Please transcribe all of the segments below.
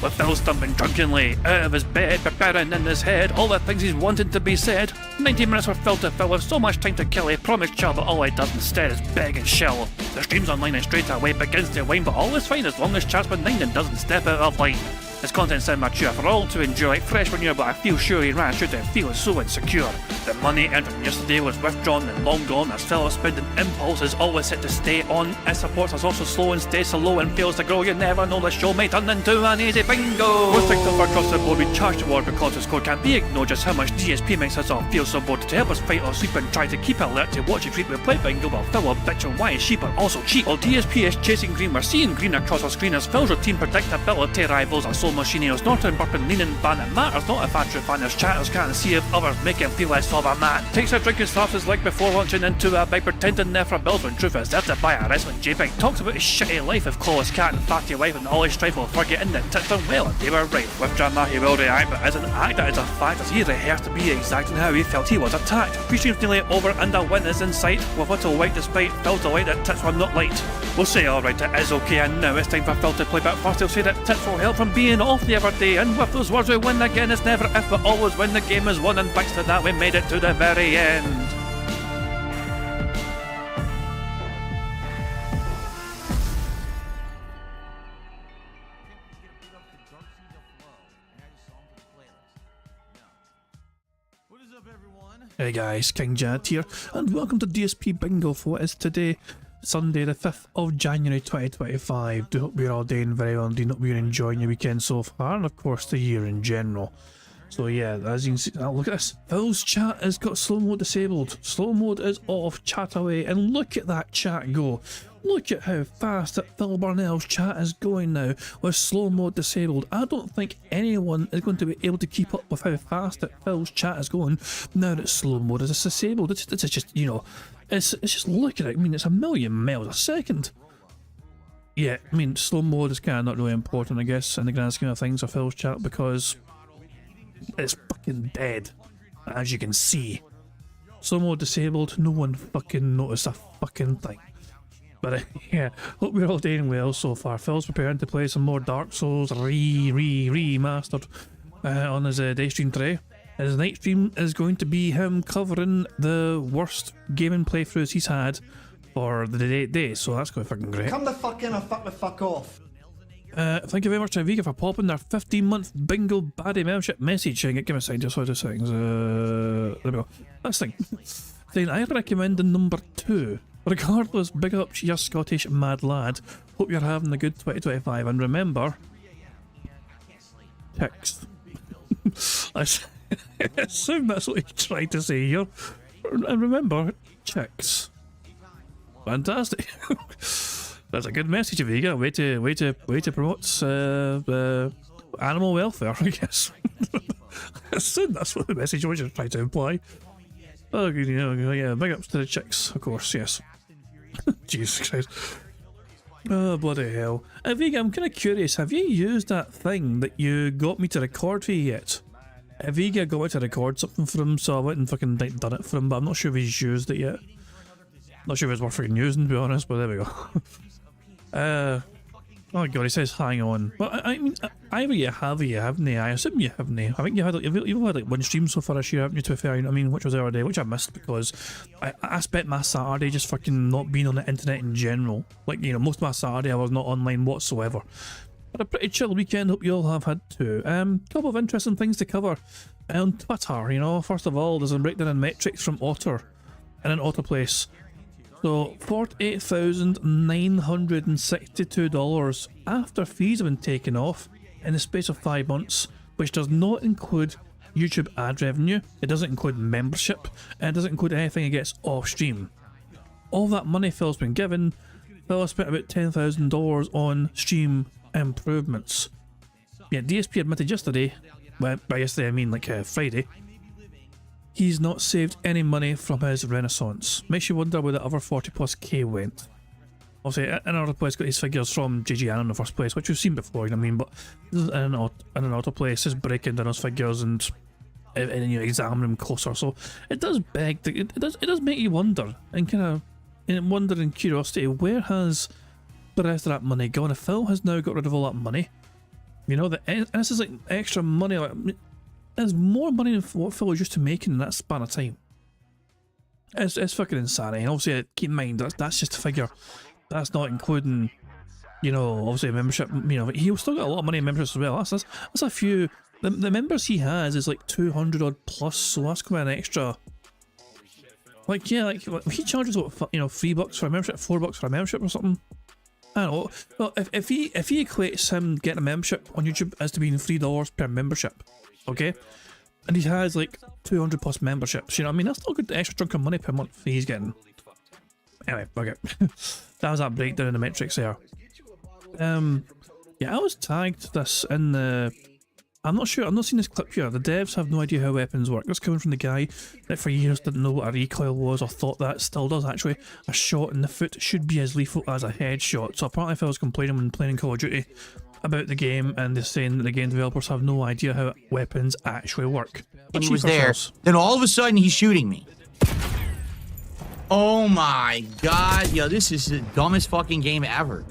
with Phil stumbling drunkenly out of his bed, preparing in his head all the things he's wanted to be said. 90 minutes for Phil to fill with so much time to kill, he promised chill, but all he does instead is beg and shill. The stream's online and straight away begins to whine, but all is fine as long as chat's benign and doesn't step out of line. His content's immature for all to enjoy, fresh when you're, but I feel sure he ran should have feel so insecure. The money earned from yesterday was withdrawn and long gone, as Phil's spending impulse is always set to stay on. His support is also slow and stays so low and fails to grow. You never know, the show may turn into an easy bingo. We're ticked off across the board, we charge the war because the score can't be ignored. Just how much DSP makes us all feel so bored. To help us fight or sleep and try to keep alert to watch it treat, we play bingo while Phil will bitch on why his sheep are also cheap. While DSP is chasing green, we're seeing green across our screen as Phil's routine predictability rivals our soul machine. He's not in burping, leaning, ban. It matters not if I true fan his chatters can't see if others make him feel less of a man. Takes a drink and starts his leg before launching into a bike, pretending there for bills when truth is there to buy a wrestling JPEG. Talks about his shitty life of Clawless cat and fatty wife and all his strife while forgetting that tits done well and they were right. With drama he will react, but as an actor it's a fact as he rehearsed to be exact in how he felt he was attacked. 3 streams nearly over and a win is in sight, with little white despite Phil's delight that tits were not light. We'll say alright, it is okay, and now it's time for Phil to play, but first he'll say that tits will help from being off the other day, and with those words we win again. It's never if but always when the game is won, and thanks to that we made it to the very end. Hey guys, King Jad here, and welcome to DSP Bingo for what is today, Sunday the 5th of January 2025. Do hope you're all doing very well and do hope you're enjoying your weekend so far, and of course the year in general. So yeah, as you can see, look at this. Phil's chat has got slow mode disabled. Slow mode is off, chat away, and look at that chat go. Look at how fast that Phil Barnell's chat is going now with slow mode disabled. I don't think anyone is going to be able to keep up with how fast that Phil's chat is going now that slow mode is disabled. It's just, you know, it's just, look at it. I mean, it's a million miles a second. Yeah, I mean, slow mode is kind of not really important, I guess, in the grand scheme of things for Phil's chat, because it's fucking dead, as you can see. Slow mode disabled, no one fucking noticed a fucking thing. But yeah, hope we're all doing well so far. Phil's preparing to play some more Dark Souls remastered on his day stream today. His night stream is going to be him covering the worst gaming playthroughs he's had for the day, so that's going to be fucking great. Come the fuck in or fuck the fuck off. Thank you very much to Vega for popping their 15-month bingo baddie membership message. Give me a second, just 2 seconds. There we go. Next thing. Saying, I recommend the number 2. Regardless, big up your Scottish mad lad. Hope you're having a good 2025, and remember, chicks. I assume that's what he's trying to say here. And remember, chicks. Fantastic. That's a good message, Vega. Way to promote animal welfare, I guess. I assume that's what the message was trying to imply. Oh, you know, yeah, big ups to the chicks, of course, yes. Jesus Christ. Oh, bloody hell. Vega, I'm kind of curious, have you used that thing that you got me to record for you yet? Vega got me to record something for him, so I went and fucking done it for him, but I'm not sure if he's used it yet. Not sure if it's worth fucking using, to be honest, but there we go. Oh god, he says hang on. Well, I mean, either you have or you haven't. I assume you haven't. I think you've had like 1 stream so far this year, haven't you, to be fair? I mean, which was the other day, which I missed because I spent my Saturday just fucking not being on the internet in general. Like, you know, most of my Saturday I was not online whatsoever. But a pretty chill weekend, hope you all have had too. Couple of interesting things to cover on Twitter, you know. First of all, there's a breakdown in metrics from Otter in an Autoplace. So, $48,962 after fees have been taken off in the space of 5 months, which does not include YouTube ad revenue, it doesn't include membership, and it doesn't include anything it gets off stream. All that money Phil's been given, Phil spent about $10,000 on stream improvements. Yeah, DSP admitted yesterday, well, by yesterday I mean like Friday, he's not saved any money from his Renaissance. Makes you wonder where the other 40+K went. Obviously, another place got his figures from JGN in the first place, which we've seen before, you know what I mean? But in an auto place is breaking down his figures and you know, examining them closer. So it does beg, it does make you wonder and kind of wonder and curiosity, where has the rest of that money gone? If Phil has now got rid of all that money, You know, and this is like extra money. Like, there's more money than what Phil was used to making in that span of time. It's fucking insanity. And obviously, keep in mind that's just a figure. That's not including, you know, obviously membership. You know, he's still got a lot of money in memberships as well. That's a few. The members he has is like 200 odd plus, so that's quite an extra. Like, yeah, like he charges what, you know, $3 for a membership, $4 for a membership or something. I don't know. Well, if he equates him getting a membership on YouTube as to being $3 per membership, okay, and he has like 200 plus memberships, you know what I mean? That's not a good extra chunk of money per month he's getting. Anyway, okay. That was that breakdown in the metrics there. Yeah, I was tagged this in the. I'm not sure, I've not seen this clip here. The devs have no idea how weapons work. That's coming from the guy that for years didn't know what a recoil was, or thought that still does actually. A shot in the foot should be as lethal as a headshot. So apparently Phil's complaining when playing Call of Duty about the game, and they're saying that the game developers have no idea how weapons actually work. And he was there, then all of a sudden he's shooting me. Oh my god, yo, this is the dumbest fucking game ever.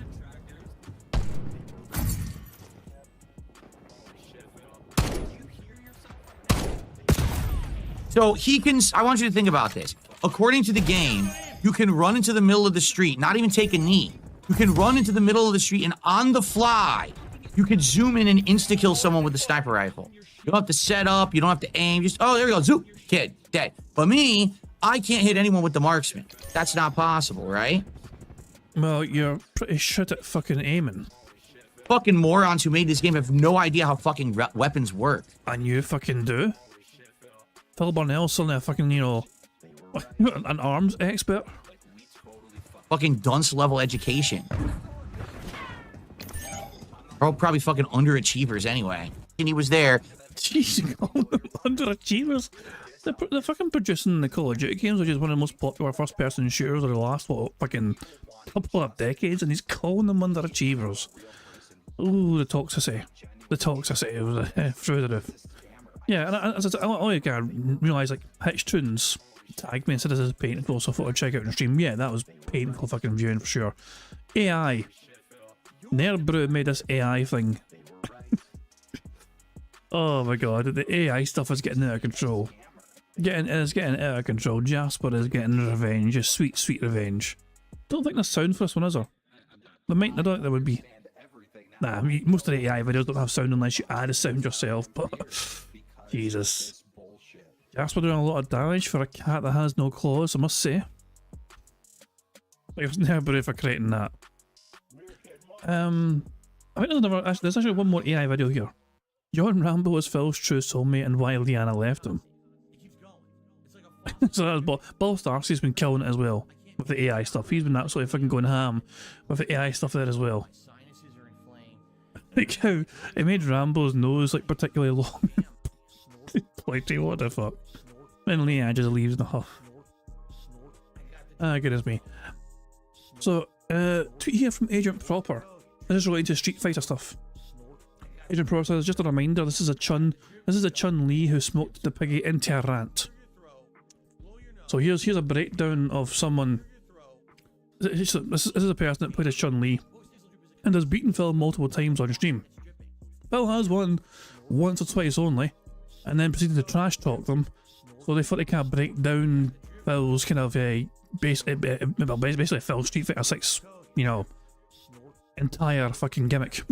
So he can, I want you to think about this. According to the game, you can run into the middle of the street, not even take a knee. You can run into the middle of the street and on the fly, you can zoom in and insta-kill someone with a sniper rifle. You don't have to set up, you don't have to aim, just, oh, there we go, zoom, kid, dead. But me, I can't hit anyone with the marksman. That's not possible, right? Well, you're pretty shit at fucking aiming. Fucking morons who made this game have no idea how fucking weapons work. And you fucking do? Phil Burnell's suddenly a fucking, you know, an arms expert. Fucking dunce level education. They're all probably fucking underachievers anyway. And he was there. Jeez, underachievers. They're fucking producing the Call of Duty games, which is one of the most popular first-person shooters of the last, what, fucking couple of decades, and he's calling them underachievers. Ooh, the toxicity. The toxicity was through the roof. Yeah, and I only realised, like, Hitch Tunes tagged me and said this is painful, so I thought I'd check out the stream. Yeah, that was painful fucking viewing for sure. AI. Nerbrew made this AI thing. Oh my god, the AI stuff is getting out of control. It's getting out of control. Jasper is getting revenge, just sweet, sweet revenge. Don't think there's sound for this one, is there? I don't think there would be. Nah, most of the AI videos don't have sound unless you add a sound yourself, but Jesus. Jasper doing a lot of damage for a cat that has no claws, I must say. I was never for creating that. I think there's actually one more AI video here. John Rambo is Phil's true soulmate and why Liana left him. So that was Ball Starcy's been killing it as well with the AI stuff. He's been absolutely fucking going ham with the AI stuff there as well. Like how it made Rambo's nose like particularly long. Like, what the fuck? Then Leah just leaves in a huff. Ah, goodness me. So, tweet here from Agent Proper. This is related to Street Fighter stuff. Agent Proper says, just a reminder, this is a Chun-Li who smoked the piggy into a rant. So here's a breakdown of someone. This is a person that played as Chun-Li and has beaten Phil multiple times on stream. Phil has won once or twice only, and then proceeded to trash talk them. So they thought they kind of break down Phil's kind of basically Phil's Street Fighter 6, you know, entire fucking gimmick.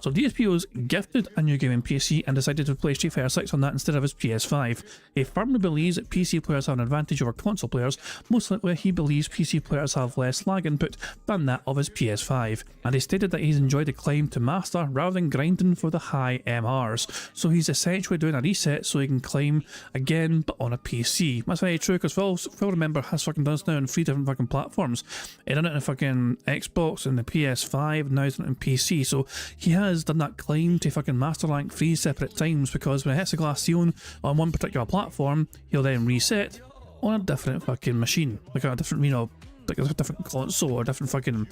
So DSP was gifted a new gaming PC and decided to play Street Fighter 6 on that instead of his PS5. He firmly believes that PC players have an advantage over console players. Most likely he believes PC players have less lag input than that of his PS5, and he stated that he's enjoyed the climb to master rather than grinding for the high MRs. So he's essentially doing a reset so he can climb again but on a PC. That's very true, because Phil, remember, has fucking done this now on 3 different fucking platforms. He done it on the fucking Xbox and the PS5, now he's done it on PC, so he has done that climb to fucking master rank 3 separate times, because when he hits the glass ceiling on one particular platform, he'll then reset on a different fucking machine, like a different, you know, like a different console or different fucking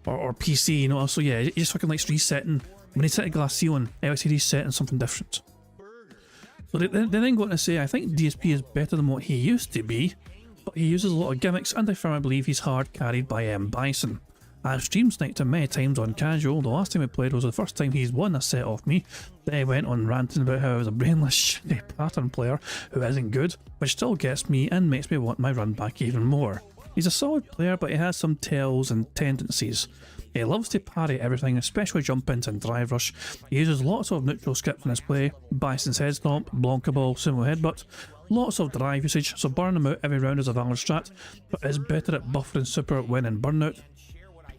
or PC, you know. So yeah, he just fucking likes resetting. When he's hit a glass ceiling, he likes to reset on something different. So they then go on to say, I think DSP is better than what he used to be, but he uses a lot of gimmicks, and I firmly believe he's hard carried by M. Bison. I've stream sniped him many times on casual. The last time we played was the first time he's won a set off me. Then he went on ranting about how I was a brainless, shitty pattern player who isn't good, which still gets me and makes me want my run back even more. He's a solid player, but he has some tells and tendencies. He loves to parry everything, especially jump ins and drive rush. He uses lots of neutral script in his play, Bison's head stomp, Blanca ball, sumo headbutt, lots of drive usage, so burn him out every round is a valid strat, but is better at buffering super when in burnout.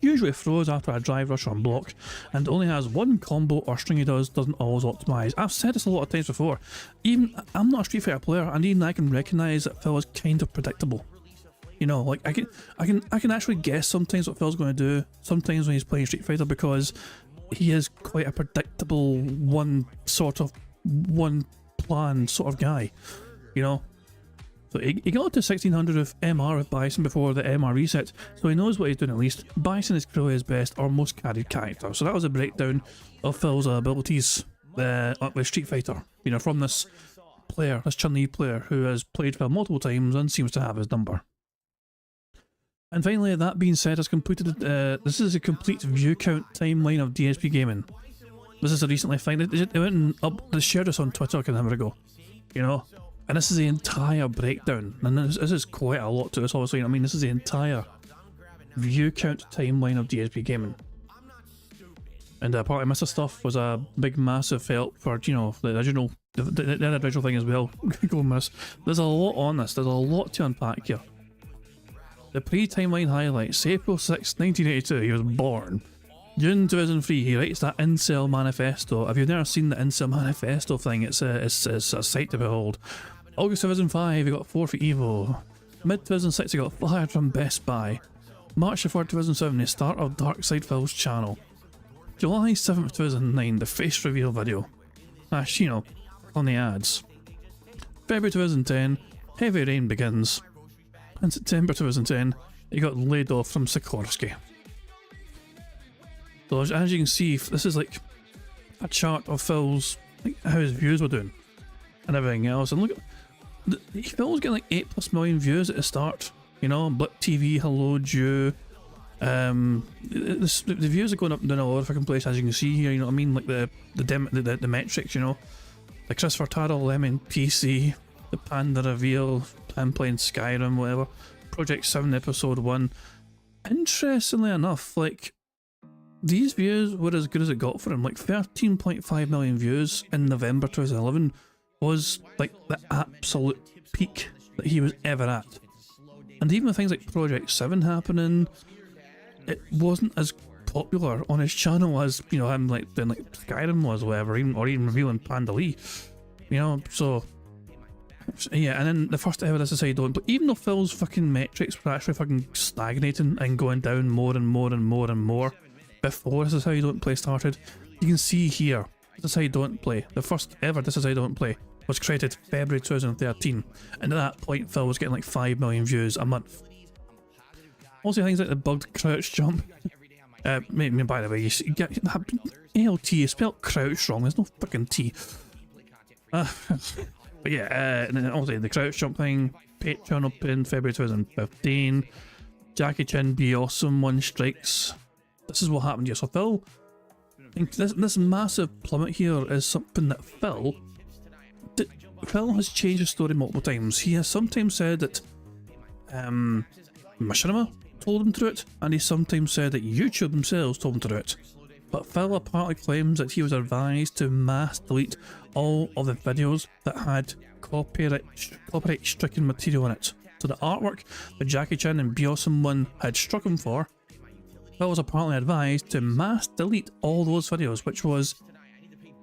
Usually throws after a drive rush on block, and only has one combo or string he doesn't always optimise. I've said this a lot of times before, even I'm not a Street Fighter player, and even I can recognise that Phil is kind of predictable. You know, like I can actually guess sometimes what Phil's going to do, sometimes when he's playing Street Fighter, because he is quite a predictable one plan sort of guy, you know. So he got up to 1600 with MR with Bison before the MR reset, so he knows what he's doing at least. Bison is clearly his best or most carried character, so that was a breakdown of Phil's abilities with Street Fighter, you know, from this player, this Chun-Li player who has played Phil multiple times and seems to have his number. And finally, that being said, has completed. This is a complete view count timeline of DSP Gaming. This is a recently found. They went and they shared this on Twitter an hour ago, you know. And this is the entire breakdown. And this is quite a lot to this, obviously. I mean, this is the entire view count timeline of DSP Gaming. And part of Mr. Stuff was a big, massive help for, you know, the original, the original thing as well. Go miss. There's a lot on this. There's a lot to unpack here. The pre-timeline highlights: April 6, 1982, he was born. June 2003, he writes that Incel Manifesto. If you've never seen the Incel Manifesto thing, it's a sight to behold. August 2005, he got 4 for Evo. Mid 2006, he got fired from Best Buy. March 4, 2007, the start of Dark Side Phil's channel. July 7th, 2009, the face reveal video. You know, on the ads. February 2010, Heavy Rain begins. In September 2010, he got laid off from Sikorsky. So as you can see, this is like a chart of Phil's, like how his views were doing and everything else. And look at, Phil's getting like 8+ million views at the start, you know, Blip TV, Hello Jew. The views are going up and down all over fucking place, as you can see here, you know what I mean, like the metrics, you know, the Christopher Tarrell, Lemon PC, the Panda reveal, him playing Skyrim, whatever, Project 7 episode 1. Interestingly enough, like, these views were as good as it got for him. Like 13.5 million views in November 2011 was like the absolute peak that he was ever at. And even with things like Project 7 happening, it wasn't as popular on his channel as, you know, him like doing like Skyrim was, or whatever, or even revealing Panda Lee, you know. So yeah, and then the first ever This Is How You Don't Play, even though Phil's fucking metrics were actually fucking stagnating and going down more and more and more and more before This Is How You Don't Play started, you can see here, This Is How You Don't Play, the first ever This Is How You Don't Play, was created February 2013, and at that point Phil was getting like 5 million views a month. Also things like the bugged crouch jump. By the way, you get ALT, you spelled crouch wrong, there's no fucking T. But yeah, and then also the crouch jump thing, Patreon up in February 2015, Jackie Chan Be Awesome 1 strikes. This is what happened here. So Phil, this massive plummet here is something that Phil has changed his story multiple times. He has sometimes said that Machinima told him to do it, and he sometimes said that YouTube themselves told him to do it. But Phil apparently claims that he was advised to mass delete all of the videos that had copyright stricken material in it. So the artwork that Jackie Chan and Be Awesome 1 had struck him for, Phil was apparently advised to mass delete all those videos, which was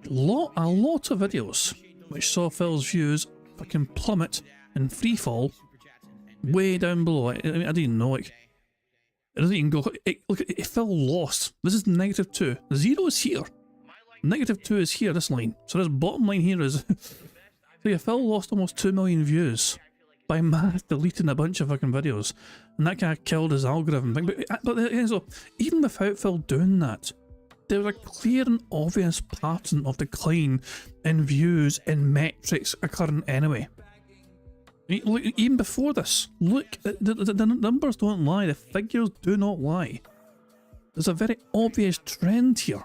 a lot of videos, which saw Phil's views fucking plummet and freefall way down below. I mean, I didn't know, like, it doesn't even go. Look, it fell lost. This is -2. The 0 is here. -2 is here, this line. So this bottom line here is. So yeah, Phil lost almost 2 million views by mass deleting a bunch of fucking videos. And that kind of killed his algorithm thing. But so, even without Phil doing that, there was a clear and obvious pattern of decline in views and metrics occurring anyway. Look, even before this, look, the numbers don't lie, the figures do not lie. There's a very obvious trend here.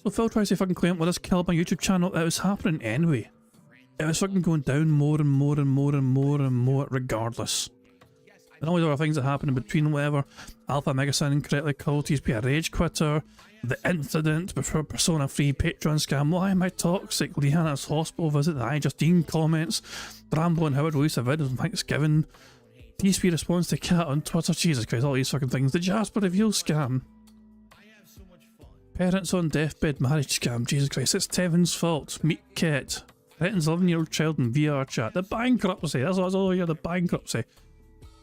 So Phil tries to fucking claim, well, this killed my YouTube channel. It was happening anyway. It was fucking going down more and more and more and more and more regardless. And all these other things that happen in between, whatever. Alpha Megason incorrectly called TSP a rage quitter. The incident before Persona 3 Patreon scam. Why am I toxic? Leanna's hospital visit. The iJustine comments. Bramble and Howard release a video on Thanksgiving. TSP response to Cat on Twitter. Jesus Christ, all these fucking things. The Jasper reveal scam. Parents on deathbed marriage scam. Jesus Christ, it's Tevin's fault. Meet Cat. Threatens 11-year-old child in VR chat. The bankruptcy. That's all here. The bankruptcy.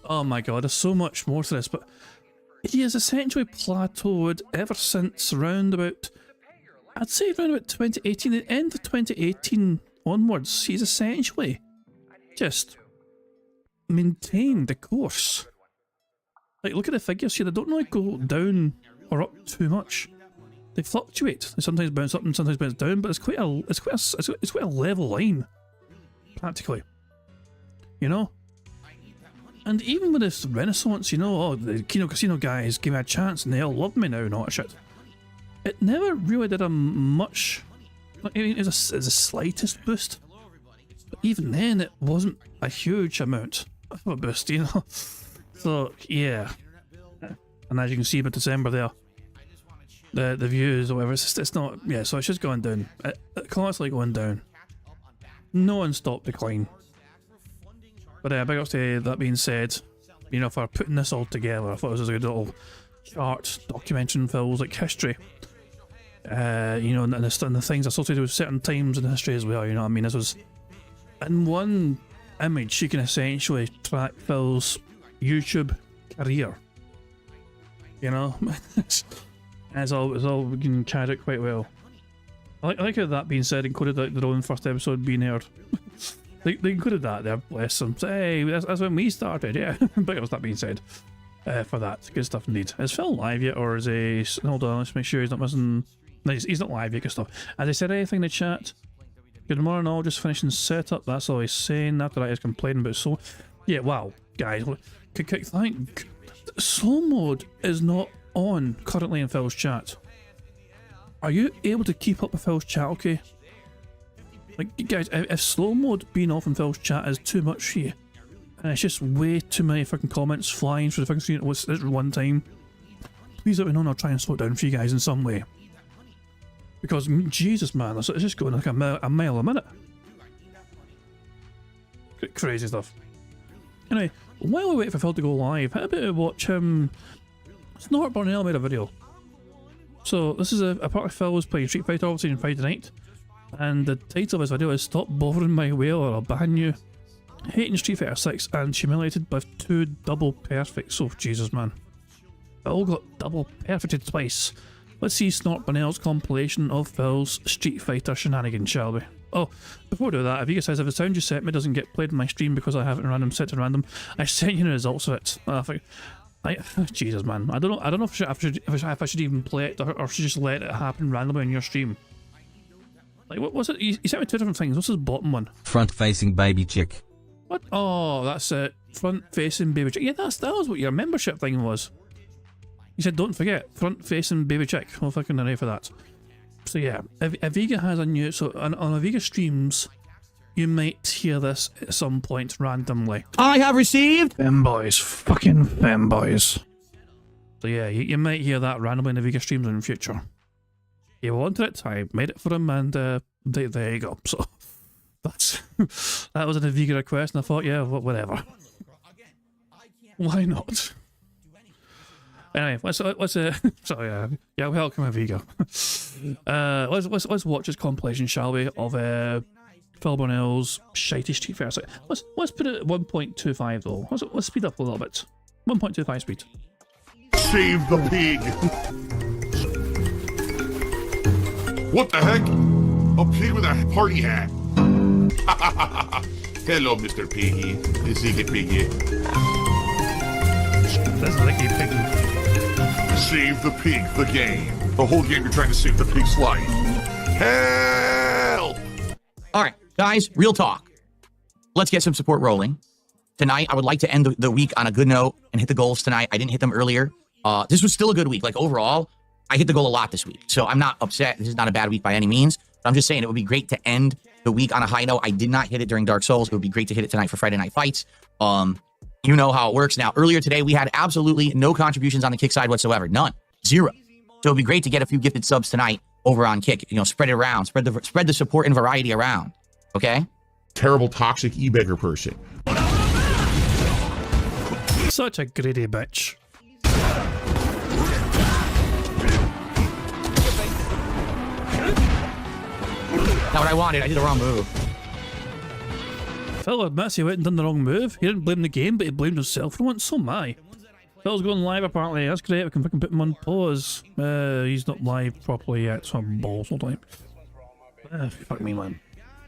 Oh my god, there's so much more to this, but he has essentially plateaued ever since around about, I'd say around about 2018, the end of 2018 onwards, he's essentially just maintained the course. Like, look at the figures here, they don't really go down or up too much. They fluctuate. They sometimes bounce up and sometimes bounce down, but it's quite a level line, practically. You know? And even with this renaissance, you know, oh, the Kino Casino guys gave me a chance and they all love me now and all that shit. It never really did a much, I mean, it's the slightest boost. But even then, it wasn't a huge amount of a boost, you know. So, yeah. And as you can see by December there, the views or whatever, it's not, yeah, so it's just going down. It's constantly going down. Non-stop decline. But big ups to that being said, you know, for putting this all together. I thought it was a good little chart documenting Phil's like history. You know, and the things associated with certain times in history as well, you know what I mean? This was, in one image, you can essentially track Phil's YouTube career. You know? it's all we can carry it quite well. I like how that being said included like their own first episode being aired. They included that there, bless them. So, hey, that's when we started, yeah. But it was that being said, for that. Good stuff indeed. Is Phil live yet, or is he... Hold on, let's make sure he's not missing... No, he's not live yet, good stuff. Has he said anything in the chat? Good morning all, just finishing setup, that's all he's saying. After that he's complaining about slow... Yeah, wow, guys, thank... Slow mode is not on currently in Phil's chat. Are you able to keep up with Phil's chat, okay? Like, guys, if slow mode being off in Phil's chat is too much for you, and it's just way too many fucking comments flying through the fucking screen at one time, please let me know and I'll try and slow it down for you guys in some way. Because, Jesus man, it's just going like a mile a minute. Crazy stuff. Anyway, while we wait for Phil to go live, how about we watch Snort Barnell made a video. So, this is a part of Phil was playing Street Fighter obviously on Friday night. And the title of his video is Stop Bothering My Whale or I'll Ban You. Hating Street Fighter 6 and humiliated with 2 double perfects. Oh Jesus man. It all got double perfected twice. Let's see Snort Bonnell's compilation of Phil's Street Fighter shenanigans, shall we? Oh, before we do that, if you guys says if the sound you set me doesn't get played in my stream because I have it in random set to random, I sent you the results of it. Jesus man. I don't know if I should even play it or should just let it happen randomly on your stream. Like, what was it? You sent me 2 different things. What's his bottom one? Front-facing baby chick. What? Oh, that's it. Front-facing baby chick. Yeah, that was what your membership thing was. You said, don't forget, front-facing baby chick. Well, fucking array for that. So yeah, if Aviga has a new... So, on Aviga streams, you might hear this at some point randomly. I have received... Femboys. Fucking femboys. So yeah, you might hear that randomly in Aviga streams in the future. He wanted it, I made it for him, and there you go. So that was an Aviga request, and I thought, yeah, whatever. Why not? Anyway, let's so yeah, welcome Aviga. Let's watch this compilation, shall we, of Phil Bonnell's shitey Street Fighter. Let's put it at 1.25 though. Let's speed up a little bit. 1.25 speed. Save the pig. What the heck? A pig with a party hat. Hello, Mr. Piggy. The secret piggy. That's like a piggy. Save the pig, the game. The whole game you're trying to save the pig's life. Help! Alright, guys, real talk. Let's get some support rolling. Tonight, I would like to end the week on a good note and hit the goals tonight. I didn't hit them earlier. This was still a good week. Like overall, I hit the goal a lot this week. So I'm not upset. This is not a bad week by any means. But I'm just saying it would be great to end the week on a high note. I did not hit it during Dark Souls. It would be great to hit it tonight for Friday Night Fights. You know how it works. Now, earlier today, we had absolutely no contributions on the Kick side whatsoever. None. Zero. So it'd be great to get a few gifted subs tonight over on Kick. You know, spread it around. Spread the support and variety around. Okay? Terrible, toxic e-beggar person. Such a greedy bitch. Not what I wanted. I did the wrong move. Phil admits he went and done the wrong move. He didn't blame the game, but he blamed himself for once. So am I. Phil's going live apparently. That's great. We can fucking put him on pause. He's not live properly yet, so I'm balls all time. Fuck me, man.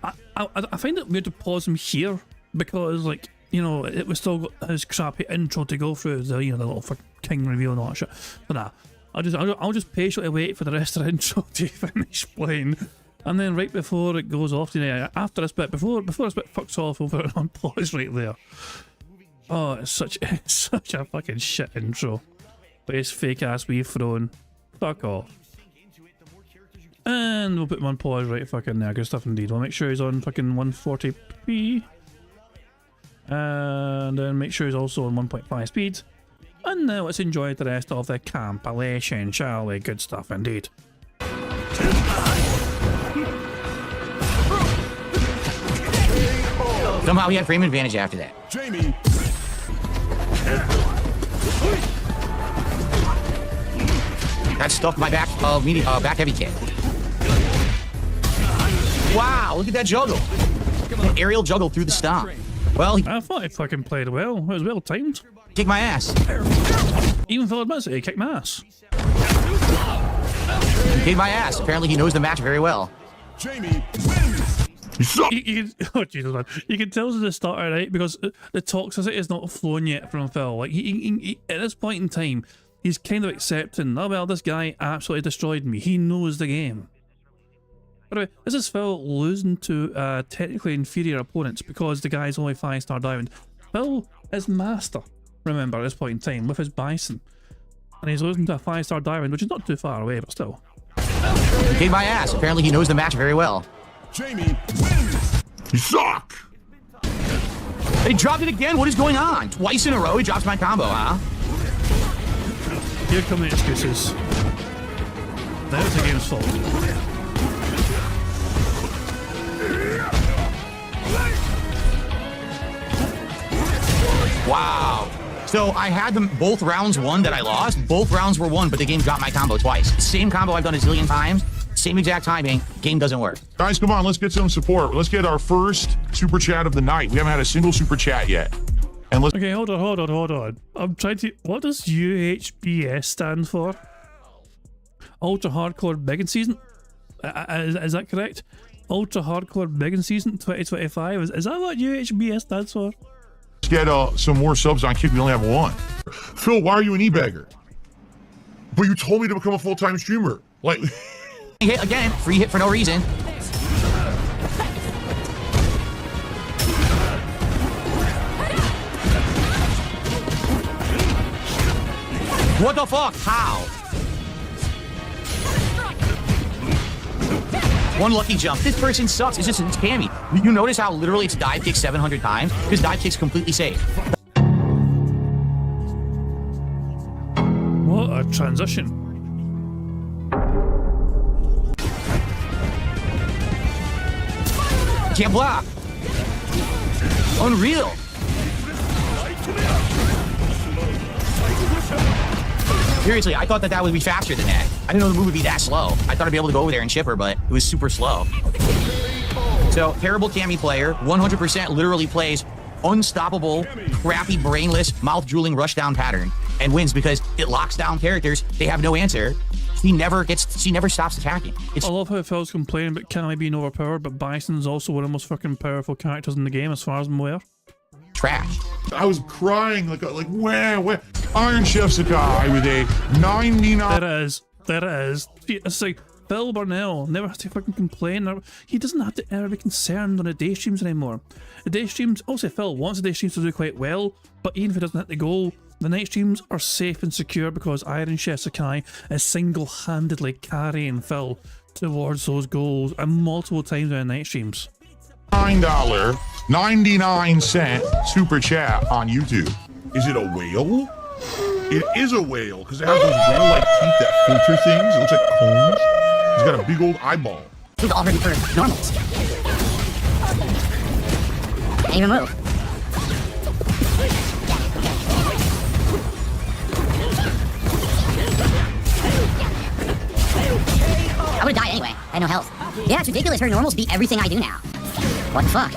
I find it weird to pause him here because, like, you know, it was still got his crappy intro to go through, the, you know, the little fucking king reveal and all that shit. But nah, I'll just patiently wait for the rest of the intro to finish playing. And then right before it goes off, you know, after this bit, before this bit fucks off, over it on pause right there. Oh, it's such a fucking shit intro. But it's fake ass we've thrown. Fuck off. And we'll put him on pause right fucking there. Good stuff indeed. We'll make sure he's on fucking 140p. And then make sure he's also on 1.5 speed. And now let's enjoy the rest of the compilation, shall we? Good stuff indeed. Somehow he had frame advantage after that. Jamie. That stuffed my back back heavy kick. Wow, look at that juggle. An aerial juggle through the stomp. Well, he I thought he fucking played well. It was well timed. kicked my ass. Even Phil admits it, he kicked my ass. He kicked my ass. Apparently he knows the match very well. Jamie wins. You suck. You can, oh Jesus man, you can tell at the start, right? Because the toxicity is not flowing yet from Phil. Like he at this point in time, he's kind of accepting. Oh well, this guy absolutely destroyed me. He knows the game. By the way, this is Phil losing to technically inferior opponents because the guy's only 5-star diamond. Phil is master, remember, at this point in time, with his bison. And he's losing to a 5-star diamond, which is not too far away, but still. He kicked my ass. Apparently he knows the match very well. Jamie wins. You suck. They dropped it again? What is going on? Twice in a row he drops my combo, huh? Here come the excuses. Now it's the game's fault. Wow. So I had them both rounds won that I lost. Both rounds were won, but the game dropped my combo twice. Same combo I've done a zillion times. Same exact timing. Game doesn't work. Guys, come on, let's get some support. Let's get our first super chat of the night. We haven't had a single super chat yet. And let's Okay, hold on. I'm trying to... What does UHBS stand for? Ultra Hardcore Big in Season? Is that correct? Ultra Hardcore Big in Season 2025? Is that what UHBS stands for? get some more subs on Kick. We only have one. Phil, why are you an e-bagger? But you told me to become a full-time streamer. Like... Hit again, free hit for no reason. What the fuck? How? One lucky jump. This person sucks. It's just a scammy. You notice how literally it's dive kick 700 times? Because dive kick's completely safe. What a transition. Can't block. Unreal. Seriously, I thought that would be faster than that. I didn't know the move would be that slow. I thought I'd be able to go over there and chip her, but it was super slow. So, terrible Cammy player, 100% literally plays unstoppable, crappy, brainless, mouth-drooling rushdown pattern and wins because it locks down characters. They have no answer. She never stops attacking. I love how Phil's complaining about Cammy being overpowered, but Bison's also one of the most fucking powerful characters in the game as far as I'm aware. Trash. I was crying like where? Iron Chef's a guy with a 99. There it is. It's like Phil Burnell never has to fucking complain. He doesn't have to ever be concerned on the day streams anymore. The day streams, also Phil wants the day streams to do quite well, but even if he doesn't hit the goal, The night streams are safe and secure because Iron Chef Sakai is single-handedly carrying Phil towards those goals and multiple times on night streams. $9.99 super chat on YouTube. Is it a whale? It is a whale because it has those whale-like teeth that filter things. It looks like cones. It's got a big old eyeball. He's all ready for normals. Can't even move. I would've died anyway. I had no health. Yeah, it's ridiculous. Her normals beat everything I do now. What the fuck?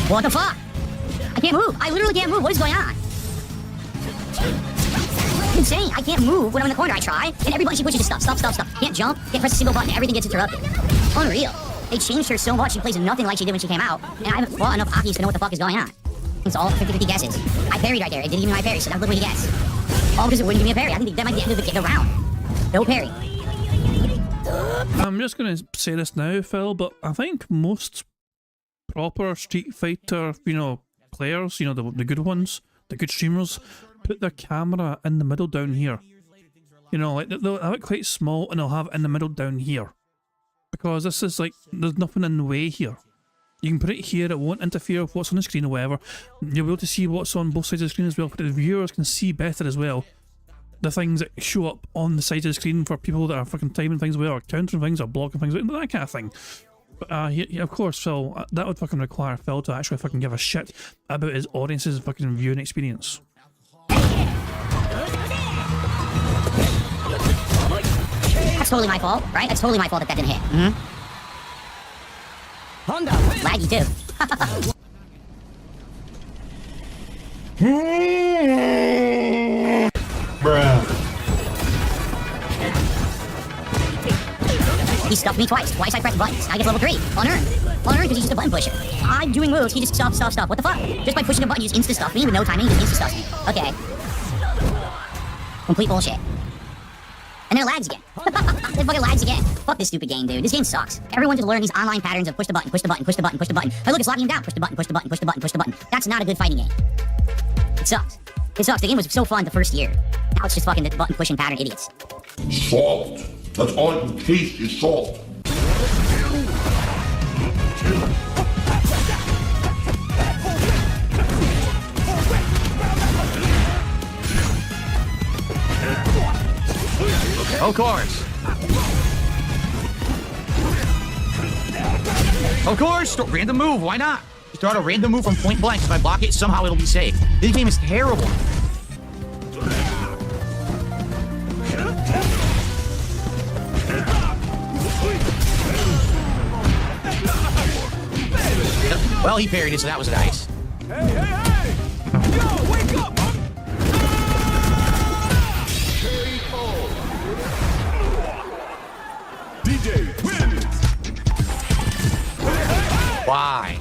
What the fuck? I can't move. I literally can't move. What is going on? It's insane. I can't move when I'm in the corner. I try, and every button she pushes is stop. Can't jump, can't press a single button. Everything gets interrupted. Unreal. They changed her so much. She plays nothing like she did when she came out, and I haven't fought enough Akis to know what the fuck is going on. It's all 50-50 guesses. I parried right there. It didn't even my parry, so now look what he gets. All because it wouldn't give me a parry. I think that might be the end of the round. No parry. I'm just going to say this now, Phil, but I think most proper Street Fighter, players, the good ones, the good streamers, put their camera in the middle down here. Like they'll have it quite small and they'll have it in the middle down here. Because this is like, there's nothing in the way here. You can put it here, it won't interfere with what's on the screen or whatever. You'll be able to see what's on both sides of the screen as well, but the viewers can see better as well. The things that show up on the side of the screen for people that are fucking timing things away or countering things or blocking things, that kind of thing. But of course, Phil, that would fucking require Phil to actually fucking give a shit about his audience's fucking viewing experience. That's totally my fault, right? That's totally my fault that didn't hit. Laggy too. Bruh. He stuffed me twice. Twice I pressed buttons. I get level 3. Unearned. Unearned because he's just a button pusher. I'm doing moves, he just stuff. What the fuck? Just by pushing a button, you just insta-stuff me with no timing, he just insta-stuffs me. Okay. Complete bullshit. And then it lags again. It fucking lags again. Fuck this stupid game, dude. This game sucks. Everyone just learn these online patterns of push the button. Hey, look, it's locking him down. Push the button. That's not a good fighting game. It sucks. The game was so fun the first year. Now it's just fucking the button pushing pattern idiots. Salt. That's all I can taste is salt. Of course. Of course. Random move. Why not? Start a random move from point blank. If I block it, somehow it'll be safe. This game is terrible. Well, he parried it, so that was nice. Hey! Yo, wake up! DJ wins! Why?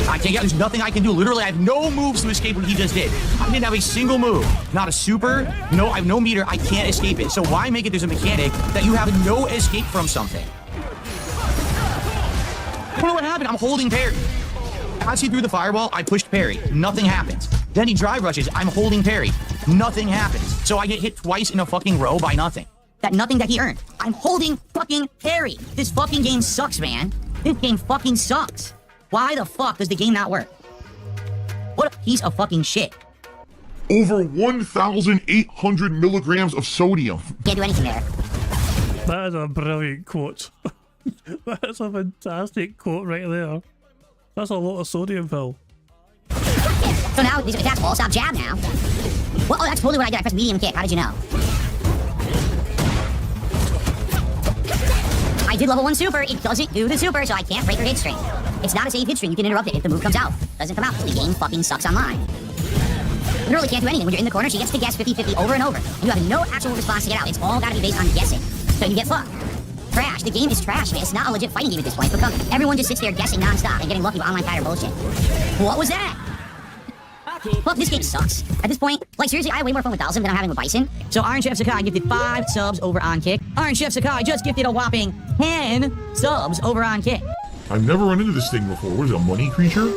I can't get, there's nothing I can do. Literally, I have no moves to escape what he just did. I didn't have a single move. Not a super. No, I have no meter. I can't escape it. So why make it there's a mechanic that you have no escape from something? I don't know what happened. I'm holding parry. As he threw the fireball, I pushed parry. Nothing happens. Then he drive rushes. I'm holding parry. Nothing happens. So I get hit twice in a fucking row by nothing. That nothing that he earned. I'm holding fucking parry. This fucking game sucks, man. This game fucking sucks. Why the fuck does the game not work? What a piece of fucking shit. Over 1,800 milligrams of sodium. Can't do anything there. That is a brilliant quote. That's a fantastic quote right there. That's a lot of sodium, Phil. So now these attacks all stop jab now. Well, oh, that's totally what I did. I pressed medium kick. How did you know? I did level 1 super. It doesn't do the super, so I can't break her hit string. It's not a safe hit string. You can interrupt it if the move comes out. Doesn't come out. The game fucking sucks online. Literally can't do anything. When you're in the corner, she gets to guess 50-50 over and over. And you have no actual response to get out. It's all gotta be based on guessing. So you get fucked. Trash. The game is trash, man. It's not a legit fighting game at this point. Because everyone just sits there guessing non-stop and getting lucky with online pattern bullshit. What was that? Fuck, this game sucks. At this point, like seriously, I have way more fun with Dalsim than I'm having with Bison. So Iron Chef Sakai gifted 5 subs over on Kick. Iron Chef Sakai just gifted a whopping 10 subs over on Kick. I've never run into this thing before. What is it, a money creature?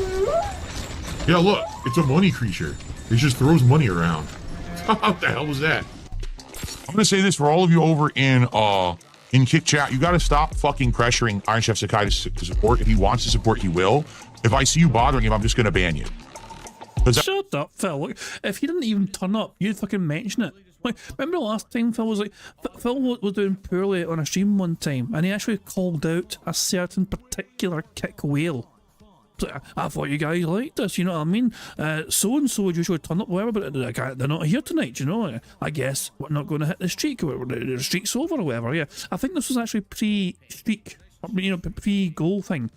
Yeah, look, it's a money creature. He just throws money around. What the hell was that? I'm gonna say this for all of you over in Kick Chat. You gotta stop fucking pressuring Iron Chef Sakai to support. If he wants to support, he will. If I see you bothering him, I'm just gonna ban you. Shut up, Phil. Look, if he didn't even turn up, you'd fucking mention it. Like, remember the last time Phil was like, Phil was doing poorly on a stream one time, and he actually called out a certain particular kick whale. So, I thought you guys liked this, you know what I mean? So and so would usually turn up, whatever, but they're not here tonight, you know? I guess we're not going to hit the streak, or the streak's over, or whatever. Yeah, I think this was actually pre-streak, you know, pre-goal thing.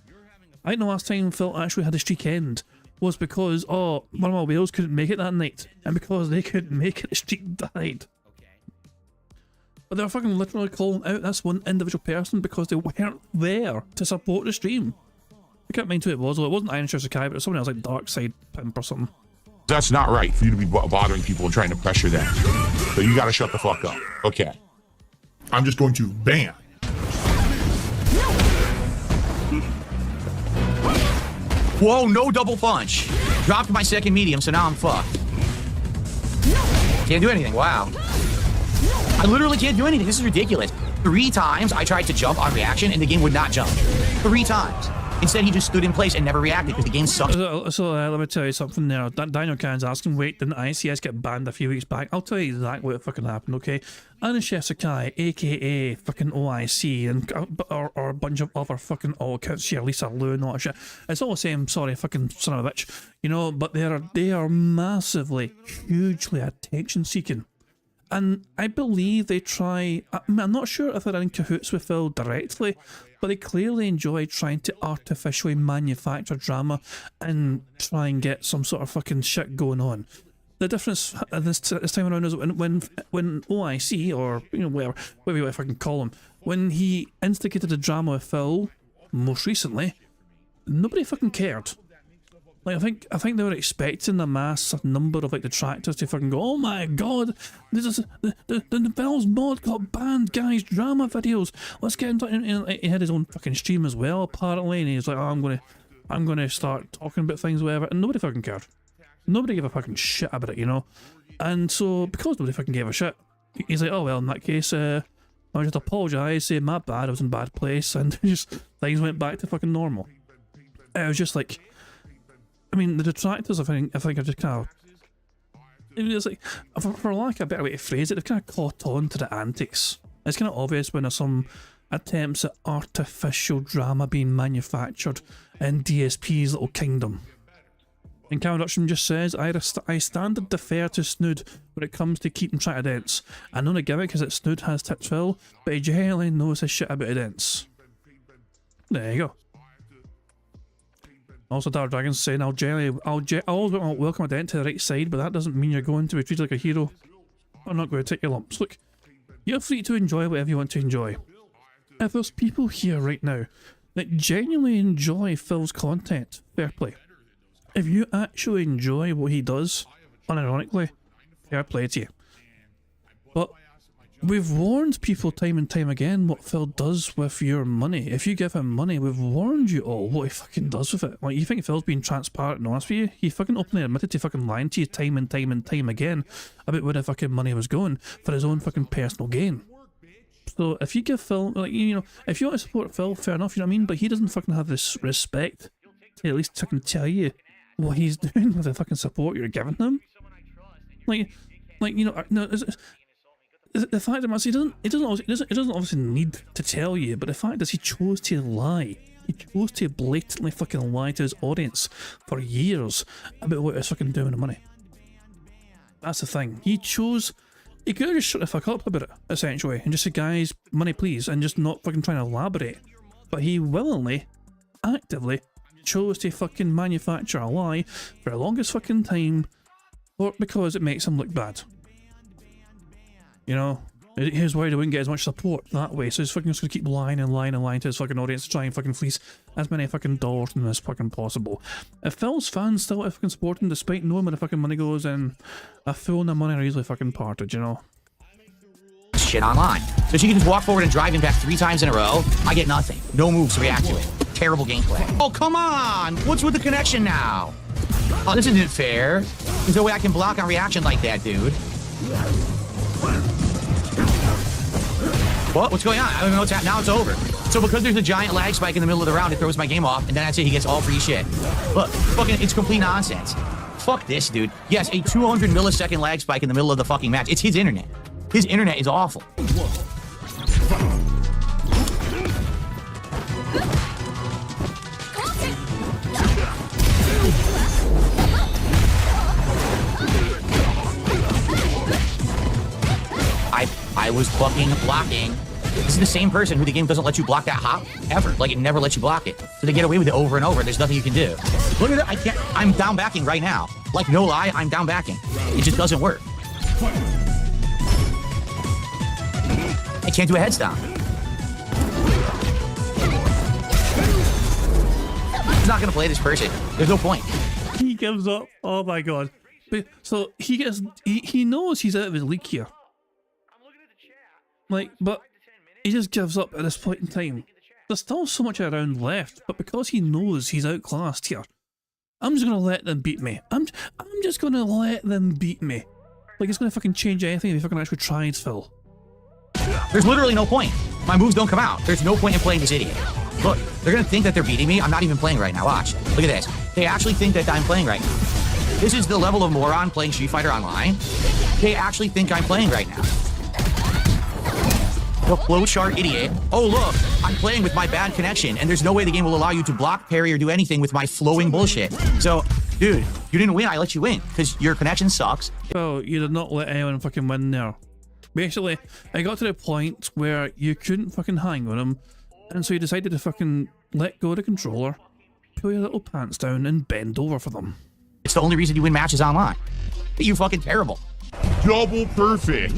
I think the last time Phil actually had a streak end was because, one of my whales couldn't make it that night, and because they couldn't make it, the streak died. But they were fucking literally calling out this one individual person because they weren't there to support the stream. I can't mind who it was, though. It wasn't Iron Chef Sakai, but it was someone else, like Dark Side Pimp or something. That's not right for you to be bothering people and trying to pressure them. So you gotta shut the fuck up. Okay. I'm just going to ban. Whoa, no double punch. Dropped my second medium, so now I'm fucked. Can't do anything, wow. I literally can't do anything, this is ridiculous. 3 times I tried to jump on reaction and the game would not jump. 3 times. Instead, he just stood in place and never reacted because the game sucks. So let me tell you something there. Daniel Can's asking, wait, didn't ICS get banned a few weeks back? I'll tell you exactly what fucking happened, okay? Iron Chef Sakai, aka fucking OIC, and or a bunch of other fucking accounts here, Lisa Lou and all that shit. It's all the same, sorry, fucking son of a bitch. You know, but they are massively, hugely attention seeking. And I believe they try, I'm not sure if they're in cahoots with Phil directly, but they clearly enjoy trying to artificially manufacture drama and try and get some sort of fucking shit going on. The difference this time around is when OIC, or, you know, whatever you want to fucking call him, when he instigated the drama with Phil, most recently, nobody fucking cared. Like, I think they were expecting a mass number of like detractors to fucking go, oh my god, this is the Phil's mod got banned, guys, drama videos. Let's get into it. And he had his own fucking stream as well, apparently, and he's like, oh, I'm gonna start talking about things, whatever, and nobody fucking cared. Nobody gave a fucking shit about it, you know. And so because nobody fucking gave a shit, he's like, oh well, in that case, I'll just apologise, say my bad, I was in a bad place, and just things went back to fucking normal. It was just like, I mean, the detractors, I think are just kind of, it's like, for lack of a better way to phrase it, they've kind of caught on to the antics. It's kind of obvious when there's some attempts at artificial drama being manufactured in DSP's little kingdom. And Cal Dutchman just says, I standard defer to Snood when it comes to keeping track of dents. I know the gimmick is that Snood has tipped Phil, but he generally knows his shit about dents. There you go. Also, Dark Dragon's saying, I'll always welcome a dent to the right side, but that doesn't mean you're going to be treated like a hero. I'm not going to take your lumps. Look, you're free to enjoy whatever you want to enjoy. If there's people here right now that genuinely enjoy Phil's content, fair play. If you actually enjoy what he does, unironically, fair play to you. But we've warned people time and time again what Phil does with your money. If you give him money, we've warned you all what he fucking does with it. Like, you think Phil's being transparent and honest with you? He fucking openly admitted to fucking lying to you time and time and time again about where the fucking money was going for his own fucking personal gain. So if you give Phil, like, you know, if you want to support Phil, fair enough, you know what I mean? But he doesn't fucking have this respect to at least fucking tell you what he's doing with the fucking support you're giving him. Like you know, no, the fact that he doesn't obviously need to tell you, but the fact is he chose to lie. He chose to blatantly fucking lie to his audience for years about what he's fucking doing with the money. That's the thing. He could have just shut the fuck up about it, essentially, and just say, guys, money please, and just not fucking trying to elaborate. But he willingly, actively, chose to fucking manufacture a lie for the longest fucking time, because it makes him look bad. You know, he's worried he wouldn't get as much support that way, so he's fucking just gonna keep lying and lying and lying to his fucking audience to try and fucking fleece as many fucking dollars from him as fucking possible. If Phil's fans still fucking support him despite knowing where the fucking money goes, then a fool and the money are easily fucking parted, you know? Shit online. So she can just walk forward and drive him back 3 times in a row. I get nothing. No moves to react to it. Terrible gameplay. Oh, come on! What's with the connection now? Oh, this isn't fair. There's no way I can block on reaction like that, dude. What? What's going on? I don't even know what's happening. Now it's over. So because there's a giant lag spike in the middle of the round, it throws my game off, and then that's it. He gets all free shit. Look, fucking, it's complete nonsense. Fuck this, dude. Yes, a 200 millisecond lag spike in the middle of the fucking match. It's his internet. His internet is awful. I was fucking blocking. This is the same person who the game doesn't let you block that hop ever. Like, it never lets you block it. So they get away with it over and over. There's nothing you can do. Look at it. I can't. I'm down backing right now. Like, no lie, I'm down backing. It just doesn't work. I can't do a head stomp. I'm not gonna play this person. There's no point. He gives up. Oh my god. But, so he knows he's out of his league here. Like, but he just gives up at this point in time. There's still so much around left, but because he knows he's outclassed here, I'm just gonna let them beat me. I'm just gonna let them beat me. Like, it's gonna fucking change anything if I can actually try and Phil. There's literally no point. My moves don't come out. There's no point in playing this idiot. Look, they're gonna think that they're beating me. I'm not even playing right now. Watch. Look at this. They actually think that I'm playing right now. This is the level of moron playing Street Fighter Online. They actually think I'm playing right now. The flowchart idiot. Oh, look, I'm playing with my bad connection, and there's no way the game will allow you to block, parry, or do anything with my flowing bullshit. So, dude, you didn't win. I let you win because your connection sucks. Well, you did not let anyone fucking win there. Basically, I got to the point where you couldn't fucking hang on him, and so you decided to fucking let go of the controller, pull your little pants down, and bend over for them. It's the only reason you win matches online. You fucking terrible. Double perfect.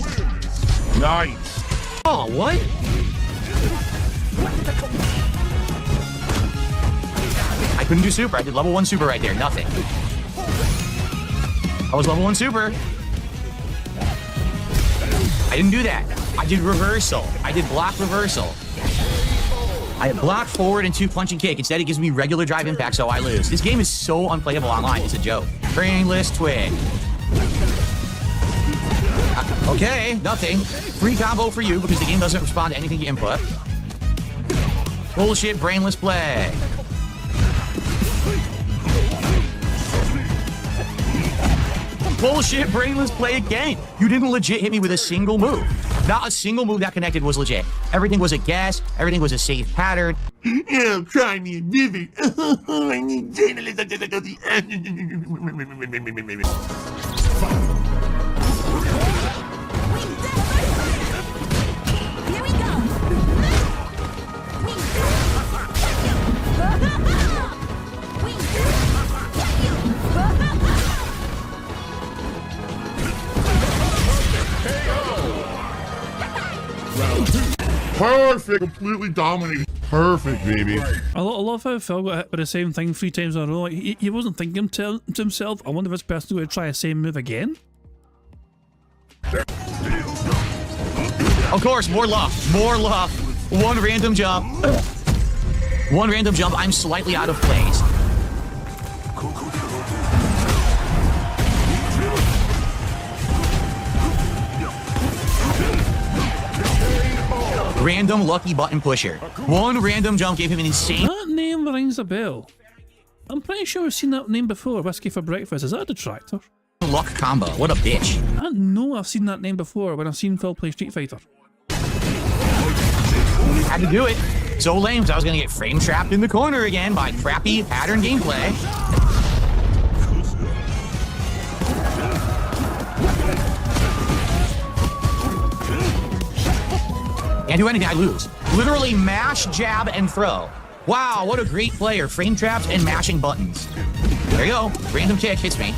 Nice. Oh, what? I couldn't do super. I did level 1 super right there. Nothing. I was level 1 super. I didn't do that. I did reversal. I did block reversal. I block forward and 2 punch and kick. Instead, it gives me regular drive impact, so I lose. This game is so unplayable online. It's a joke. Brainless twig. Okay, nothing. Free combo for you because the game doesn't respond to anything you input. Bullshit, brainless play. Bullshit, brainless play again. You didn't legit hit me with a single move. Not a single move that connected was legit. Everything was a guess. Everything was a safe pattern. Yeah, I'm trying to live it. I need journalists. Here we go. Perfect. Completely dominated. Perfect, baby. I love how Phil got hit by the same thing 3 times in a row. Like, he wasn't thinking to himself, I wonder if this person's going to try the same move again. Of course, more luff. More luff. One random jump. One random jump. I'm slightly out of place. Random lucky button pusher. One random jump gave him an insane... That name rings a bell. I'm pretty sure I've seen that name before. Whiskey for breakfast. Is that a detractor? luck combo. What a bitch. I know I've seen that name before when I've seen Phil play Street Fighter. Had to do it. So lame, so I was gonna get frame trapped in the corner again by crappy pattern gameplay. Can't do anything, I lose. Literally mash, jab, and throw. Wow, what a great player. Frame traps and mashing buttons. There you go. Random kick hits me.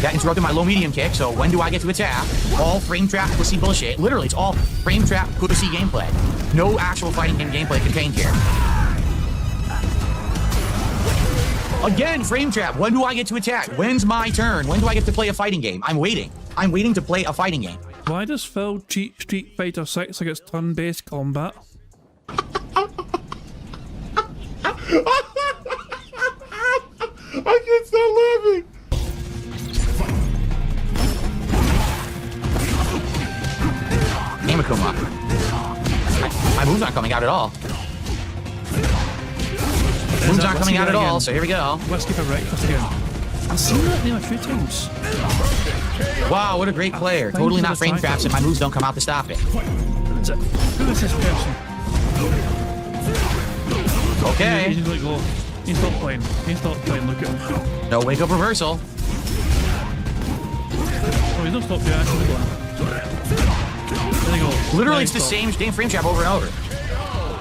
That interrupted my low medium kick, so when do I get to attack? All frame trap pussy bullshit. Literally, it's all frame trap pussy gameplay. No actual fighting game gameplay contained here. Again, frame trap. When do I get to attack? When's my turn? When do I get to play a fighting game? I'm waiting. I'm waiting to play a fighting game. Why does Phil cheat Street Fighter 6 like it's turn-based combat? I can't stop laughing. Namakuma. My moves aren't coming out at all. Moves aren't coming out at all, so here we go. Let's keep it right again. I've seen that name a few times. Wow, what a great player. Totally not frame traps, and my moves don't come out to stop it. Who is this person? Okay. He's like, oh, he's not playing. He's not playing. Look at him. No wake up reversal. Oh, he's not stopped yet. Actually, go on. There you go. Literally, it's the same frame trap over and over.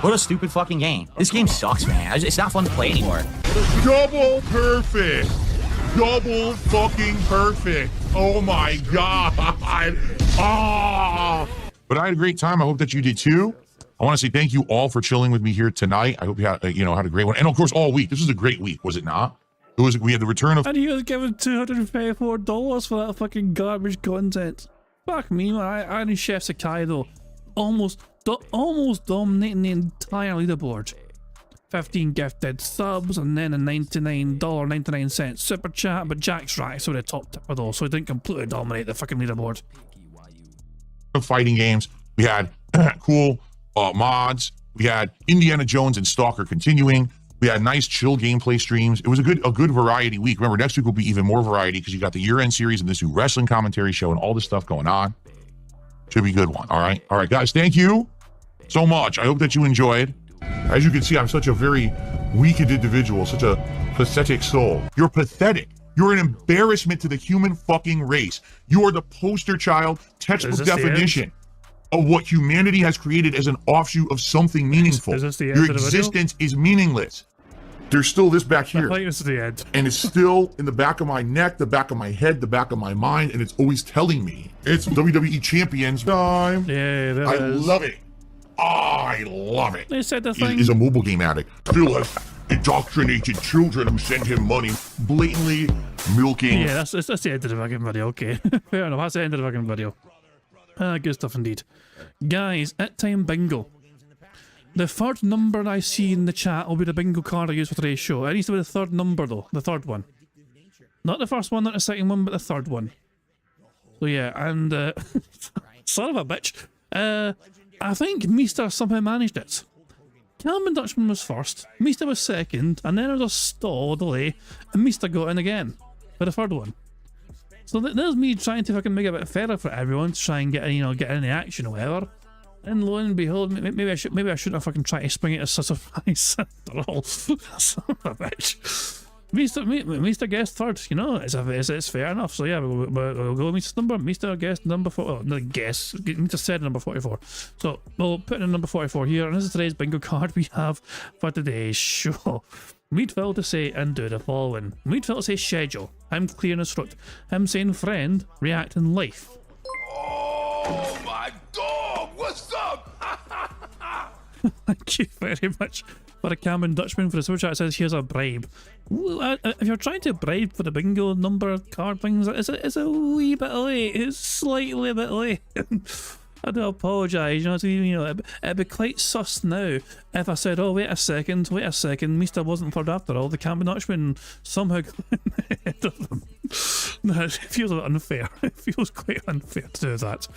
What a stupid fucking game. This game sucks, man. It's not fun to play anymore. Double perfect. Double fucking perfect. Oh my god. Ah. But I had a great time. I hope that you did too. I want to say thank you all for chilling with me here tonight. I hope you had, had a great one. And of course, all week. This was a great week, was it not? We had the return of... And he was given $254 for that fucking garbage content. Fuck me, man. Iron Chef Sakai, though, almost dominating the entire leaderboard. 15 gifted subs and then a $99.99 super chat, but Jack's right, so the top tipper though, so he didn't completely dominate the fucking leaderboard. Fighting games. We had cool mods. We had Indiana Jones and Stalker continuing. We had nice chill gameplay streams. It was a good variety week. Remember, next week will be even more variety because you got the year-end series and this new wrestling commentary show and all this stuff going on. Should be a good one. All right, guys. Thank you so much. I hope that you enjoyed. As you can see, I'm such a very weak individual, such a pathetic soul. You're pathetic. You're an embarrassment to the human fucking race. You are the poster child, textbook definition of what humanity has created as an offshoot of something meaningful. Is this the end Your of the video? existence is meaningless. There's still this back here. I thought it was the end. And it's still in the back of my neck, the back of my head, the back of my mind, and it's always telling me it's WWE Champions time. Yeah, that I is. love it. I love it. They said the thing. Is a mobile game addict. Still has indoctrinated children who send him money, blatantly milking. Yeah, that's the end of the fucking video. Okay, fair enough. That's the end of the fucking video. Good stuff indeed, guys. At time bingo. The third number I see in the chat will be the bingo card I use for today's show. It needs to be the third number though, the third one, not the first one, not the second one, but the third one. So yeah, and son of a bitch. I think Meester somehow managed it. Calvin Dutchman was first, Meester was second, and then there was a stall delay, and Meester got in again for the third one. So there's me trying to fucking make it a bit fairer for everyone to try and get get in the action or whatever. And lo and behold, maybe I shouldn't have fucking tried to spring it as such a surprise after all. Son of a bitch. Meester guessed third, it's fair enough. So yeah, we'll go Meester's number. Meester guessed number 4. Oh, not guess. Meester said number 44. So we'll put in number 44 here, and this is today's bingo card we have for today's show. Meadville to say and do the following. Meadville to say schedule. I'm clearing his throat. Him saying friend, react in life. Oh my dog! What's up? Thank you very much for a Cameron Dutchman for the super chat. It says here's a bribe. If you're trying to bribe for the bingo number card things, it's a wee bit late. It's slightly a bit late. I do apologise. It'd be quite sus now if I said, "Oh, wait a second, Meester wasn't third after all." The Cameron Dutchman somehow got ahead of them. No, it feels a bit unfair. It feels quite unfair to do that.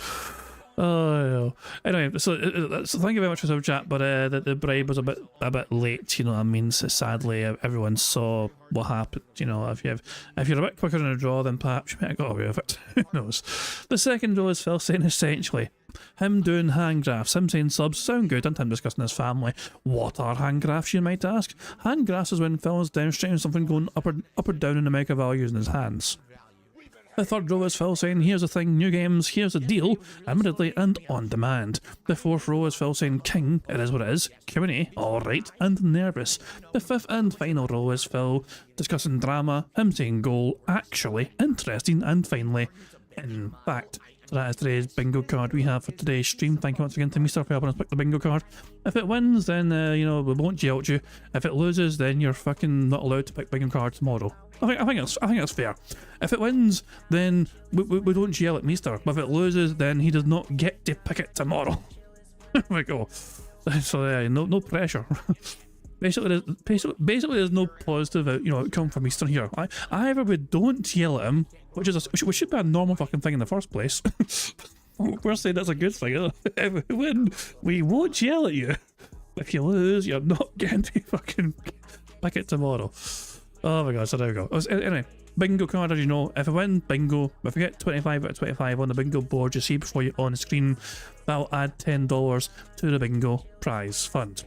Oh, anyway, so thank you very much for the chat, but the bribe was a bit late. I mean, so sadly, everyone saw what happened. If you're a bit quicker in a draw, then perhaps you might have got away with it. Who knows? The second draw is Phil saying essentially him doing hand graphs, him saying subs sound good, and him discussing his family. What are hand graphs, you might ask? Hand graphs is when Phil is demonstrating something going up or down in the mega values in his hands. The third row is Phil saying, here's the thing, new games, here's the deal, admittedly and on demand. The fourth row is Phil saying, king, it is what it is, Q&A, alright, and nervous. The fifth and final row is Phil discussing drama, him saying goal, actually, interesting, and finally, in fact. So that is today's bingo card we have for today's stream. Thank you once again to Meester for helping us pick the bingo card. If it wins, then, we won't yell at you. If it loses, then you're fucking not allowed to pick bingo card tomorrow. I think that's fair. If it wins, then we don't yell at Meester. But if it loses, then he does not get to pick it tomorrow. There we go. So yeah, no pressure. Basically, there's no positive outcome from Eastern here. Either we don't yell at him, which should be a normal fucking thing in the first place. We're saying that's a good thing. If we win, we won't yell at you. If you lose, you're not getting to fucking pick it tomorrow. Oh my god, so there we go. Anyway, bingo card, as you know, if I win bingo, if I get 25 out of 25 on the bingo board you see before you on the screen, that'll add $10 to the bingo prize fund.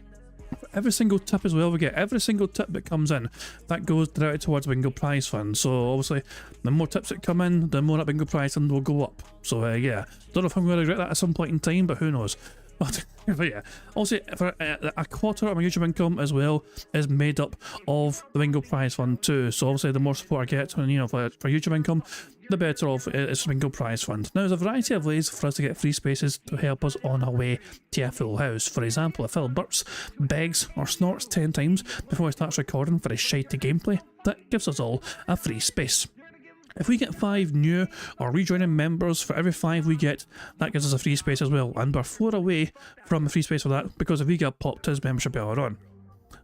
Every single tip as well we get, every single tip that comes in, that goes directly towards bingo prize fund. So obviously, the more tips that come in, the more that bingo prize fund will go up. So yeah, don't know if I'm going to regret that at some point in time, but who knows. But yeah, also for a quarter of my YouTube income as well is made up of the bingo prize fund too. So obviously, the more support I get, for YouTube income, the better off is the bingo prize fund. Now, there's a variety of ways for us to get free spaces to help us on our way to a full house. For example, if Phil burps, begs, or snorts 10 times before he starts recording for his shitey gameplay, that gives us all a free space. If we get 5 new or rejoining members for every 5 we get, that gives us a free space as well, and we're 4 away from the free space for that because if we get popped his membership earlier on.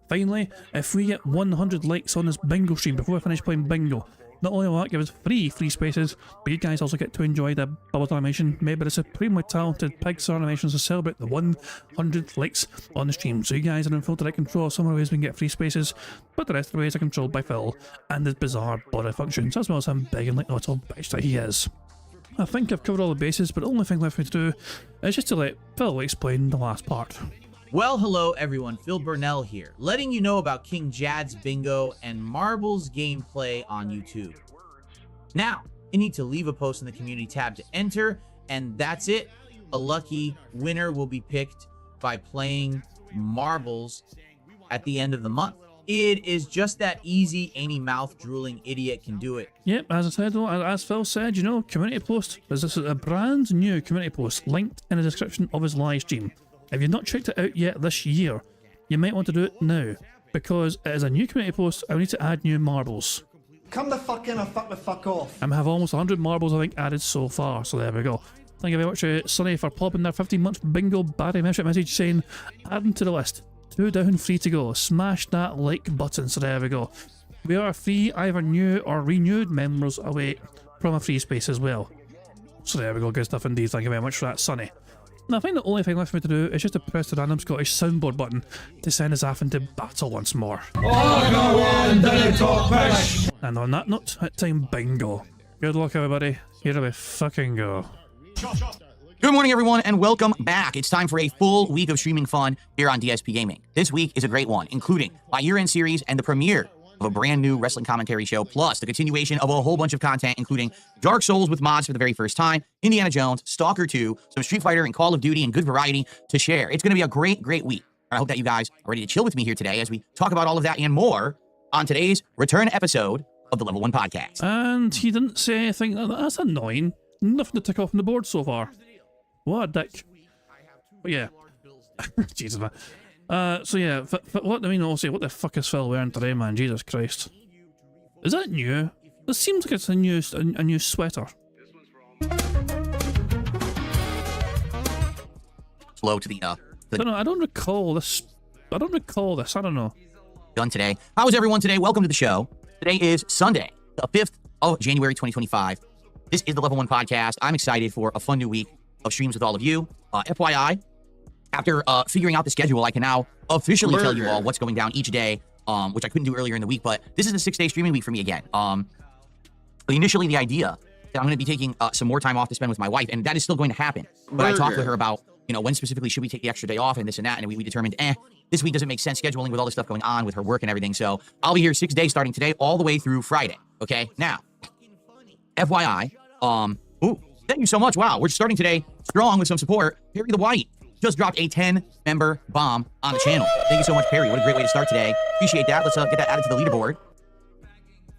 Finally, if we get 100 likes on this bingo stream before we finish playing bingo, not only will that give us free spaces, but you guys also get to enjoy the bubble animation made by the supremely talented Pixar Animations to celebrate the 100 likes on the stream. So you guys are in full direct control of some of the ways we can get free spaces, but the rest of the ways are controlled by Phil and his bizarre body functions, as well as him big and like the little bitch that he is. I think I've covered all the bases, but the only thing left for me to do is just to let Phil explain the last part. Well, hello everyone, Phil Burnell here, letting you know about King Jad's Bingo and Marbles gameplay on YouTube. Now, you need to leave a post in the community tab to enter, and that's it. A lucky winner will be picked by playing Marbles at the end of the month. It is just that easy, any mouth-drooling idiot can do it. Yep, as I said, as Phil said, community post. This is a brand new community post linked in the description of his live stream. If you've not checked it out yet this year, you might want to do it now, because it is a new community post. I need to add new marbles. Come the fuck in or fuck the fuck off. I have almost 100 marbles, I think, added so far, so there we go. Thank you very much, Sonny, for popping their 15-month bingo Barry membership message saying, adding to the list. 2 down, 3 to go. Smash that like button, so there we go. We are free, either new or renewed members away from a free space as well. So there we go, good stuff indeed. Thank you very much for that, Sonny. Now, I think the only thing left for me to do is just to press the random Scottish soundboard button to send us off into battle once more. And on that note, it's time bingo. Good luck, everybody. Here we fucking go. Good morning, everyone, and welcome back. It's time for a full week of streaming fun here on DSP Gaming. This week is a great one, including my year-end series and the premiere of a brand new wrestling commentary show, plus the continuation of a whole bunch of content, including Dark Souls with mods for the very first time, Indiana Jones, Stalker 2, some Street Fighter and Call of Duty, and good variety to share. It's going to be a great week. I hope that you guys are ready to chill with me here today as we talk about all of that and more on today's return episode of the Level 1 Podcast. And he didn't say anything. That's annoying. Nothing to tick off on the board so far. What a dick. But yeah. Jesus, man. So yeah, what the fuck is Phil wearing today, man? Jesus Christ. Is that new? This seems like it's a new sweater. Slow to the I don't recall this. I don't know. Done today. How is everyone today? Welcome to the show. Today is Sunday, the 5th of January, 2025. This is the Level 1 Podcast. I'm excited for a fun new week of streams with all of you. FYI, after figuring out the schedule, I can now officially tell you all what's going down each day, which I couldn't do earlier in the week, but this is a 6-day streaming week for me again. Initially, the idea that I'm going to be taking some more time off to spend with my wife, and that is still going to happen. But I talked with her about, when specifically should we take the extra day off and this and that, and we determined, this week doesn't make sense scheduling with all this stuff going on with her work and everything, so I'll be here 6 days starting today all the way through Friday, okay? Now, FYI, thank you so much. Wow, we're starting today strong with some support. Perry the White just dropped a 10-member bomb on the channel. Thank you so much, Perry. What a great way to start today. Appreciate that. Let's get that added to the leaderboard.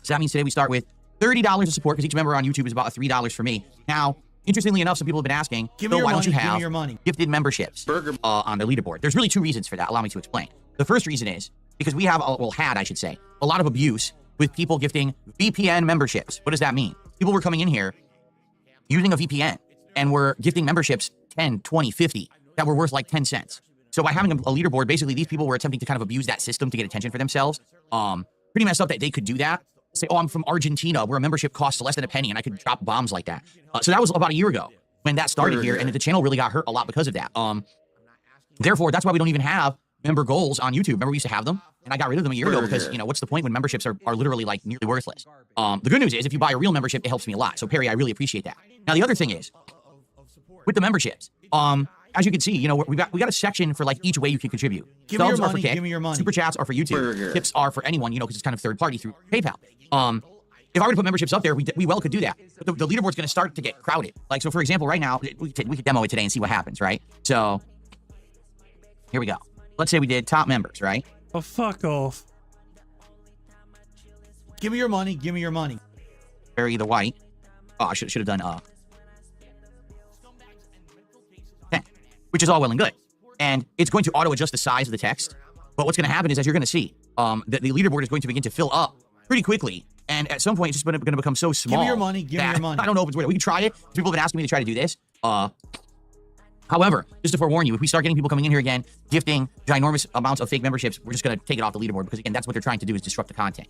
So that means today we start with $30 of support because each member on YouTube is about $3 for me. Now, interestingly enough, some people have been asking, why don't you have gifted memberships on the leaderboard? There's really 2 reasons for that. Allow me to explain. The first reason is because we have, had, I should say, a lot of abuse with people gifting VPN memberships. What does that mean? People were coming in here using a VPN and were gifting memberships 10, 20, 50 that were worth like 10 cents. So by having a leaderboard, basically these people were attempting to kind of abuse that system to get attention for themselves. Pretty messed up that they could do that. Say, oh, I'm from Argentina, where a membership costs less than a penny, and I could drop bombs like that. So that was about a year ago when that started here, and the channel really got hurt a lot because of that. Therefore, that's why we don't even have member goals on YouTube. Remember, we used to have them, and I got rid of them a year ago because, you know, what's the point when memberships are literally like nearly worthless? The good news is if you buy a real membership, it helps me a lot. So Perry, I really appreciate that. Now, the other thing is with the memberships, as you can see, you know, we got a section for like each way you can contribute. Subs are for Kick, Super Chats are for YouTube, tips are for anyone, you know, because it's kind of third party through PayPal. If I were to put memberships up there, we well could do that. But the leaderboard's going to start to get crowded. Like, so for example, right now, we could demo it today and see what happens, right? So here we go. Let's say we did top members, right? Oh, fuck off. Give me your money. Give me your money. Barry the White. Oh, I should have done 10, which is all well and good. And it's going to auto adjust the size of the text. But what's going to happen is, as you're going to see, the leaderboard is going to begin to fill up pretty quickly. And at some point, it's just going to become so small. Give me your money. Give me your money. I don't know if it's worth it. We can try it. People have been asking me to try to do this. However, just to forewarn you, if we start getting people coming in here again, gifting ginormous amounts of fake memberships, we're just going to take it off the leaderboard because, again, that's what they're trying to do is disrupt the content.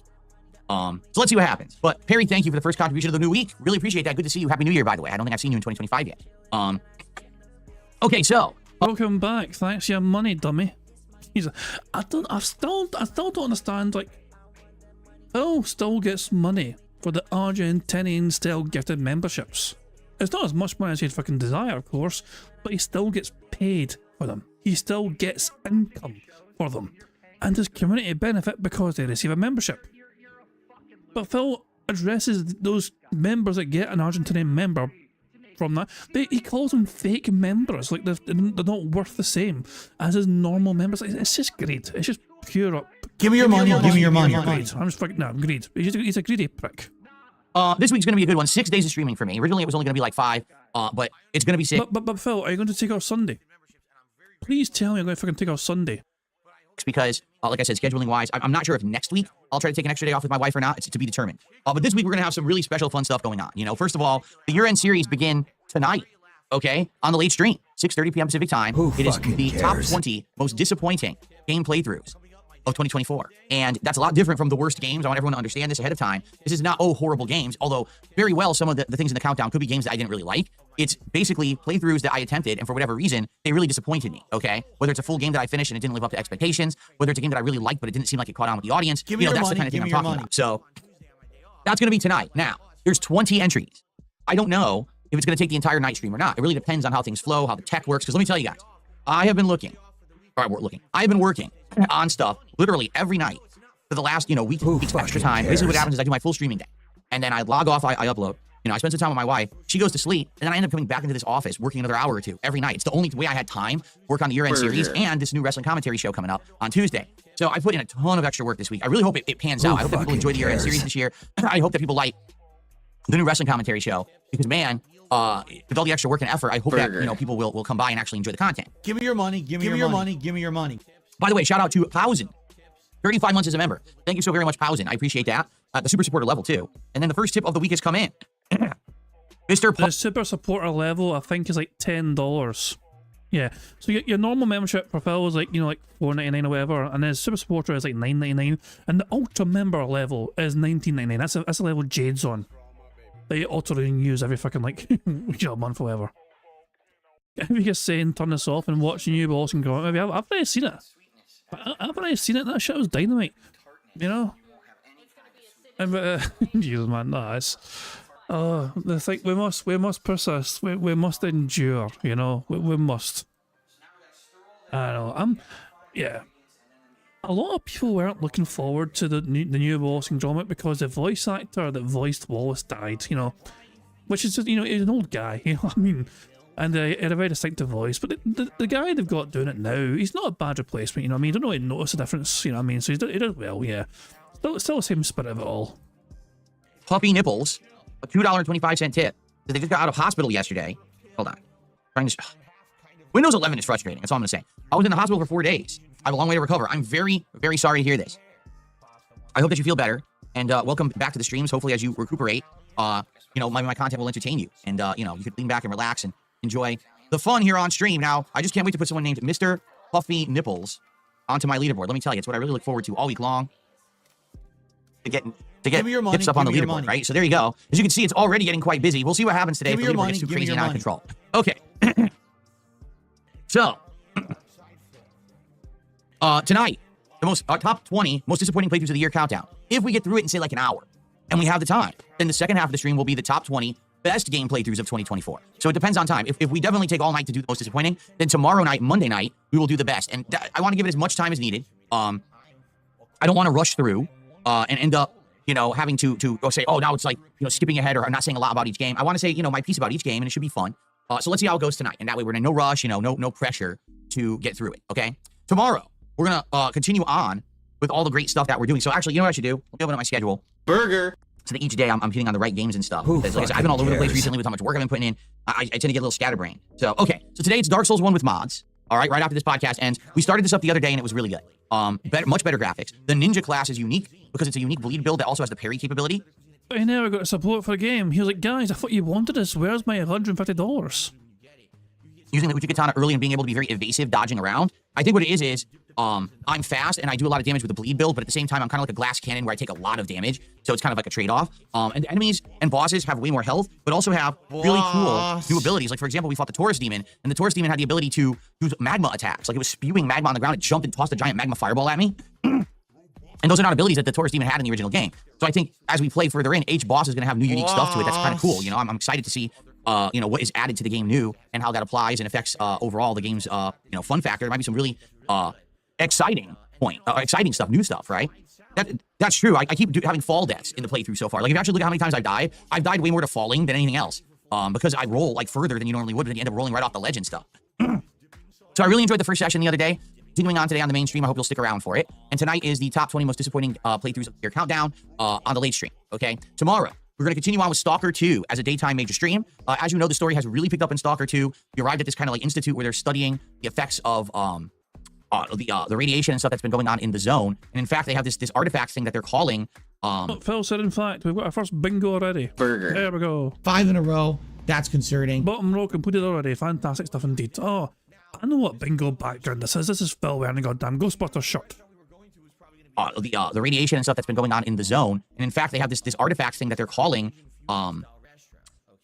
So let's see what happens. But Perry, thank you for the first contribution of the new week. Really appreciate that. Good to see you. Happy New Year, by the way. I don't think I've seen you in 2025 yet. Okay, so Welcome back. Thanks for your money, dummy. I still don't understand. Like, Phil still gets money for the Argentinian style gifted memberships. It's not as much money as he'd fucking desire, of course, but he still gets paid for them. He still gets income for them, and there's community benefit because they receive a membership. But Phil addresses those members that get an Argentinian member from that. He calls them fake members, like they're not worth the same as his normal members. It's just greed. It's just pure up. Give me your money. Give me your money. Greed. I'm just fucking, no, I'm greed. He's a greedy prick. this week's going to be a good one. 6 days of streaming for me. Originally, it was only going to be like 5, but it's going to be 6. But Phil, are you going to take off Sunday? Please tell me I'm going to fucking take off Sunday. Because, like I said, scheduling-wise, I'm not sure if next week I'll try to take an extra day off with my wife or not. It's to be determined. But this week, we're going to have some really special, fun stuff going on. You know, first of all, the year-end series begin tonight, okay, on the late stream, 6:30 p.m. Pacific time. It is the top 20 most disappointing game playthroughs of 2024. And that's a lot different from the worst games. I want everyone to understand this ahead of time. This is not, horrible games, although very well some of the things in the countdown could be games that I didn't really like. It's basically playthroughs that I attempted, and for whatever reason, they really disappointed me, okay? Whether it's a full game that I finished and it didn't live up to expectations, whether it's a game that I really liked but it didn't seem like it caught on with the audience, that's the kind of thing I'm talking about. So that's going to be tonight. Now, there's 20 entries. I don't know if it's going to take the entire night stream or not. It really depends on how things flow, how the tech works, because let me tell you guys, I have been I've been working on stuff literally every night for the last, week's extra time. Basically what happens is I do my full streaming day, and then I log off, I upload. I spend some time with my wife. She goes to sleep, and then I end up coming back into this office, working another hour or two every night. It's the only way I had time to work on the year-end series and this new wrestling commentary show coming up on Tuesday. So I put in a ton of extra work this week. I really hope it pans out. I hope that people enjoy the year-end series this year. I hope that people like the new wrestling commentary show, because, man, with all the extra work and effort, I hope that, people will come by and actually enjoy the content. Give me your money. Give me your money. Give me your money. By the way, shout out to Pausen. 35 months as a member. Thank you so very much, Pausen. I appreciate that. The super supporter level, too. And then the first tip of the week has come in. The super supporter level, I think, is like $10. Yeah. So your normal membership for Phil is like, like $4.99 or whatever, and then super supporter is like $9.99, and the ultra member level is $19.99. That's the level Jade's on. That you auto renews every fucking month or whatever. If you just saying turn this off and watch New Balls and go, maybe I've already seen it. I've already seen it. That shit was dynamite. Jesus, man, that's. The thing, we must persist. We must endure. We must. I know. A lot of people weren't looking forward to the new Wallace and Gromit because the voice actor that voiced Wallace died. Which is just he's an old guy. What I mean. And he had a very distinctive voice, but the guy they've got doing it now, he's not a bad replacement. You don't really notice the difference. So he does well. Yeah, still the same spirit of it all. Puppy Nipples, a $2.25 tip. They just got out of hospital yesterday. Hold on. Windows 11 is frustrating. That's all I'm going to say. I was in the hospital for 4 days. I have a long way to recover. I'm very, very sorry to hear this. I hope that you feel better. And welcome back to the streams. Hopefully, as you recuperate, my content will entertain you. And, you could lean back and relax and enjoy the fun here on stream. Now, I just can't wait to put someone named Mr. puffy nipples onto my leaderboard. Let me tell you, it's what I really look forward to all week long. To get Give me your money, hips up on the give me your leaderboard, money. right? So there you go. As you can see, it's already getting quite busy. We'll see what happens today Give if me the your leaderboard gets too money, give me crazy your and out of money. control. Okay. So, tonight, the top 20 most disappointing playthroughs of the year countdown. If we get through it in, say, like an hour, and we have the time, then the second half of the stream will be the top 20 best game playthroughs of 2024. So it depends on time. If we definitely take all night to do the most disappointing, then tomorrow night, Monday night, we will do the best. And I want to give it as much time as needed. I don't want to rush through and end up, having to go say, oh, now it's like, skipping ahead, or I'm not saying a lot about each game. I want to say, my piece about each game, and it should be fun. So let's see how it goes tonight. And that way we're in no rush, no pressure to get through it, okay? Tomorrow, we're going to continue on with all the great stuff that we're doing. So actually, you know what I should do? Let me open up my schedule. Burger. So that each day I'm hitting on the right games and stuff. Because like I said, I've been all over the place recently with how much work I've been putting in. I tend to get a little scatterbrained. So, okay. So today it's Dark Souls 1 with mods. All right, right after this podcast ends. We started this up the other day and it was really good. Much better graphics. The ninja class is unique because it's a unique bleed build that also has the parry capability. But I never got support for a game. He was like, guys, I thought you wanted this. Where's my $150? Using the Uchigatana early and being able to be very evasive, dodging around. I think what it is I'm fast and I do a lot of damage with the bleed build, but at the same time, I'm kind of like a glass cannon where I take a lot of damage. So it's kind of like a trade-off. And enemies and bosses have way more health, but also have really cool new abilities. Like, for example, we fought the Taurus Demon, and the Taurus Demon had the ability to use magma attacks. Like, it was spewing magma on the ground. It jumped and tossed a giant magma fireball at me. And those are not abilities that the Taurus Demon had in the original game. So I think as we play further in, each boss is going to have new unique stuff to it. That's kind of cool. I'm excited to see what is added to the game new and how that applies and affects overall the game's fun factor. There might be some really exciting stuff, new stuff, right? That's true. I keep having fall deaths in the playthrough so far. Like, if you actually look at how many times I've died way more to falling than anything else because I roll like further than you normally would, but then you end up rolling right off the ledge and stuff. So I really enjoyed the first session the other day. Continuing on today on the main stream, I hope you'll stick around for it. And tonight is the top 20 most disappointing playthroughs of your countdown on the late stream, okay? Tomorrow, we're going to continue on with Stalker 2 as a daytime major stream. As you know, the story has really picked up in Stalker 2. You arrived at this kind of like institute where they're studying the effects of the radiation and stuff that's been going on in the zone. And in fact, they have this artifact thing that they're calling... Phil said, in fact, we've got our first bingo already. Burger. There we go. 5 in a row. That's concerning. Bottom row completed already. Fantastic stuff indeed. Oh, I know what bingo background this is. This is Phil wearing a goddamn Ghostbuster shirt. The radiation and stuff that's been going on in the zone. And in fact, they have this artifact thing that they're calling... what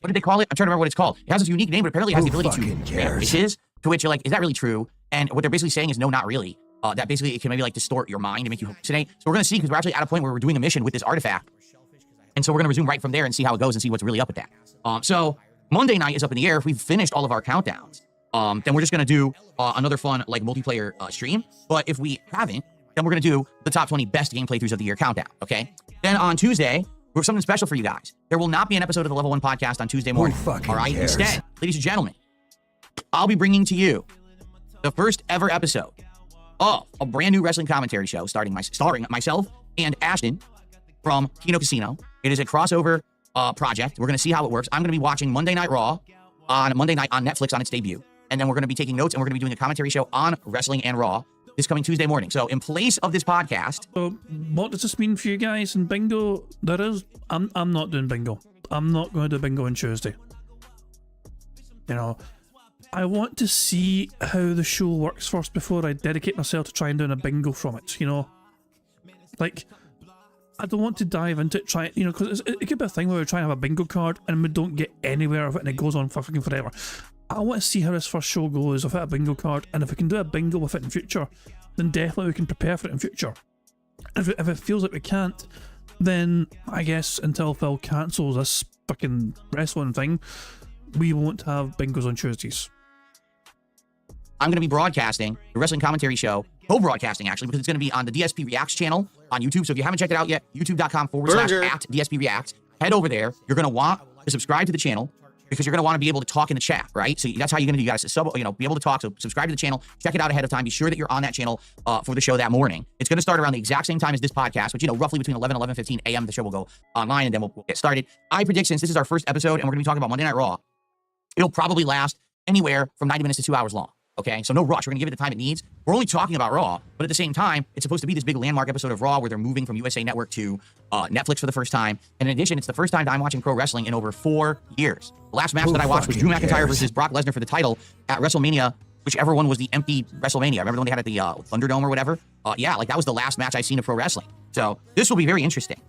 did they call it? I'm trying to remember what it's called. It has this unique name, but apparently it has the ability to wishes, to which you're like, is that really true? And what they're basically saying is, no, not really. That basically it can maybe like distort your mind and make you hallucinate. So we're going to see, because we're actually at a point where we're doing a mission with this artifact. And so we're going to resume right from there and see how it goes and see what's really up with that. So Monday night is up in the air. If we've finished all of our countdowns, then we're just going to do another fun like multiplayer stream. But if we haven't, then we're going to do the top 20 best game playthroughs of the year countdown, okay? Then on Tuesday, we have something special for you guys. There will not be an episode of the Level 1 podcast on Tuesday morning. All right? cares? Instead, ladies and gentlemen, I'll be bringing to you the first ever episode of a brand new wrestling commentary show starring myself and Ashton from Kino Casino. It is a crossover project. We're going to see how it works. I'm going to be watching Monday Night Raw on Monday night on Netflix on its debut. And then we're going to be taking notes and we're going to be doing a commentary show on wrestling and Raw this coming Tuesday morning. So in place of this podcast... So what does this mean for you guys in bingo? I'm not doing bingo. I'm not going to do bingo on Tuesday. I want to see how the show works first before I dedicate myself to trying doing a bingo from it, Like, I don't want to dive into it, because it could be a thing where we're trying to have a bingo card and we don't get anywhere of it and it goes on for fucking forever. I want to see how this first show goes without a bingo card, and if we can do a bingo with it in future, then definitely we can prepare for it in future. If it feels like we can't, then I guess until Phil cancels this fucking wrestling thing, we won't have bingos on Tuesdays. I'm going to be broadcasting the wrestling commentary show, co-broadcasting actually, because it's going to be on the DSP Reacts channel on YouTube. So if you haven't checked it out yet, youtube.com/@DSP Reacts. Head over there. You're going to want to subscribe to the channel because you're going to want to be able to talk in the chat, right? So that's how you're going to do. You got to be able to talk. So subscribe to the channel. Check it out ahead of time. Be sure that you're on that channel for the show that morning. It's going to start around the exact same time as this podcast, which, roughly between 11 and 11:15 a.m. The show will go online, and then we'll get started. I predict, since this is our first episode and we're going to be talking about Monday Night Raw, it'll probably last anywhere from 90 minutes to 2 hours long. Okay, so no rush. We're going to give it the time it needs. We're only talking about Raw, but at the same time, it's supposed to be this big landmark episode of Raw where they're moving from USA Network to Netflix for the first time. And in addition, it's the first time that I'm watching pro wrestling in over 4 years. The last match that I watched was Drew McIntyre versus Brock Lesnar for the title at WrestleMania whichever one was the empty WrestleMania. I remember the one they had at the Thunderdome or whatever. Yeah, like that was the last match I've seen of pro wrestling. So this will be very interesting.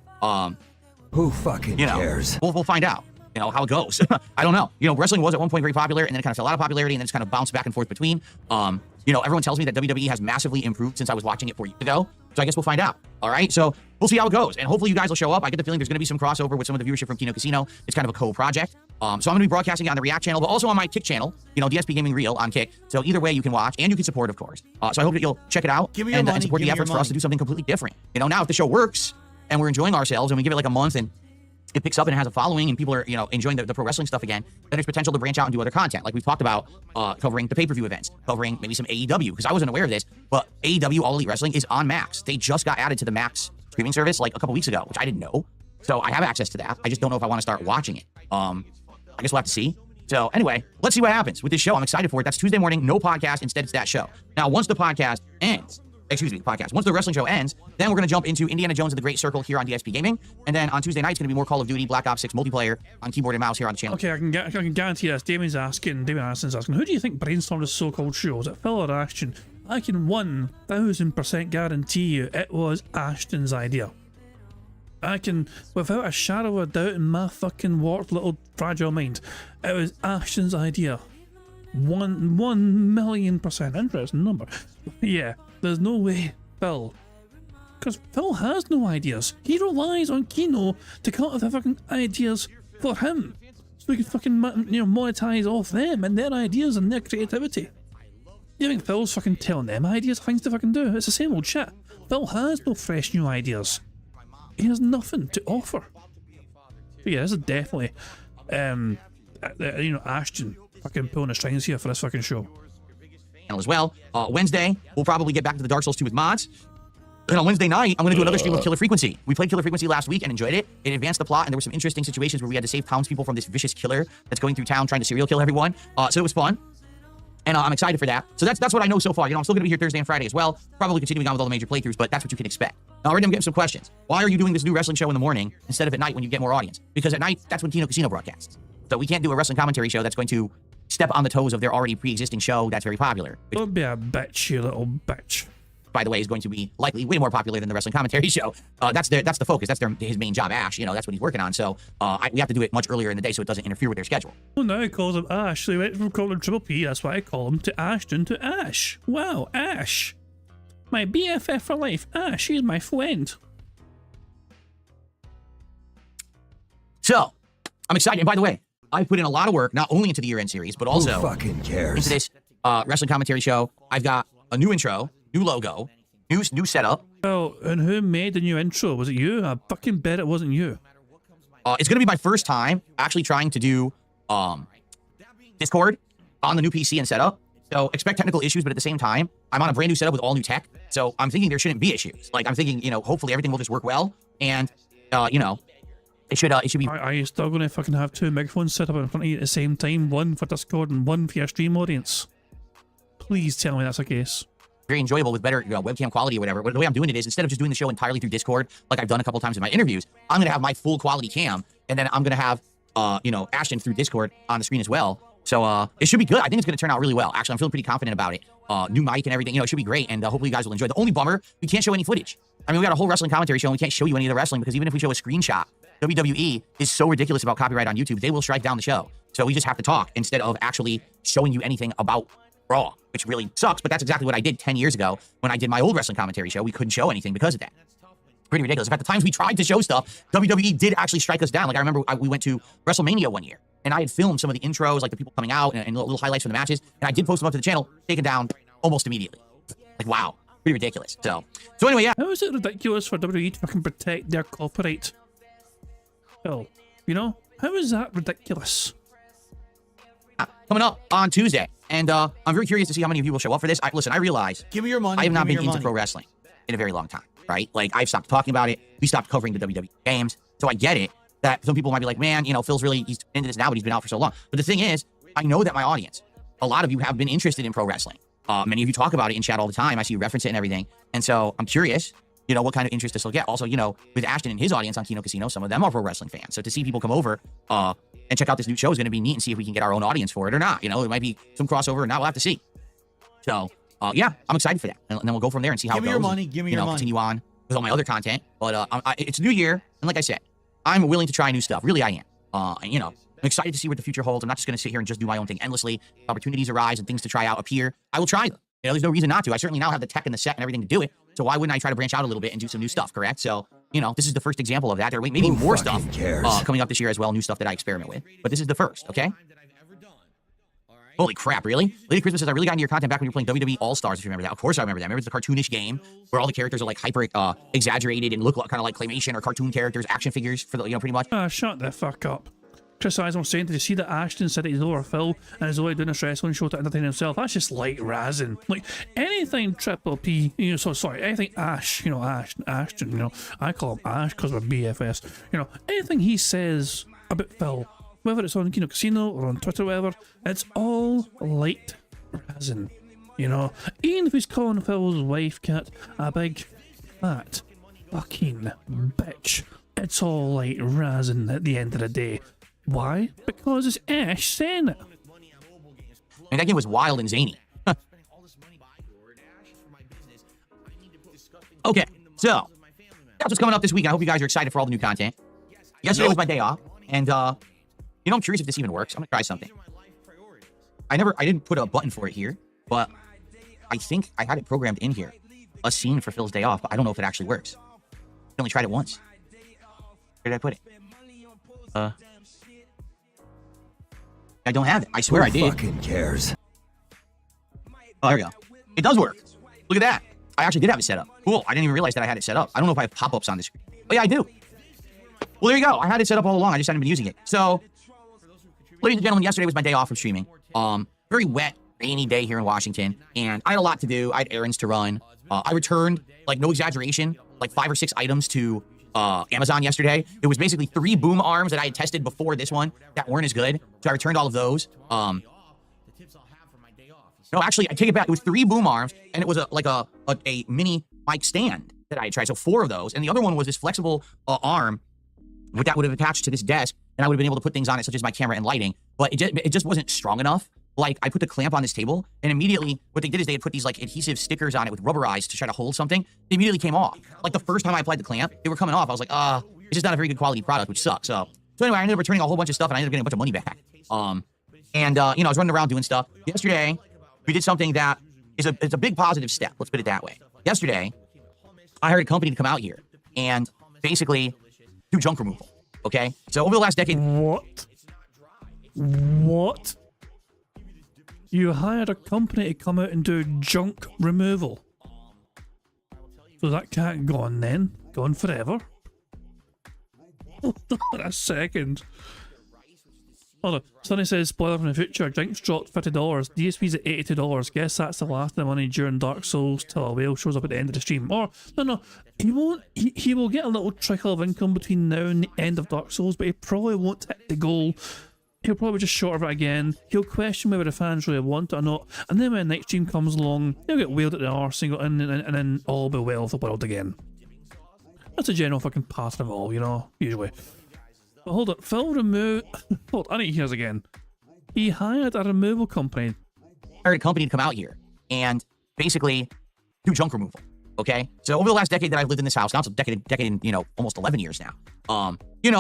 Who fucking cares? We'll find out. How it goes. I don't know. Wrestling was at one point very popular, and then it kind of fell out of popularity, and then it's kind of bounced back and forth between. Everyone tells me that WWE has massively improved since I was watching it 4 years ago. So I guess we'll find out. All right. So we'll see how it goes. And hopefully you guys will show up. I get the feeling there's going to be some crossover with some of the viewership from Kino Casino. It's kind of a co-project. So I'm going to be broadcasting it on the React channel, but also on my Kick channel, DSP Gaming Reel on Kick. So either way you can watch and you can support, of course. So I hope that you'll check it out Give me your and, money, and support give the me your efforts for us to money. do something completely different. Now if the show works and we're enjoying ourselves and we give it like a month and it picks up and it has a following and people are, enjoying the pro wrestling stuff again, then there's potential to branch out and do other content. Like we've talked about covering the pay-per-view events, covering maybe some AEW, because I wasn't aware of this, but AEW All Elite Wrestling is on Max. They just got added to the Max streaming service like a couple weeks ago, which I didn't know. So I have access to that. I just don't know if I want to start watching it. I guess we'll have to see. So anyway, let's see what happens with this show. I'm excited for it. That's Tuesday morning, no podcast. Instead, it's that show. Now, once the podcast ends, once the wrestling show ends, then we're going to jump into Indiana Jones and the Great Circle here on DSP Gaming. And then on Tuesday night, it's going to be more Call of Duty Black Ops 6 multiplayer on keyboard and mouse here on the channel. Okay, I can guarantee this. David Aston's asking, who do you think brainstormed this so-called show? Was it Phil or Ashton? I can 1000% guarantee you it was Ashton's idea. I can, without a shadow of a doubt in my fucking warped little fragile mind, it was Ashton's idea. 1 million% interesting number. Yeah, there's no way Phil. Because Phil has no ideas. He relies on Kino to come up with the fucking ideas for him. So we can fucking monetize off them and their ideas and their creativity. You think Phil's fucking telling them ideas of things to fucking do? It's the same old shit. Phil has no fresh new ideas. He has nothing to offer. But yeah, this is definitely Ashton fucking pulling the strings here for this fucking show. As well. Wednesday, we'll probably get back to the Dark Souls 2 with mods. And on Wednesday night, I'm going to do another stream of Killer Frequency. We played Killer Frequency last week and enjoyed it. It advanced the plot, and there were some interesting situations where we had to save townspeople from this vicious killer that's going through town trying to serial kill everyone. So it was fun. And I'm excited for that. So that's what I know so far. I'm still going to be here Thursday and Friday as well. Probably continuing on with all the major playthroughs, but that's what you can expect. Now, already I'm getting some questions. Why are you doing this new wrestling show in the morning instead of at night when you get more audience? Because at night, that's when Kino Casino broadcasts. So we can't do a wrestling commentary show that's going to step on the toes of their already pre-existing show that's very popular. Which, Don't be a bitch, you little bitch. by the way, is going to be likely way more popular than the wrestling commentary show. That's the focus. That's his main job, Ash. That's what he's working on. So we have to do it much earlier in the day so it doesn't interfere with their schedule. Well, now he calls him Ash. So he went from calling him Triple P, that's why I call him, to Ashton to Ash. Wow, Ash. My BFF for life. Ash, he's my friend. So I'm excited. And by the way, I put in a lot of work, not only into the year-end series, but also Who fucking cares? into this wrestling commentary show. I've got a new intro, new logo, new setup. Well, and who made the new intro? Was it you? I fucking bet it wasn't you. It's going to be my first time actually trying to do Discord on the new PC and setup. So expect technical issues, but at the same time, I'm on a brand new setup with all new tech. So I'm thinking there shouldn't be issues. Like I'm thinking, hopefully everything will just work well. And, it should be. Are you still going to fucking have two microphones set up in front of you at the same time? One for Discord and one for your stream audience? Please tell me that's the case. Very enjoyable with better webcam quality or whatever. But the way I'm doing it is instead of just doing the show entirely through Discord, like I've done a couple times in my interviews, I'm going to have my full quality cam, and then I'm going to have, Ashton through Discord on the screen as well. So it should be good. I think it's going to turn out really well. Actually, I'm feeling pretty confident about it. New mic and everything, it should be great, and hopefully you guys will enjoy. The only bummer, we can't show any footage. I mean, we got a whole wrestling commentary show, and we can't show you any of the wrestling because even if we show a screenshot, WWE is so ridiculous about copyright on YouTube, they will strike down the show. So we just have to talk instead of actually showing you anything about Raw, which really sucks, but that's exactly what I did 10 years ago when I did my old wrestling commentary show. We couldn't show anything because of that. Pretty ridiculous. In fact, the times we tried to show stuff, WWE did actually strike us down. Like I remember we went to WrestleMania one year, and I had filmed some of the intros, like the people coming out and little highlights from the matches, and I did post them up to the channel, taken down almost immediately. Like, wow. Pretty ridiculous. So anyway, yeah. How is it ridiculous for WWE to fucking protect their copyright? Phil, how is that ridiculous? Coming up on Tuesday, and I'm very curious to see how many of you will show up for this. Listen, I realize Give me your money. I have not give me been your into money. pro wrestling in a very long time, right? Like I've stopped talking about it. We stopped covering the WWE games, so I get it that some people might be like, man, Phil's he's into this now, but he's been out for so long. But the thing is, I know that my audience, a lot of you have been interested in pro wrestling. Many of you talk about it in chat all the time. I see you reference it and everything, and so I'm curious. What kind of interest this will get. Also, with Ashton and his audience on Kino Casino, some of them are pro wrestling fans. So to see people come over and check out this new show is going to be neat and see if we can get our own audience for it or not. It might be some crossover or not. We'll have to see. So, yeah, I'm excited for that. And then we'll go from there and see how Give it me goes. your money. Give me your money. Continue on with all my other content. But it's a new year. And like I said, I'm willing to try new stuff. Really, I am. And, I'm excited to see what the future holds. I'm not just going to sit here and just do my own thing endlessly. If opportunities arise and things to try out appear, I will try them. There's no reason not to. I certainly now have the tech and the set and everything to do it. So why wouldn't I try to branch out a little bit and do some new stuff, correct? So, this is the first example of that. There may be more stuff coming up this year as well, new stuff that I experiment with. But this is the first, okay? Holy crap, really? Lady Christmas says, I really got into your content back when you were playing WWE All-Stars, if you remember that. Of course I remember that. Remember it's the cartoonish game where all the characters are like hyper exaggerated and look kind of like claymation or cartoon characters, action figures for the, pretty much. Shut the fuck up. Chris Eyes was saying, did you see that Ashton said he's over Phil and is only doing a wrestling show to entertain himself? That's just light razzing. Like, anything Triple P, anything Ash, Ashton, I call him Ash because we're BFS. Anything he says about Phil, whether it's on Casino or on Twitter or whatever, it's all light razzing. Even if he's calling Phil's wife, Cat, a big, fat, fucking bitch, it's all light razzing at the end of the day. Why? Because it's Ash saying it. And that game was wild and zany. Okay, so that's what's coming up this week. I hope you guys are excited for all the new content. Yesterday was my day off, and I'm curious if this even works. I'm gonna try something. I didn't put a button for it here, but I think I had it programmed in here, a scene for Phil's day off, but I don't know if it actually works. I only tried it once. Where did I put it? I don't have it. I swear I did. Who fucking cares? Oh, there we go. It does work. Look at that. I actually did have it set up. Cool. I didn't even realize that I had it set up. I don't know if I have pop-ups on the screen. Oh, yeah, I do. Well, there you go. I had it set up all along. I just hadn't been using it. So, ladies and gentlemen, yesterday was my day off from streaming. Very wet, rainy day here in Washington, and I had a lot to do. I had errands to run. I returned, like, no exaggeration, like 5 or 6 items to Amazon yesterday. It was basically 3 boom arms that I had tested before this one that weren't as good. So I returned all of those. No, actually, I take it back. It was 3 boom arms, and it was a mini mic stand that I had tried. So 4 of those, and the other one was this flexible arm that would have attached to this desk, and I would have been able to put things on it, such as my camera and lighting. But it just wasn't strong enough. Like, I put the clamp on this table, and immediately what they did is they had put these like adhesive stickers on it with rubberized to try to hold something. They immediately came off. Like, the first time I applied the clamp, they were coming off. I was like, it's just not a very good quality product, which sucks. So anyway, I ended up returning a whole bunch of stuff, and I ended up getting a bunch of money back. I was running around doing stuff. Yesterday, we did something that is a big positive step. Let's put it that way. Yesterday, I hired a company to come out here and basically do junk removal. Okay? So over the last decade... What? You hired a company to come out and do junk removal? So that can't go on then? Gone forever? Hold on a second. Hold on. Sonny says, spoiler from the future, drinks dropped $50, DSP's at $82. Guess that's the last of the money during Dark Souls till a whale shows up at the end of the stream. Or, no, he won't. He will get a little trickle of income between now and the end of Dark Souls, but he probably won't hit the goal. He'll probably just short of it again. He'll question whether the fans really want it or not, and then when the next stream comes along, he'll get whaled at the arse and go in, and then all be well with the world again. That's a general fucking pattern of all, usually. But hold on, Phil I need to hear this again. He hired a removal company. Hired a company to come out here and basically do junk removal. Okay? So over the last decade that I've lived in this house, now it's a decade in, almost 11 years now.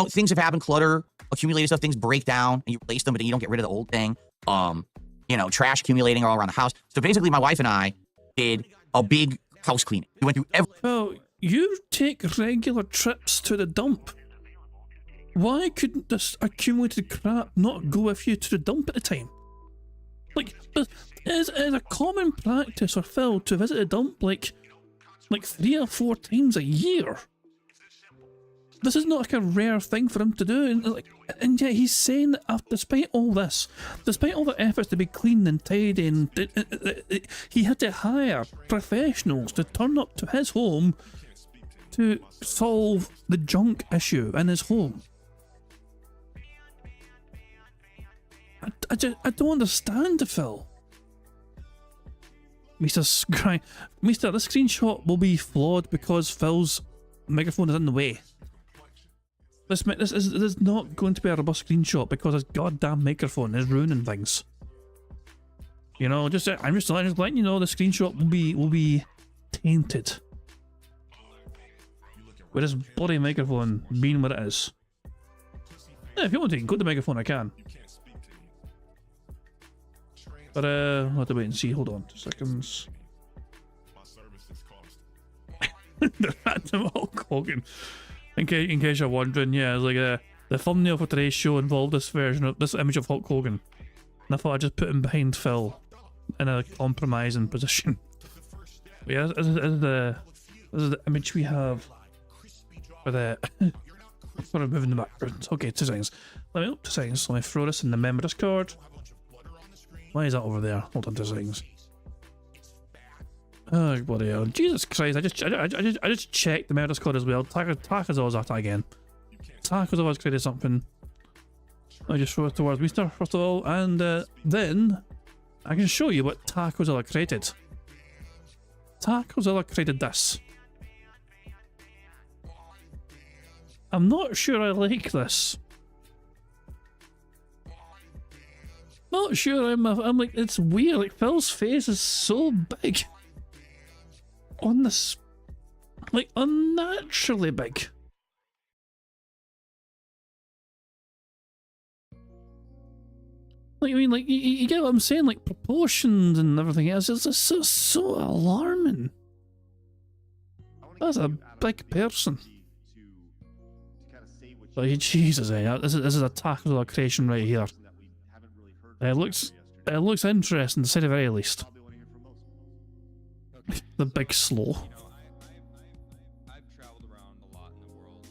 Things have happened, clutter, accumulated stuff, things break down, and you replace them, but then you don't get rid of the old thing. Trash accumulating all around the house. So basically, my wife and I did a big house cleaning. We went through Well, you take regular trips to the dump. Why couldn't this accumulated crap not go with you to the dump at the time? Like, is it a common practice for Phil to visit the dump like 3 or 4 times a year? This is not like a rare thing for him to do, and yet he's saying that despite all this, despite all the efforts to be clean and tidy, and he had to hire professionals to turn up to his home to solve the junk issue in his home. I don't understand, Phil. Mister, this screenshot will be flawed because Phil's microphone is in the way. This is not going to be a robust screenshot because his goddamn microphone is ruining things. You know, I'm just letting you know the screenshot will be tainted with this bloody microphone being what it is. Yeah, if you want to go to the microphone, I can. But I'll have to wait and see. Hold on 2 seconds. The random Hulk Hogan. In case you're wondering, yeah, it's like the thumbnail for today's show involved this image of Hulk Hogan. And I thought I'd just put him behind Phil in a compromising position. But yeah, this is the image we have for the. Sort of moving the background. Okay, 2 seconds. Let me throw this in the member Discord. Why is that over there? Hold on 2 seconds. Oh bloody hell! Jesus Christ! I just checked the member Discord as well. Taco's always at that again. Taco's always created something. I just throw it towards Mister first of all, and then I can show you what Tacozilla created. Tacozilla created this. I'm not sure I like this. Not sure. I'm like, it's weird. Like Phil's face is so big on this, like unnaturally big. Like I mean, like you get what I'm saying? Like proportions and everything else. It's just so alarming. That's a big person. Like Jesus, this is a tackle creation right here. It looks interesting to say the very least. The big slow.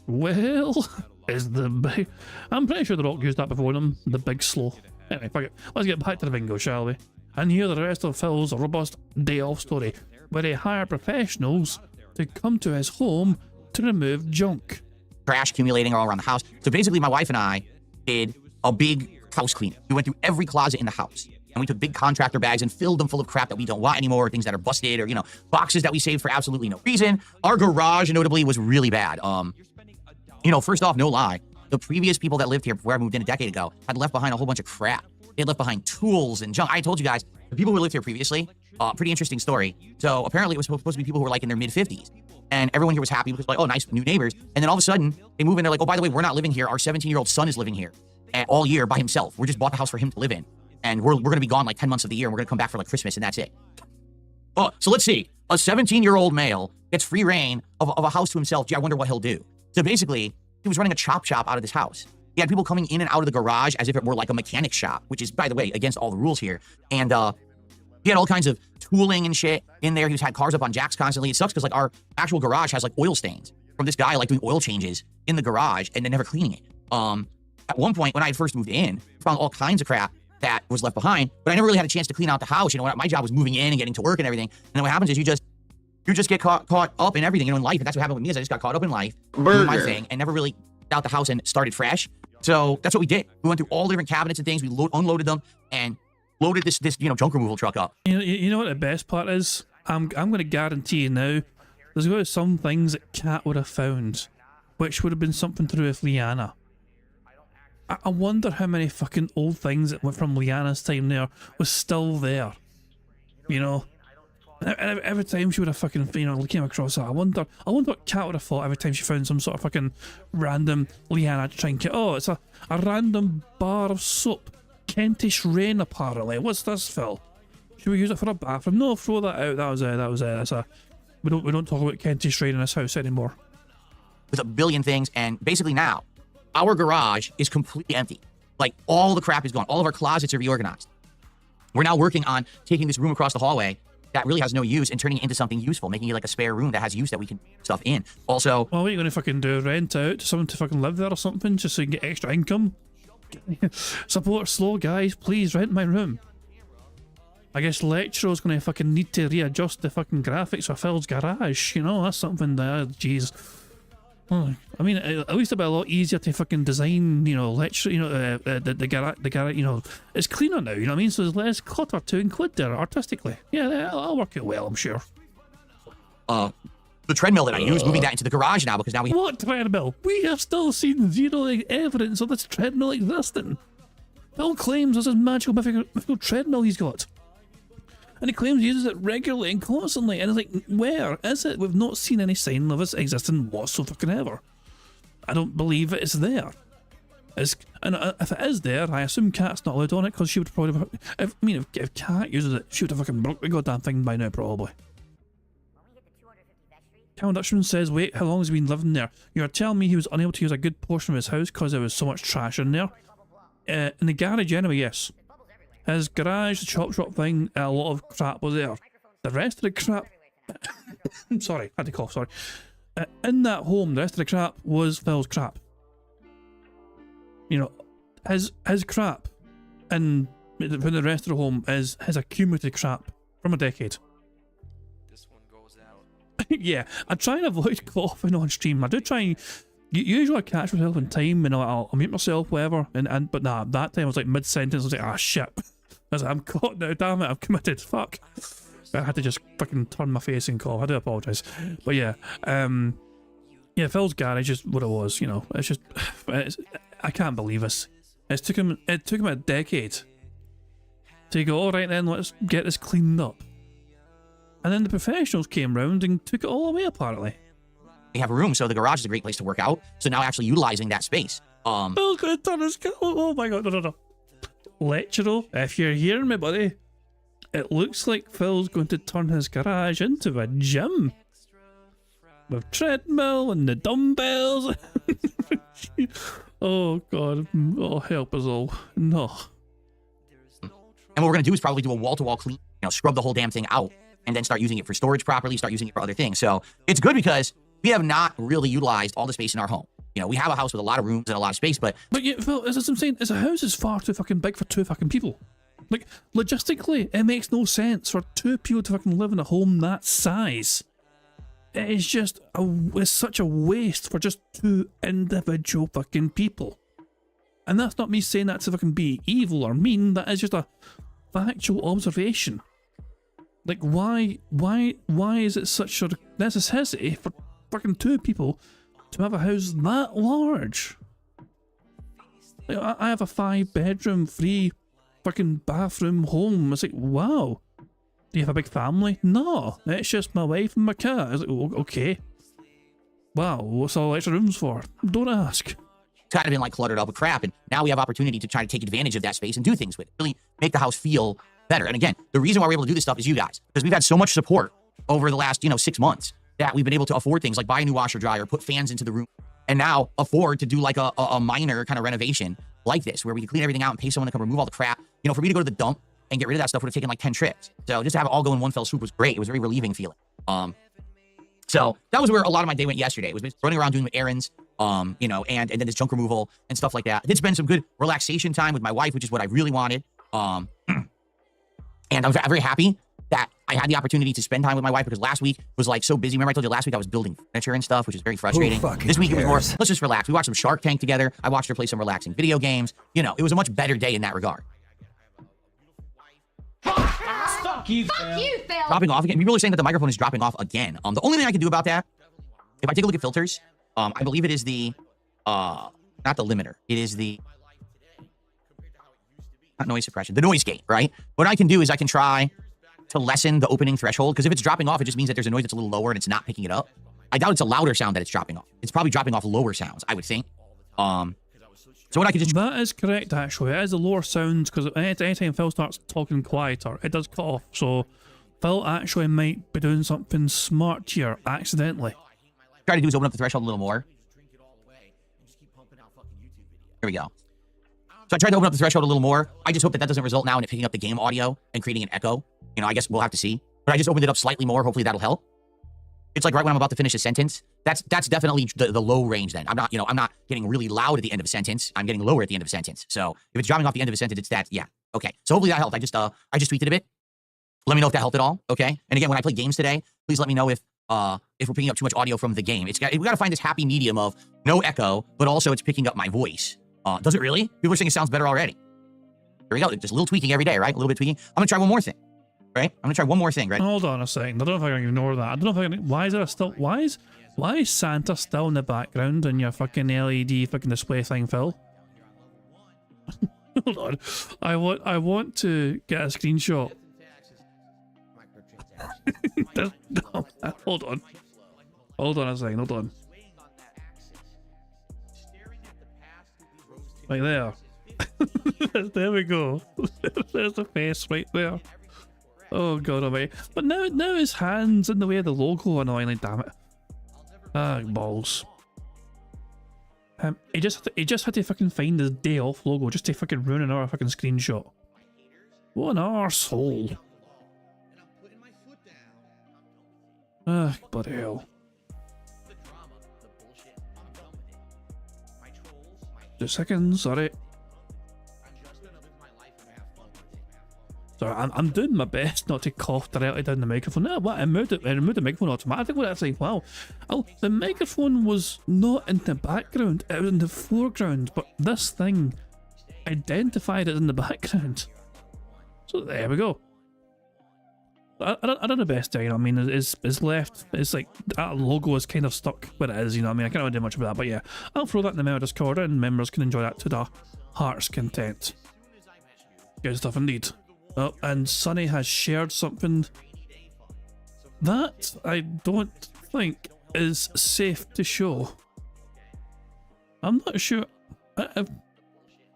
Well, is the big? I'm pretty sure the Rock used that before them. The big slow. Anyway, fuck it. Let's get back to the bingo, shall we? And hear the rest of Phil's robust day off story, where he hired professionals to come to his home to remove junk. Trash accumulating all around the house. So basically, my wife and I did a big house cleaning. We went through every closet in the house, and we took big contractor bags and filled them full of crap that we don't want anymore, or things that are busted, or boxes that we saved for absolutely no reason. Our garage, notably, was really bad. First off, no lie, the previous people that lived here before I moved in a decade ago had left behind a whole bunch of crap. They had left behind tools and junk. I told you guys, the people who lived here previously, pretty interesting story. So apparently, it was supposed to be people who were like in their mid-50s. And everyone here was happy because like, oh, nice new neighbors. And then all of a sudden, they move in. They're like, oh, by the way, we're not living here. Our 17-year-old son is living here all year by himself. We just bought the house for him to live in. And we're going to be gone like 10 months of the year. And we're going to come back for like Christmas, and that's it. Oh, so let's see. A 17-year-old male gets free reign of a house to himself. Gee, I wonder what he'll do. So basically, he was running a chop shop out of this house. He had people coming in and out of the garage as if it were like a mechanic shop, which is, by the way, against all the rules here. And he had all kinds of tooling and shit in there. He had cars up on jacks constantly. It sucks because like our actual garage has like oil stains from this guy like doing oil changes in the garage and then never cleaning it. At one point when I had first moved in, I found all kinds of crap that was left behind, but I never really had a chance to clean out the house. My job was moving in and getting to work and everything. And then what happens is you just get caught up in everything, in life. And that's what happened with me is I just got caught up in life, doing my thing, and never really got out the house and started fresh. So that's what we did. We went through all the different cabinets and things. We unloaded them and loaded this junk removal truck up. You know what the best part is? I'm going to guarantee you now, there's going to be some things that Kat would have found, which would have been something to do with Liana. I wonder how many fucking old things that went from Liana's time there was still there. Every time she would have fucking, came across that, I wonder what Kat would have thought every time she found some sort of fucking random Liana trinket. Oh, it's a random bar of soap. Kentish Rain, apparently. What's this, Phil? Should we use it for a bathroom? No, throw that out. We don't talk about Kentish Rain in this house anymore. With a billion things, and basically now, our garage is completely empty. Like, all the crap is gone. All of our closets are reorganized. We're now working on taking this room across the hallway that really has no use and turning it into something useful, making it like a spare room that has use that we can put stuff in. Also, well, what are you going to fucking do? Rent out to someone to fucking live there or something just so you can get extra income? Support slow, guys. Please rent my room. I guess Lecturo's going to fucking need to readjust the fucking graphics for Phil's garage. That's something that, jeez. Oh, I mean, at least it'll be a lot easier to fucking design, lecture, the garage, it's cleaner now, you know what I mean? So there's less clutter to include there artistically. Yeah, I'll work it well, I'm sure. The treadmill that I use, moving that into the garage now because now we... What treadmill? We have still seen zero evidence of this treadmill existing. Phil claims there's a magical mythical treadmill he's got. And he claims he uses it regularly and constantly. And it's like, where is it? We've not seen any sign of it existing whatsoever. I don't believe it's there. If it is there, I assume Kat's not allowed on it because she would probably. If Kat uses it, she would have fucking broke the goddamn thing by now, probably. Cal Dutchman says, wait, how long has he been living there? You're telling me he was unable to use a good portion of his house because there was so much trash in there? In the garage, anyway, yes. His garage, the chop shop thing, a lot of crap was there. The rest of the crap. Sorry, had to cough, sorry. In that home, the rest of the crap was Phil's crap. You know, his crap and the rest of the home is his accumulated crap from a decade. This one goes out. Yeah, I try and avoid coughing on stream. I do try and usually I catch myself in time and I'll mute myself, whatever. But nah, that time I was like mid-sentence. I was like, ah, shit. I was like, I'm caught now, damn it, I've committed. Fuck. I had to just fucking turn my face and cough. I do apologise. But yeah, yeah, Phil's garage is what it was. You know, it's just, I can't believe this. It took him a decade to go, all right then, let's get this cleaned up. And then the professionals came round and took it all away, apparently. We have a room, so the garage is a great place to work out. So now actually utilizing that space. Phil's gonna turn his... Oh my god, no. Lecturer, if you're hearing me, buddy, it looks like Phil's going to turn his garage into a gym. With treadmill and the dumbbells. Oh god, oh help us all. No. And what we're going to do is probably do a wall-to-wall clean, you know, scrub the whole damn thing out, and then start using it for storage properly, start using it for other things. So it's good because we have not really utilized all the space in our home. You know, we have a house with a lot of rooms and a lot of space, but yeah, Phil, as I'm saying, a house is far too fucking big for two fucking people. Like, logistically, it makes no sense for two people to fucking live in a home that size. It is just it's such a waste for just two individual fucking people. And that's not me saying that to fucking be evil or mean, that is just a factual observation. Like, why is it such a necessity for fucking two people to have a house that large? Like, I have a 5-bedroom, 3 fucking bathroom home. It's like, wow. Do you have a big family? No, it's just my wife and my cat. I was like, oh, okay. Wow, what's all extra rooms for? Don't ask. it's kind of been like cluttered up with crap, and now we have opportunity to try to take advantage of that space and do things with it. Really make the house feel better. And again, the reason why we're able to do this stuff is you guys, because we've had so much support over the last, 6 months that we've been able to afford things like buy a new washer dryer, put fans into the room, and now afford to do like a minor kind of renovation like this, where we can clean everything out and pay someone to come remove all the crap. You know, for me to go to the dump and get rid of that stuff would have taken like 10 trips. So just to have it all go in one fell swoop was great. It was a very relieving feeling. So that was where a lot of my day went yesterday. It was running around doing errands, and then this junk removal and stuff like that. I did spend some good relaxation time with my wife, which is what I really wanted. And I'm very happy that I had the opportunity to spend time with my wife, because last week was like so busy. Remember I told you last week I was building furniture and stuff, which is very frustrating. This week it was more, let's just relax. We watched some Shark Tank together. I watched her play some relaxing video games. You know, it was a much better day in that regard. Fuck you, Phil. Dropping off again. People are saying that the microphone is dropping off again. The only thing I can do about that, if I take a look at filters, I believe it is the, not the limiter. It is the, not noise suppression, the noise gate, right? What I can do is I can try to lessen the opening threshold, because if it's dropping off, it just means that there's a noise that's a little lower and it's not picking it up. I doubt it's a louder sound that it's dropping off. It's probably dropping off lower sounds, I would think. So what I could just... That is correct, actually. It is the lower sounds, because anytime Phil starts talking quieter, it does cut off. So Phil actually might be doing something smart here, accidentally. Try to do is open up the threshold a little more. Here we go. So I tried to open up the threshold a little more. I just hope that that doesn't result now in it picking up the game audio and creating an echo. You know, I guess we'll have to see. But I just opened it up slightly more. Hopefully that'll help. It's like right when I'm about to finish a sentence. That's definitely the low range then. I'm not getting really loud at the end of a sentence. I'm getting lower at the end of a sentence. So if it's dropping off the end of a sentence, it's that, yeah. Okay. So hopefully that helped. I just tweaked it a bit. Let me know if that helped at all. Okay. And again, when I play games today, please let me know if we're picking up too much audio from the game. We got to find this happy medium of no echo, but also it's picking up my voice. Does it really? People are saying it sounds better already. Here we go. Just a little tweaking every day, right? A little bit tweaking. I'm going to try one more thing. Right? I'm gonna try one more thing, right? Hold on a second. I don't know if I can ignore that. I don't know if I can. Why is there still? Why is Santa still in the background in your fucking LED fucking display thing, Phil? Hold on. I want to get a screenshot No, hold on. Hold on a second, hold on. Right there. There we go. There's the face right there. Oh god almighty. But now his hand's in the way of the logo, annoyingly, damn it. Ah, balls. He just had to fucking find his day off logo just to fucking ruin another fucking screenshot. What an arsehole. Ah, bloody hell. 2 seconds, sorry. Sorry, I'm doing my best not to cough directly down the microphone. No, what? I removed the microphone automatically. That's like, wow. Oh, the microphone was not in the background, it was in the foreground, but this thing identified it in the background. So there we go. I done the best there, you know what I mean? It's left, it's like, that logo is kind of stuck where it is, you know what I mean? I can't really do much about that, but yeah. I'll throw that in the member Discord and members can enjoy that to their heart's content. Good stuff indeed. Oh, and Sonny has shared something that I don't think is safe to show. I'm not sure. I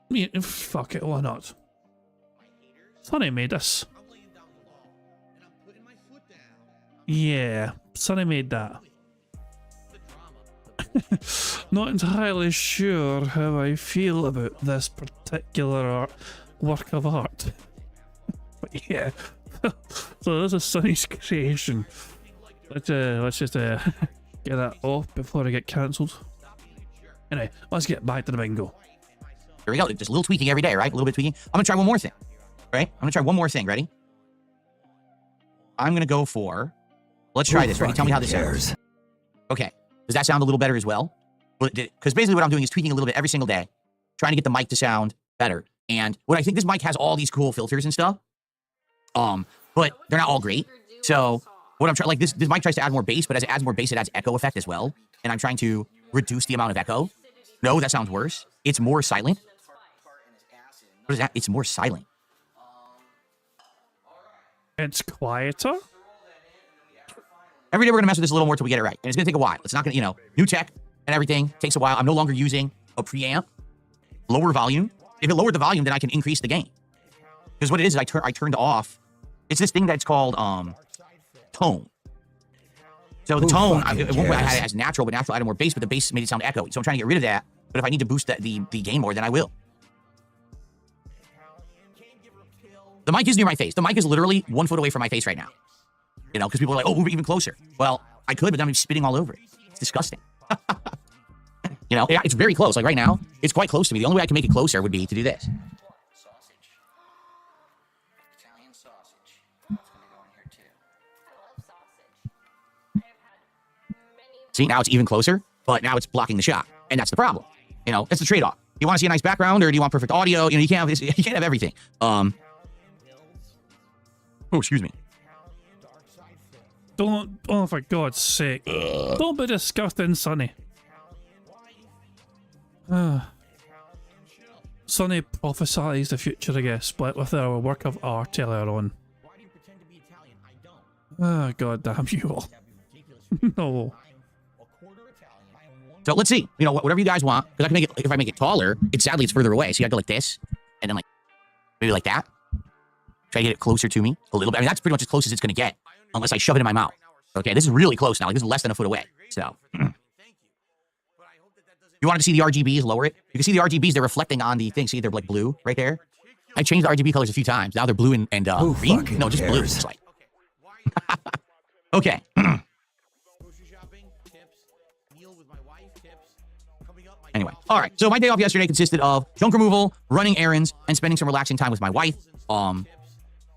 mean, fuck it, why not? Sonny made this. Yeah, Sonny made that. Not entirely sure how I feel about this particular work of art. But yeah, so this is Sonny's creation. Let's just get that off before I get cancelled. Anyway, let's get back to the bingo. Here we go. Just a little tweaking every day, right? A little bit of tweaking. I'm gonna try one more thing, right? I'm gonna try one more thing. Ready? I'm gonna go for. Let's try this. Ready? Tell me how this sounds. Okay. Does that sound a little better as well? Because basically what I'm doing is tweaking a little bit every single day, trying to get the mic to sound better. And what I think, this mic has all these cool filters and stuff. But they're not all great. So what I'm trying, like this mic tries to add more bass, but as it adds more bass, it adds echo effect as well. And I'm trying to reduce the amount of echo. No, that sounds worse. It's more silent. What is that? It's more silent. It's quieter? Every day we're gonna mess with this a little more till we get it right. And it's gonna take a while. It's not gonna, you know, new tech and everything takes a while. I'm no longer using a preamp. Lower volume. If it lowered the volume, then I can increase the gain. Because what it is I turned off. It's this thing that's called tone. So the tone, at one point I had it as natural, but natural added more bass, but the bass made it sound echoey. So I'm trying to get rid of that. But if I need to boost the gain more, then I will. The mic is near my face. The mic is literally 1 foot away from my face right now. You know, because people are like, oh, move it even closer. Well, I could, but then I'm spitting all over it. It's disgusting. You know, it's very close. Like right now, it's quite close to me. The only way I can make it closer would be to do this. See, now it's even closer, but now it's blocking the shot. And that's the problem. You know, it's the trade-off. You want to see a nice background, or do you want perfect audio? You know, you can't have this, you can't have everything. Oh, excuse me. Don't, oh for God's sake. Don't be disgusting, Sonny. Sonny prophesies the future, I guess, split with our work of art earlier on. Oh, God damn you all. No. So let's see, you know, whatever you guys want, because I can make it, if I make it taller, sadly it's further away. So you gotta go like this, and then like, maybe like that. Try to get it closer to me a little bit. I mean, that's pretty much as close as it's gonna get, unless I shove it in my mouth. Okay, this is really close now. Like, this is less than a foot away. So, you wanted to see the RGBs, lower it. You can see the RGBs, they're reflecting on the thing. See, they're like blue right there. I changed the RGB colors a few times. Now they're blue and green. No, just blue. It's like, okay. Anyway, all right. So my day off yesterday consisted of junk removal, running errands, and spending some relaxing time with my wife.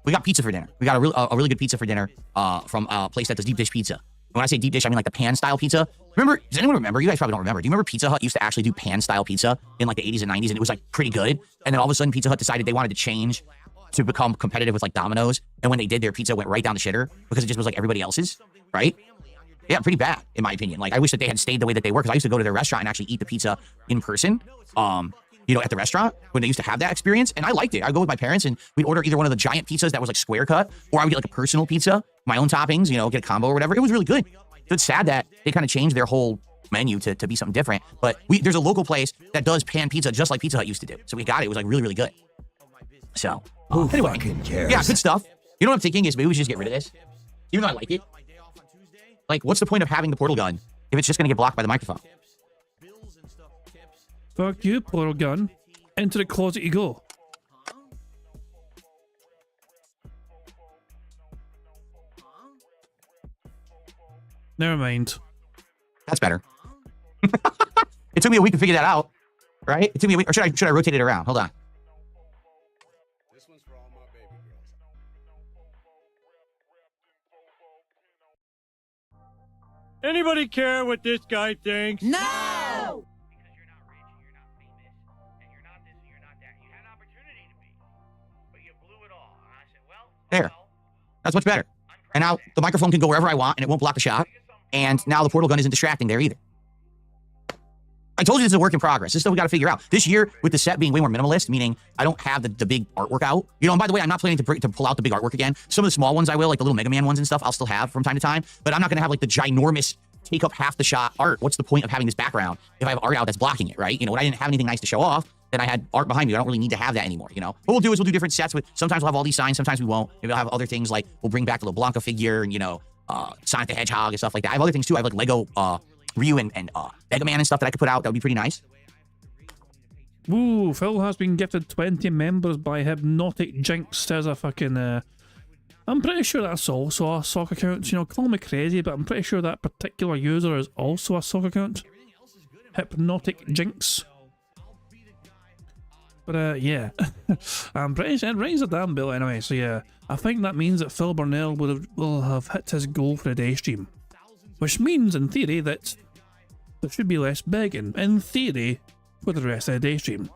We got pizza for dinner. We got a really good pizza for dinner from a place that does deep dish pizza. When I say deep dish, I mean like the pan style pizza. Remember? Does anyone remember? You guys probably don't remember. Do you remember Pizza Hut used to actually do pan style pizza in like the 80s and 90s, and it was like pretty good. And then all of a sudden, Pizza Hut decided they wanted to change to become competitive with like Domino's. And when they did, their pizza went right down the shitter because it just was like everybody else's, right? Yeah, pretty bad, in my opinion. Like, I wish that they had stayed the way that they were, because I used to go to their restaurant and actually eat the pizza in person, you know, at the restaurant, when they used to have that experience, and I liked it. I'd go with my parents, and we'd order either one of the giant pizzas that was, like, square cut, or I would get, like, a personal pizza my own toppings, you know, get a combo or whatever. It was really good. So it's sad that they kind of changed their whole menu to be something different. But there's a local place that does pan pizza just like Pizza Hut used to do. So we got it. It was like really, really good. So anyway, fucking cares? yeah, good stuff. You know what I'm thinking is maybe we should just get rid of this. Even though I like it. Like, what's the point of having the portal gun if it's just going to get blocked by the microphone? Fuck you, portal gun. Into the closet you go. Never mind. That's better. It took me a week to figure that out, right? It took me a week. Or should I rotate it around? Hold on. This one's for all my baby girls. Anybody care what this guy thinks? No! Because you're not rich, you're not famous, and you're not this, and you're not that. You had an opportunity to be, but you blew it all. And I said, well, There. That's much better. And now the microphone can go wherever I want, and it won't block the shot. And now the portal gun isn't distracting there either. I told you this is a work in progress. This is stuff we got to figure out. This year, with the set being way more minimalist, meaning I don't have the big artwork out. You know, and by the way, I'm not planning to pull out the big artwork again. Some of the small ones I will, like the little Mega Man ones and stuff, I'll still have from time to time. But I'm not going to have like the ginormous take up half the shot art. What's the point of having this background if I have art out that's blocking it, right? You know, when I didn't have anything nice to show off, then I had art behind me. I don't really need to have that anymore, you know? What we'll do is we'll do different sets with, sometimes we'll have all these signs, sometimes we won't. Maybe I'll have other things like, we'll bring back the little Blanca figure and, you know, Sonic the Hedgehog and stuff like that. I have other things too. I have like Lego Ryu and Mega Man and stuff that I could put out. That would be pretty nice. Ooh, Phil has been gifted 20 members by Hypnotic Jinx as a fucking, I'm pretty sure that's also a sock account. You know, call me crazy, but I'm pretty sure that particular user is also a sock account. Hypnotic Jinx. But, yeah. I'm pretty sure it rings a damn bell anyway, so yeah. I think that means that Phil Burnell will have hit his goal for the day stream. Which means, in theory, that there should be less begging. In theory, for the rest of the day stream.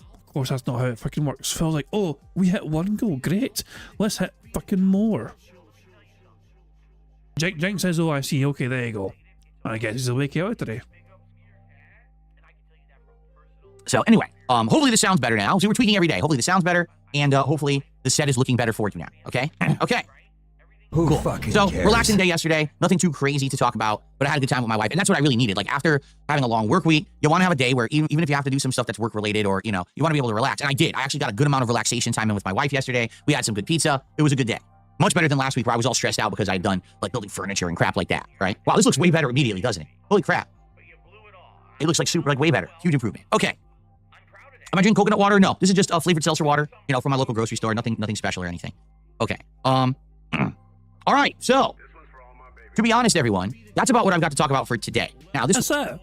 Of course, that's not how it fucking works. Phil's like, oh, we hit one goal, great. Let's hit fucking more. Jink says, oh, I see, okay, there you go. I guess he's awake out today. So anyway, hopefully this sounds better now. See, we're tweaking every day. Hopefully this sounds better, and hopefully the set is looking better for you now, okay? Okay. Who Cool. fucking So, cares? relaxing day yesterday. Nothing too crazy to talk about, but I had a good time with my wife, and that's what I really needed. Like, after having a long work week, you want to have a day where even if you have to do some stuff that's work-related or, you know, you want to be able to relax. And I did. I actually got a good amount of relaxation time in with my wife yesterday. We had some good pizza. It was a good day. Much better than last week where I was all stressed out because I had done, like, building furniture and crap like that, right? Wow, this looks way better immediately, doesn't it? Holy crap. It looks like super, like, way better. Huge improvement. Okay. Am I drinking coconut water? No. This is just flavored seltzer water, you know, from my local grocery store. Nothing special or anything. Okay. All right, so, to be honest, everyone, that's about what I've got to talk about for today. Now, this That's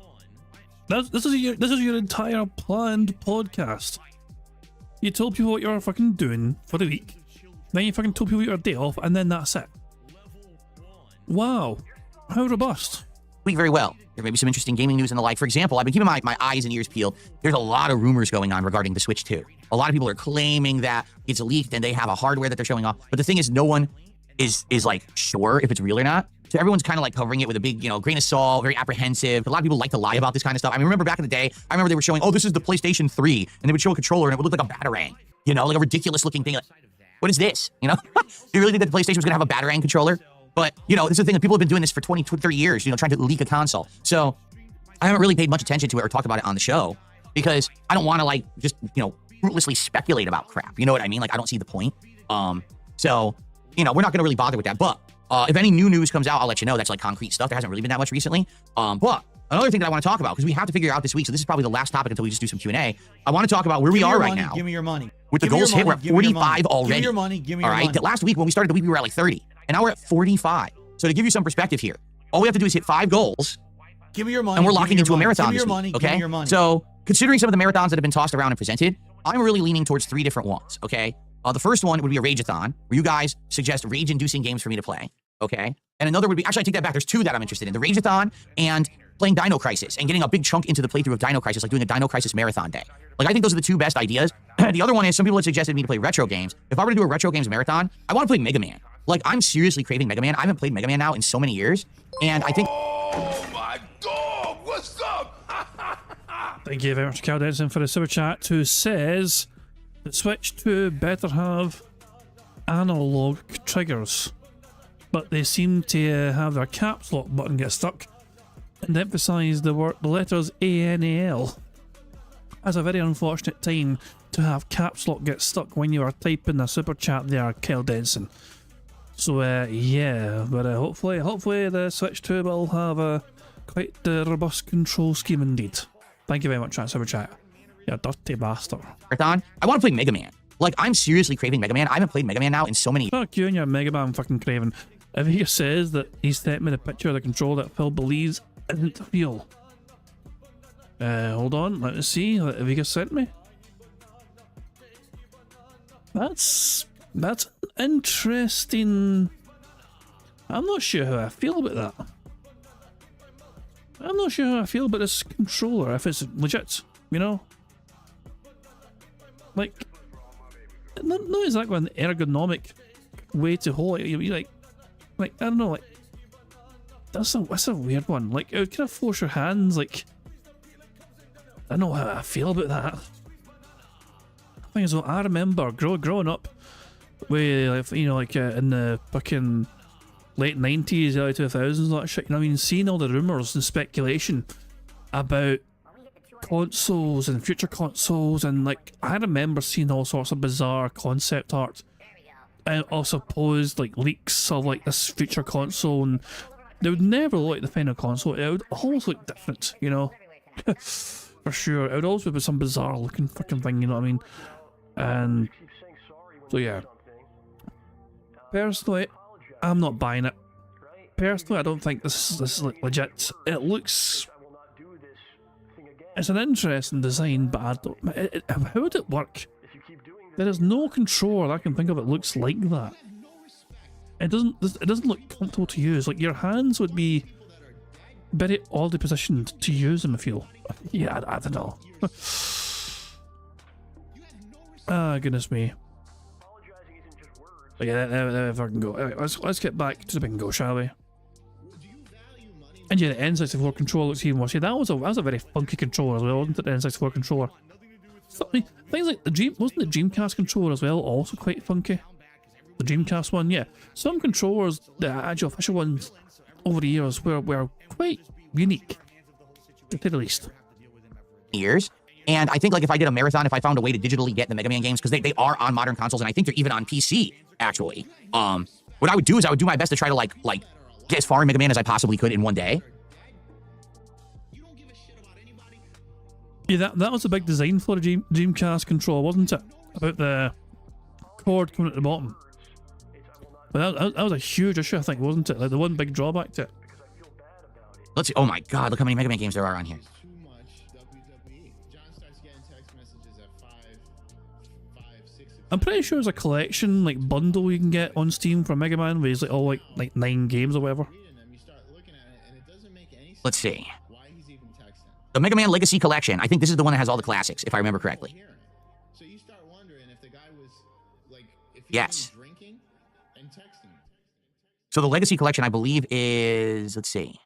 it. This is your entire planned podcast. You told people what you're fucking doing for the week. Then you fucking told people your day off, and then that's it. Wow. How robust. week very well. There may be some interesting gaming news and the like. For example, I've been keeping my eyes and ears peeled. There's a lot of rumors going on regarding the Switch 2. A lot of people are claiming that it's leaked and they have a hardware that they're showing off. But the thing is, no one is like sure if it's real or not. So everyone's kind of like covering it with a big, grain of salt, very apprehensive. A lot of people like to lie about this kind of stuff. I mean, remember back in the day, I remember they were showing, oh, this is the PlayStation 3, and they would show a controller and it would look like a Batarang, like a ridiculous looking thing. Like, what is this? Do you really think that the PlayStation was gonna have a Batarang controller? But, this is the thing that people have been doing this for 20, 30 years, trying to leak a console. So I haven't really paid much attention to it or talked about it on the show because I don't want to just, fruitlessly speculate about crap. You know what I mean? Like, I don't see the point. So, we're not going to really bother with that. But if any new news comes out, I'll let you know. That's like concrete stuff. There hasn't really been that much recently. But another thing that I want to talk about, because we have to figure out this week, so this is probably the last topic until we just do some Q&A. I want to talk about where we are right now. Give me your money. With the goals hit, we're at 45 already. Give me your money. Give me your money. All right. Last week when we started the week, we were at like 30. And now we're at 45. So to give you some perspective here, all we have to do is hit 5 goals. Give me your money. And we're locking into a marathon Give me this your week, money. okay? Give me your money. So considering some of the marathons that have been tossed around and presented, I'm really leaning towards 3 different ones, okay? The first one would be a Rageathon, where you guys suggest rage-inducing games for me to play, okay? And another would be, actually I take that back, there's 2 that I'm interested in. The Rageathon and playing Dino Crisis and getting a big chunk into the playthrough of Dino Crisis, like doing a Dino Crisis marathon day. Like, I think those are the 2 best ideas. The other one is some people have suggested me to play retro games. If I were to do a retro games marathon, I want to play Mega Man. Like, I'm seriously craving Mega Man. I haven't played Mega Man now in so many years. And I think... Oh my God, what's up? Thank you very much, Cal Denson, for the super chat, who says the Switch 2 better have analog triggers. but they seem to have their caps lock button get stuck and emphasise the letters ANAL. That's a very unfortunate time to have caps lock get stuck when you are typing a super chat there, Kyle Denson. So yeah, but hopefully the Switch 2 will have a quite robust control scheme indeed. Thank you very much, super chat. You dirty bastard. Marathon. I want to play Mega Man. Like, I'm seriously craving Mega Man. I haven't played Mega Man now in so many. Fuck you and your Mega Man fucking craving. If he says that he sent me the picture of the controller that Phil believes isn't real. Hold on, let me see what Vega sent me. That's interesting. I'm not sure how I feel about that. I'm not sure how I feel about this controller, if it's legit, you know? Like, not exactly an ergonomic way to hold it. You like, I don't know, like, that's a weird one. Like, it would kind of force your hands, like, I don't know how I feel about that. The thing is, I remember growing up with, like, you know, like in the fucking late 90s, early 2000s and all that shit, you know what I mean? Seeing all the rumours and speculation about consoles and future consoles, and like, I remember seeing all sorts of bizarre concept art and also supposed like leaks of like this future console, and they would never look like the final console. It would always look different, you know? For sure. It would always be some bizarre looking fucking thing, you know what I mean? And so yeah. Personally, I'm not buying it. Personally, I don't think this is like legit. It looks... It's an interesting design, but I don't... how would it work? There is no controller I can think of that looks like that. It doesn't look comfortable to use. Like, your hands would be very oddly positioned to use them, I feel. Yeah, I don't know. Ah, goodness me. But yeah, there fucking go. Anyway, let's get back to the bingo, shall we? And yeah, the N64 controller looks even worse. Yeah, that was a very funky controller as well, wasn't it? The N64 controller. So, I mean, things like wasn't the Dreamcast controller as well also quite funky? The Dreamcast one, yeah. Some controllers, the actual official ones over the years, were quite unique, to say the least. Years. And I think, like, if I did a marathon, if I found a way to digitally get the Mega Man games, because they are on modern consoles, and I think they're even on PC, actually. What I would do is I would do my best to try to, like get as far in Mega Man as I possibly could in one day. Yeah, that was a big design for the Dreamcast controller, wasn't it? About the cord coming at the bottom. But that was a huge issue, I think, wasn't it? Like, the one big drawback to it. Let's see. Oh my god, look how many Mega Man games there are on here. I'm pretty sure there's a collection, like, bundle you can get on Steam for Mega Man, where it's like all like 9 games or whatever. Let's see. The Mega Man Legacy Collection. I think this is the one that has all the classics, if I remember correctly. Yes. So the Legacy Collection, I believe, is... Let's see.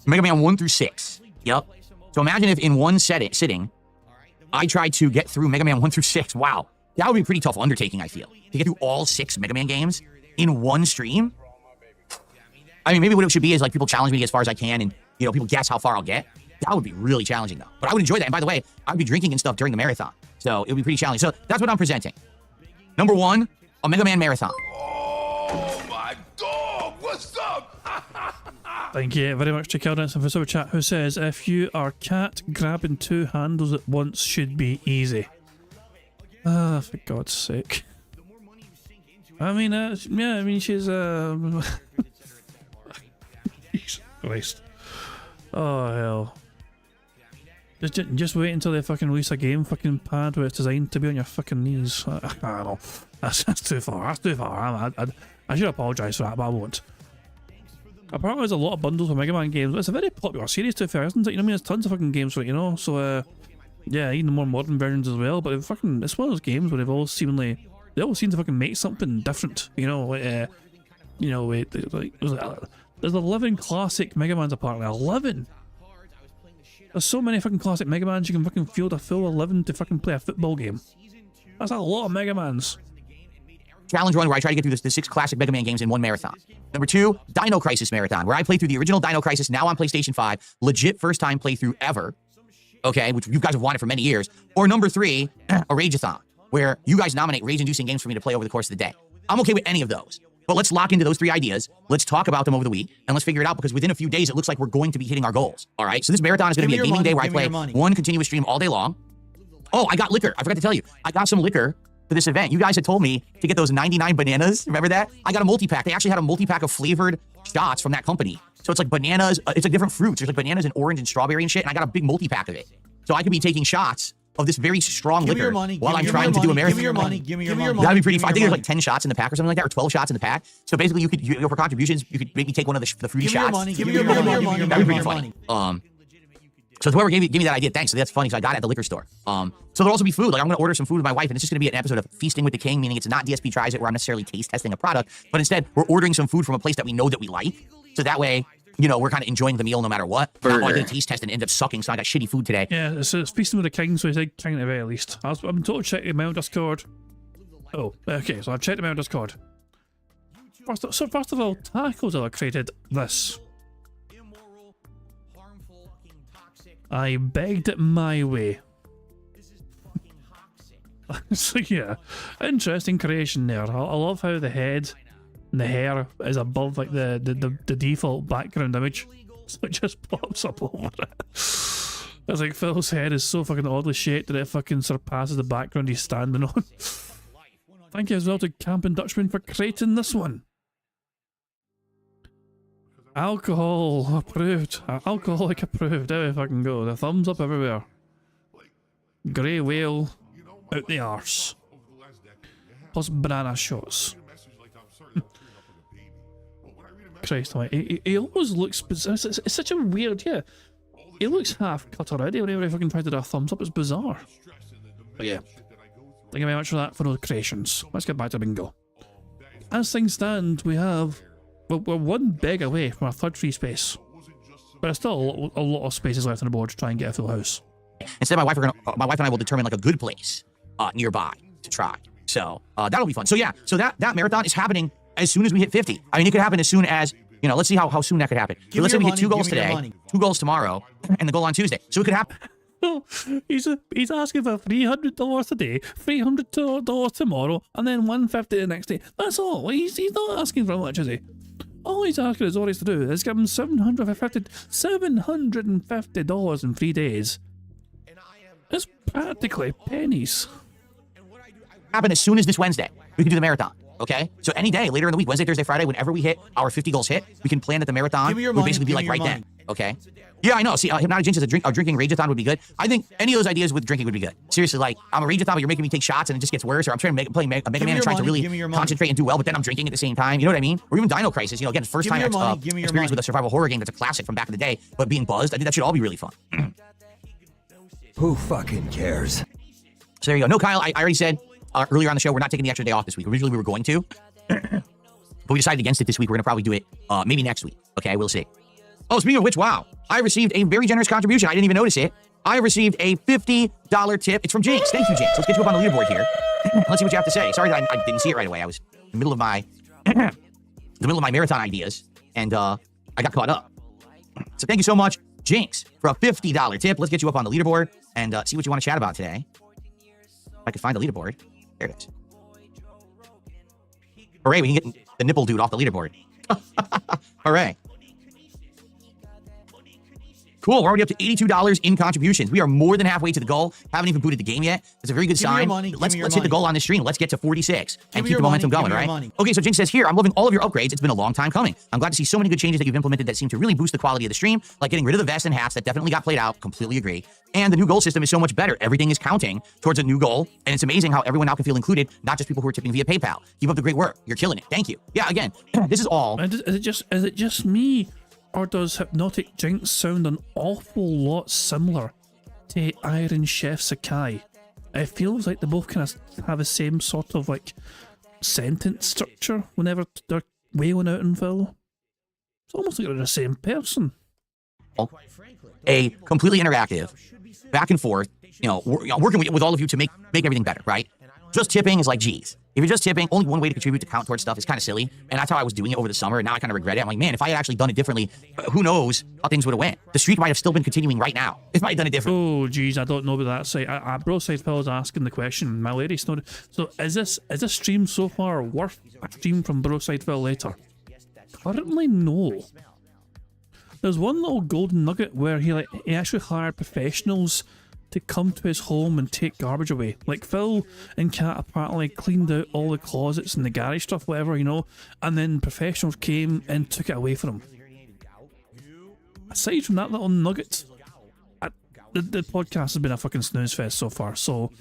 Mega Man 1 through 6. Yep. So imagine if in one sitting, I tried to get through Mega Man 1 through 6. Wow. That would be a pretty tough undertaking, I feel. To get through all 6 Mega Man games in one stream. I mean, maybe what it should be is, like, people challenge me as far as I can, and, you know, people guess how far I'll get. That would be really challenging, though. But I would enjoy that. And by the way, I would be drinking and stuff during the marathon. So it would be pretty challenging. So that's what I'm presenting. Number 1, a Mega Man marathon. Oh my dog, what's up? Thank you very much to Keldenson for Super Chat, who says, if you are cat, grabbing 2 handles at once should be easy. Ah, for God's sake. I mean, yeah, I mean, she's, Jesus Christ. Oh, hell. Just wait until they fucking release a game fucking pad where it's designed to be on your fucking knees. I don't know. That's too far. That's too far. I should apologise for that, but I won't. Apparently there's a lot of bundles for Mega Man games. It's a very popular series to fair, isn't it? You know what I mean? There's tons of fucking games for it, you know? So, yeah, even the more modern versions as well. But it's one of those games where they all seem to fucking make something different, you know? Like, you know, like, there's 11 classic Mega Mans apparently. 11! There's so many fucking classic Mega Mans, you can fucking field a full 11 to fucking play a football game. That's a lot of Mega Mans. challenge run where I try to get through the 6 classic Mega Man games in one marathon. Number 2, Dino Crisis marathon, where I play through the original Dino Crisis, now on PlayStation 5, legit first time playthrough ever, okay, which you guys have wanted for many years. Or number 3, a Rageathon, where you guys nominate rage-inducing games for me to play over the course of the day. I'm okay with any of those. But let's lock into those 3 ideas. Let's talk about them over the week, and let's figure it out, because within a few days, it looks like we're going to be hitting our goals. All right? So this marathon is going to be a gaming day where I play one continuous stream all day long. Oh, I got liquor. I forgot to tell you. I got some liquor for this event. You guys had told me to get those 99 bananas. Remember that? I got a multi-pack. They actually had a multi-pack of flavored shots from that company. So it's like bananas. It's like different fruits. There's like bananas and orange and strawberry and shit, and I got a big multi-pack of it. So I could be taking shots of this very strong liquor while I'm trying to do a marathon. Give me your money. Give me your money. That'd be pretty fun. I think there's like 10 shots in the pack or something like that, or 12 shots in the pack. So basically, for contributions, you could maybe take one of the fruity shots. Give me your money. That'd be pretty funny. So whoever gave me that idea, thanks. So that's funny. So I got it at the liquor store. So there'll also be food. Like I'm going to order some food with my wife, and it's just going to be an episode of Feasting with the King, meaning it's not DSP Tries It, where I'm necessarily taste testing a product, but instead we're ordering some food from a place that we know that we like. So that way, you know, we're kind of enjoying the meal no matter what. Not like a taste test and end up sucking, so I got shitty food today. Yeah, it's Feasting with the King, so he's a king at the very least. I've been told to check the mail Discord. Oh, okay, so I've checked the mail Discord. First of all, Tacos have created this. I begged it my way. So yeah, interesting creation there. I love how the head and the hair is above like the default background image, so it just pops up over it. It's like Phil's head is so fucking oddly shaped that it fucking surpasses the background he's standing on. Thank you as well to Camping Dutchman for creating this one. Alcohol approved. Alcoholic approved. There we fucking go. The thumbs up everywhere. Grey whale out the arse. Plus banana shots. Christ, he always looks. It's such a weird, yeah. He looks half cut already whenever he fucking tries to do a thumbs up. It's bizarre. But yeah. Thank you very much for that, for those creations. Let's get back to bingo. As things stand, we have. Well, we're one beg away from our third free space, but there's still a lot of spaces left on the board to try and get a full house. Instead, my wife and I will determine like a good place nearby to try. So that'll be fun. So yeah, so that marathon is happening as soon as we hit 50. I mean, it could happen as soon as, you know, let's see how soon that could happen. So let's say we hit 2 goals today, 2 goals tomorrow, and the goal on Tuesday. So it could happen. No, he's asking for $300 today, $300 tomorrow, and then $150 the next day. That's all. He's not asking for much, is he? All he's asking is to do is give him $750 in 3 days. It's practically pennies. Happen as soon as this Wednesday. We can do the marathon. Okay? So any day later in the week, Wednesday, Thursday, Friday, whenever we hit our 50 goals hit, we can plan that the marathon would basically be like right then. Okay? Yeah, I know. See, Hypnotic Jinx says a drinking Rageathon would be good. I think any of those ideas with drinking would be good. Seriously, like, I'm a Rageathon, but you're making me take shots and it just gets worse, or I'm trying to play Mega Man and trying to really concentrate and do well, but then I'm drinking at the same time. You know what I mean? Or even Dino Crisis. You know, again, first time experience with a survival horror game that's a classic from back in the day, but being buzzed, I think that should all be really fun. Who fucking cares? So there you go. No, Kyle, I already said earlier on the show, we're not taking the extra day off this week. Originally, we were going to, but we decided against it this week. We're going to probably do it maybe next week. Okay, we'll see. Oh, speaking of which, wow. I received a very generous contribution. I didn't even notice it. I received a $50 tip. It's from Jinx. Thank you, Jinx. Let's get you up on the leaderboard here. Let's see what you have to say. Sorry that I didn't see it right away. I was in the middle of my marathon ideas, and I got caught up. So thank you so much, Jinx, for a $50 tip. Let's get you up on the leaderboard and see what you want to chat about today. If I could find the leaderboard. There it is. Hooray, we can get the nipple dude off the leaderboard. Hooray. Cool, we're already up to $82 in contributions. We are more than halfway to the goal. Haven't even booted the game yet. It's a very good sign. Let's hit the goal on this stream. Let's get to 46 and keep the momentum going, right? Okay, so Jinx says here, I'm loving all of your upgrades. It's been a long time coming. I'm glad to see so many good changes that you've implemented that seem to really boost the quality of the stream, like getting rid of the vests and hats that definitely got played out. Completely agree. And the new goal system is so much better. Everything is counting towards a new goal, and it's amazing how everyone now can feel included, not just people who are tipping via PayPal. Keep up the great work. You're killing it. Thank you. Yeah, again, this is all. Is it just me? Or does Hypnotic Jinx sound an awful lot similar to Iron Chef Sakai? It feels like they both kind of have the same sort of like sentence structure whenever they're wailing out in Phil. It's almost like they're the same person. A completely interactive, back and forth, working with all of you to make everything better, right? just tipping is like, geez. If you're just tipping, only one way to contribute to count towards stuff is kind of silly. And that's how I was doing it over the summer. And now I kind of regret it. I'm like, man, if I had actually done it differently, who knows how things would have went. The streak might have still been continuing right now if I had done it differently. Oh, geez, I don't know about that site. Broside Phil's asking the question. My lady snored. So is this stream so far worth a stream from Broside Phil later? Currently, no. There's one little golden nugget where he actually hired professionals to come to his home and take garbage away. Like Phil and Kat apparently cleaned out all the closets and the garage stuff, whatever, you know, and then professionals came and took it away from him. Aside from that little nugget, the podcast has been a fucking snooze fest so far, so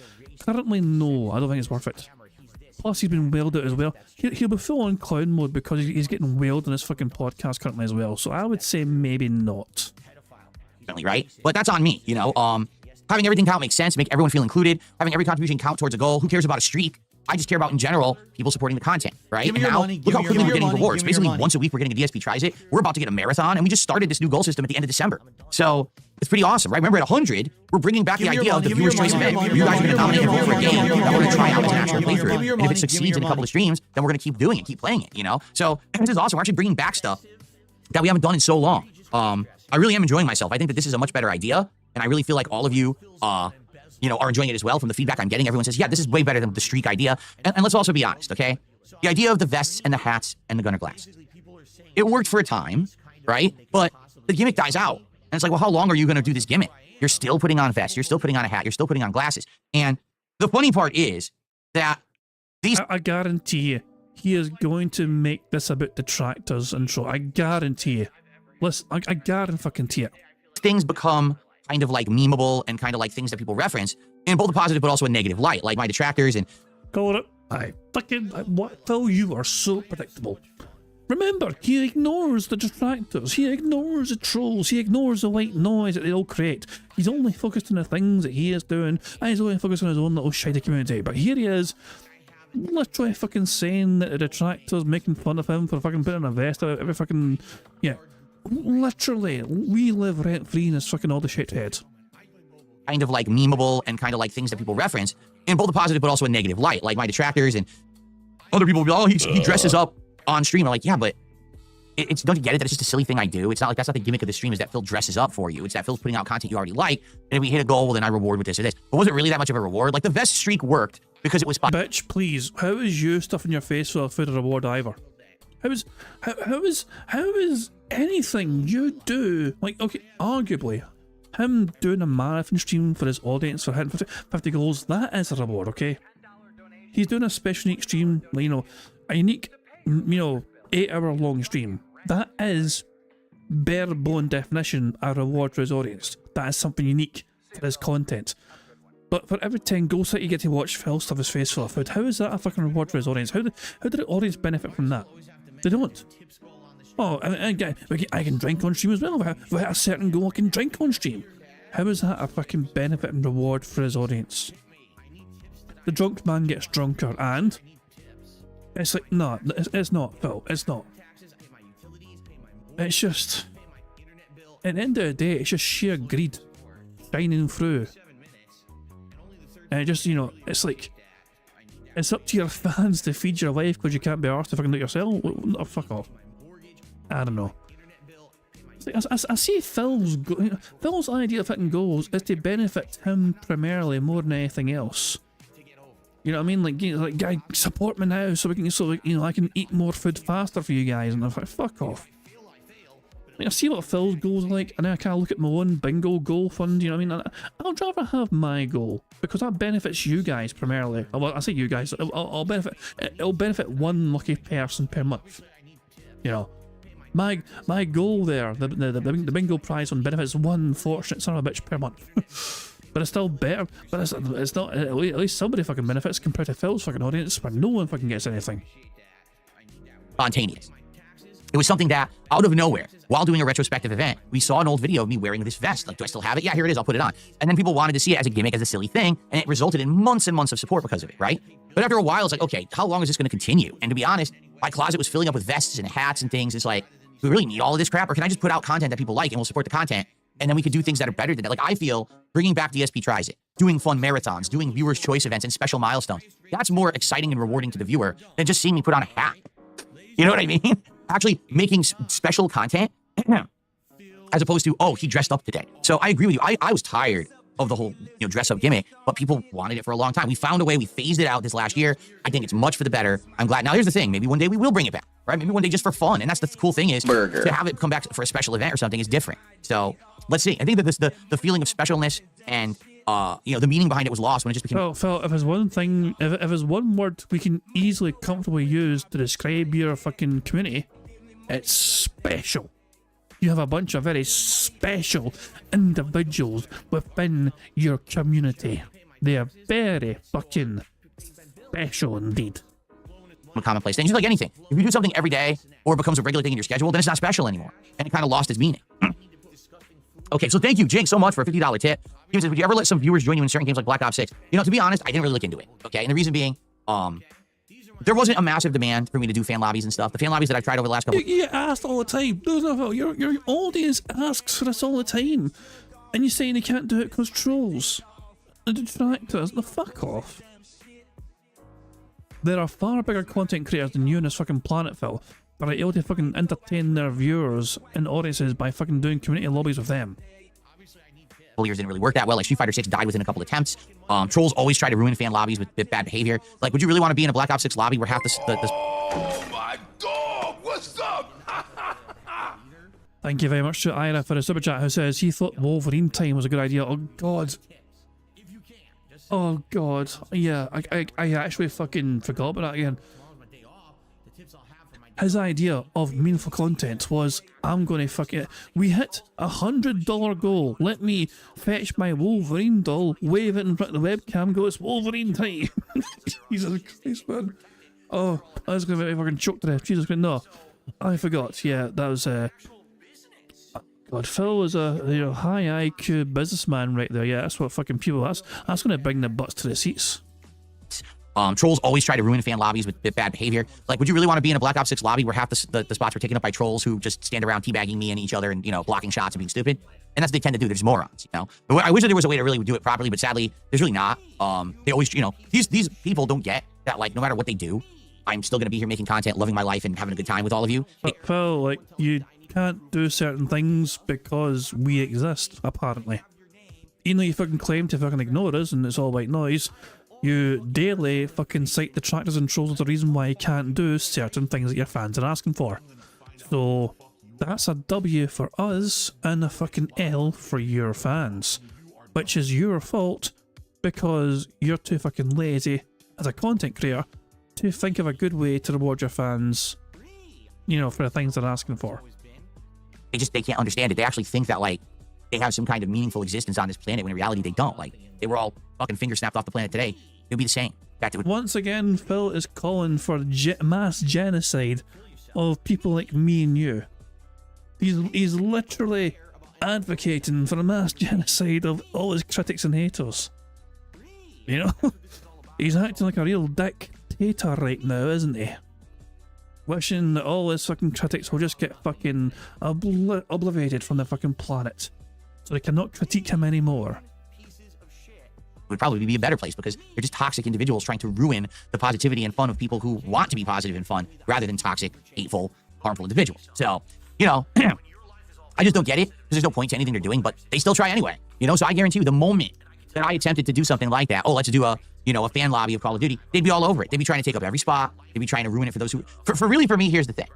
currently no, I don't think it's worth it. Plus he's been whaled out as well. He'll be full on clown mode because he's getting whaled on his fucking podcast currently as well, so I would say maybe not. Right? But that's on me, you know. Having everything count makes sense, make everyone feel included, having every contribution count towards a goal. Who cares about a streak? I just care about, in general, people supporting the content, right? Give me And your now, money, look how give me quickly your we're getting money, rewards. give me your Basically, money. once a week, we're getting a DSP Tries It. We're about to get a marathon, and we just started this new goal system at the end of December. So, it's pretty awesome, right? Remember, at 100, we're bringing back the Give me idea your of the money, give Viewers me Choice your event. money, You guys are give going me to your nominate money, me for a give me game your that we're going to try money, out as an give actual me your playthrough. money, give me your And if it money, succeeds give me in a your couple money. of streams, then we're going to keep doing it, keep playing it, you know? So, this is awesome. We're actually bringing back stuff that we haven't done in so long. I really am enjoying myself. I think that this is a much better idea, and I really feel like all of you, you know, are enjoying it as well. From the feedback I'm getting, everyone says, yeah, this is way better than the streak idea. And let's also be honest, okay? The idea of the vests and the hats and the gunner glasses. It worked for a time, right? But the gimmick dies out. And it's like, well, how long are you going to do this gimmick? You're still putting on vests. You're still putting on a hat. You're still putting on glasses. And the funny part is that these... I guarantee you, he is going to make this about detractors intro. I guarantee you. Listen, I guarantee it. things become kind of like memeable and kind of like things that people reference in both a positive but also a negative light, like my detractors and... Call it. What, Phil, you are so predictable. Remember, he ignores the detractors, he ignores the trolls, he ignores the white noise that they all create. He's only focused on the things that he is doing, and he's only focused on his own little shitty community. But here he is, literally fucking saying that the detractors making fun of him for fucking putting a vest out every fucking... Yeah. Literally, we live rent-free in this fucking all the shit heads. Kind of like memeable and kind of like things that people reference in both a positive but also a negative light, like my detractors and other people will be, oh, he dresses up on stream. I'm like, yeah, but it's, don't you get it that it's just a silly thing I do? It's not like that's not the gimmick of the stream, is that Phil dresses up for you. It's that Phil's putting out content you already like, and if we hit a goal, well, then I reward with this or this. But was it really that much of a reward? Like the vest streak worked because it was... Bitch, please, how is you stuffing your face for a food reward either? How is anything you do, like, okay, arguably, him doing a marathon stream for his audience for hitting 50 goals, that is a reward, okay? He's doing a special unique stream, you know, a unique, you know, 8-hour long stream. That is, bare bone definition, a reward for his audience. That is something unique for his content. But for every 10 goals that you get to watch Phil stuff his face full of food, how is that a fucking reward for his audience? How did the audience benefit from that? They don't. Oh, I can drink on stream as well. If I hit a certain goal, I can drink on stream. How is that a fucking benefit and reward for his audience? The drunk man gets drunker, and it's like, no, it's not, Phil. It's not. It's just, at the end of the day, it's just sheer greed shining through. And it just, you know, it's like, it's up to your fans to feed your life because you can't be arsed to fucking do it yourself. Oh, fuck off. I don't know. Like, I see Phil's idea of hitting goals is to benefit him primarily more than anything else. You know what I mean? Like, you know, like, guy, support me now so you know, I can eat more food faster for you guys. And I'm like, fuck off. Like, I see what Phil's goals are like, and then I kind of look at my own bingo goal fund. You know what I mean? I'd rather have my goal because that benefits you guys primarily. Well, I say you guys. It'll benefit one lucky person per month. You know. My goal there, the bingo prize one benefits one fortunate son of a bitch per month. But it's still better. But it's not. At least somebody fucking benefits compared to Phil's fucking audience, where no one fucking gets anything. Spontaneous. It was something that, out of nowhere, while doing a retrospective event, we saw an old video of me wearing this vest. Like, do I still have it? Yeah, here it is. I'll put it on. And then people wanted to see it as a gimmick, as a silly thing, and it resulted in months and months of support because of it, right? But after a while, it's like, okay, how long is this going to continue? And to be honest, my closet was filling up with vests and hats and things. It's like, do we really need all of this crap? Or can I just put out content that people like and we'll support the content? And then we could do things that are better than that. Like, I feel bringing back DSP Tries It, doing fun marathons, doing viewers' choice events and special milestones. That's more exciting and rewarding to the viewer than just seeing me put on a hat. You know what I mean? Actually making special content as opposed to, oh, he dressed up today. So I agree with you. I was tired of the whole, dress up gimmick, but people wanted it for a long time. We found a way. We phased it out this last year. I think it's much for the better. I'm glad. Now, here's the thing. Maybe one day we will bring it back, right? Maybe one day just for fun. And that's the cool thing is to have it come back for a special event or something is different. So let's see. I think that the feeling of specialness and, the meaning behind it was lost when it just became... Well, Phil, if there's one thing, if there's one word we can easily, comfortably use to describe your fucking community, it's special. You have a bunch of very special individuals within your community. They are very fucking special indeed. Commonplace things, just like anything. If you do something every day or it becomes a regular thing in your schedule, then it's not special anymore. And it kind of lost its meaning. Okay, so thank you, Jake, so much for a $50 tip. He says, would you ever let some viewers join you in certain games like Black Ops 6? To be honest, I didn't really look into it, okay? And the reason being, there wasn't a massive demand for me to do fan lobbies and stuff. The fan lobbies that I've tried over the last couple... You get asked all the time. Your audience asks for this all the time. And you're saying they can't do it because trolls. The detractors. The fuck off. There are far bigger content creators than you on this fucking planet, Phil, that are able to fucking entertain their viewers and audiences by fucking doing community lobbies with them. Years didn't really work that well. Like Street Fighter 6 died within a couple attempts. Trolls always try to ruin fan lobbies with bad behavior. Like, would you really want to be in a Black Ops 6 lobby where half the Oh my dog, what's up? Thank you very much to Ira for the super chat who says he thought Wolverine time was a good idea. Oh god. Oh god. Yeah, I actually fucking forgot about that again. His idea of meaningful content was, I'm gonna fuck it. We hit $100 goal. Let me fetch my Wolverine doll, wave it in front of the webcam, go, it's Wolverine time. Jesus Christ, man. Oh, I was gonna make me fucking choke to death. Jesus Christ, no. I forgot. Yeah, that was, God, Phil was a high IQ businessman right there. Yeah, that's what fucking people, that's gonna bring the butts to the seats. Trolls always try to ruin fan lobbies with bad behavior. Like, would you really want to be in a Black Ops 6 lobby where half the spots were taken up by trolls who just stand around teabagging me and each other and, blocking shots and being stupid? And that's what they tend to do. They're just morons, But I wish that there was a way to really do it properly, but sadly, there's really not. They always, these people don't get that, like, no matter what they do, I'm still going to be here making content, loving my life, and having a good time with all of you. But Phil, like, you can't do certain things because we exist, apparently. Even though you fucking claim to fucking ignore us and it's all white noise, you daily fucking cite detractors and trolls as the reason why you can't do certain things that your fans are asking for. So that's a W for us and a fucking L for your fans, which is your fault because you're too fucking lazy as a content creator to think of a good way to reward your fans, for the things they're asking for. They can't understand it. They actually think that, like, they have some kind of meaningful existence on this planet when in reality they don't. Like, they were all fucking finger snapped off the planet today. It would be the same. Once again, Phil is calling for mass genocide of people like me and you. He's literally advocating for a mass genocide of all his critics and haters. He's acting like a real dictator right now, isn't he? Wishing that all his fucking critics will just get fucking obliterated from the fucking planet, so they cannot critique him anymore. Would probably be a better place because they're just toxic individuals trying to ruin the positivity and fun of people who want to be positive and fun rather than toxic, hateful, harmful individuals. So, I just don't get it because there's no point to anything they're doing, but they still try anyway. So I guarantee you the moment that I attempted to do something like that, let's do a fan lobby of Call of Duty, they'd be all over it. They'd be trying to take up every spot. They'd be trying to ruin it for those who, for me, here's the thing.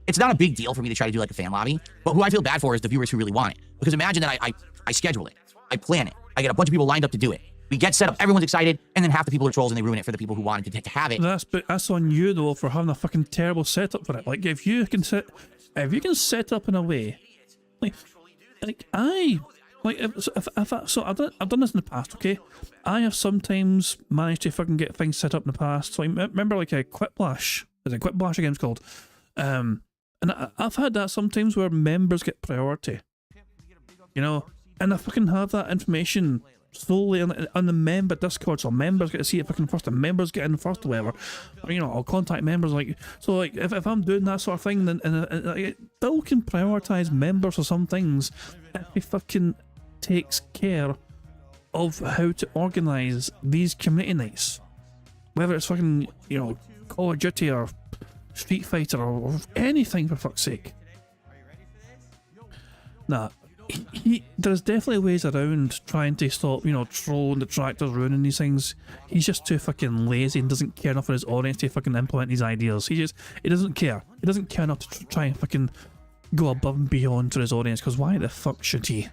It's not a big deal for me to try to do like a fan lobby, but who I feel bad for is the viewers who really want it. Because imagine that I schedule it, I plan it, I get a bunch of people lined up to do it. We get set up, everyone's excited, and then half the people are trolls and they ruin it for the people who wanted to have it. That's on you though for having a fucking terrible setup for it. Like if you can set up in a way, I've done this in the past. Okay, I have sometimes managed to fucking get things set up in the past. So I remember like a Quiplash. Is it Quiplash again? It's called. And I've had that sometimes where members get priority. And I fucking have that information solely on the member Discord, so members get to see it fucking first, and members get in first, or whatever. Or, you know, I'll contact members, like, so, like, if I'm doing that sort of thing, then like, Bill can prioritize members for some things if he fucking takes care of how to organize these community nights. Whether it's fucking, you know, Call of Duty or Street Fighter or anything, for fuck's sake. Nah, there's definitely ways around trying to stop, you know, trolling, detractors, ruining these things. He's just too fucking lazy and doesn't care enough for his audience to fucking implement these ideas. He doesn't care. He doesn't care enough to try and fucking go above and beyond to his audience, because why the fuck should he?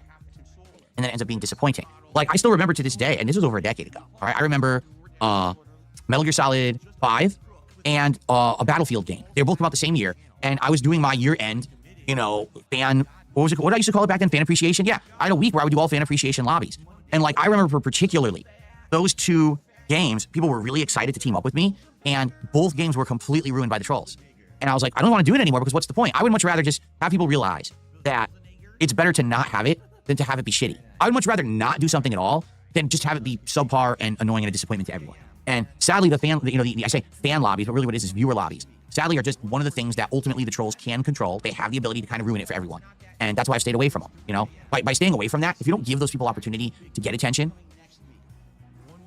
And then it ends up being disappointing. Like, I still remember to this day, and this was over a decade ago, all right? I remember Metal Gear Solid 5 and a Battlefield game. They were both come out the same year, and I was doing my year-end, you know, fan, what I used to call it back then, fan appreciation? Yeah, I had a week where I would do all fan appreciation lobbies. And, like, I remember particularly those two games, people were really excited to team up with me, and both games were completely ruined by the trolls. And I was like, I don't want to do it anymore, because what's the point? I would much rather just have people realize that it's better to not have it than to have it be shitty. I would much rather not do something at all than just have it be subpar and annoying and a disappointment to everyone. And sadly, the fan, you know, I say fan lobbies, but really what it is viewer lobbies. Sadly, are just one of the things that ultimately the trolls can control. They have the ability to kind of ruin it for everyone. And that's why I've stayed away from them, you know? By staying away from that, if you don't give those people opportunity to get attention,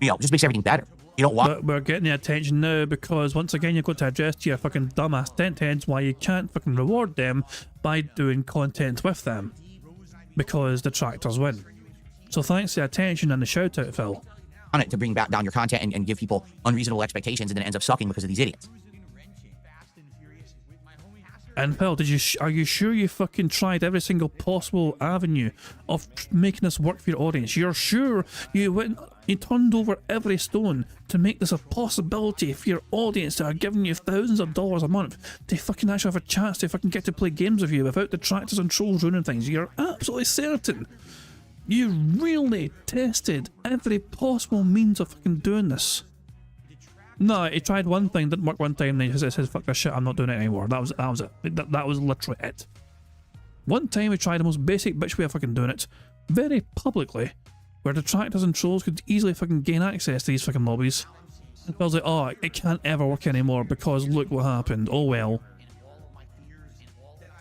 you know, it just makes everything better. You don't want... But we're getting the attention now because, once again, you've got to address to your fucking dumbass tent heads why you can't fucking reward them by doing content with them. Because detractors win. So thanks to the attention and the shout out, Phil. On it to bring back down your content and give people unreasonable expectations, and then it ends up sucking because of these idiots. And Phil, are you sure you fucking tried every single possible avenue of making this work for your audience? You're sure you turned over every stone to make this a possibility for your audience that are giving you thousands of dollars a month to fucking actually have a chance to fucking get to play games with you without detractors and trolls ruining things? You're absolutely certain you really tested every possible means of fucking doing this. No, he tried one thing, didn't work one time, and he says, fuck this shit, I'm not doing it anymore. That was it. That was literally it. One time he tried the most basic bitch way of fucking doing it, very publicly, where detractors and trolls could easily fucking gain access to these fucking lobbies. And I was like, oh, it can't ever work anymore because look what happened. Oh well.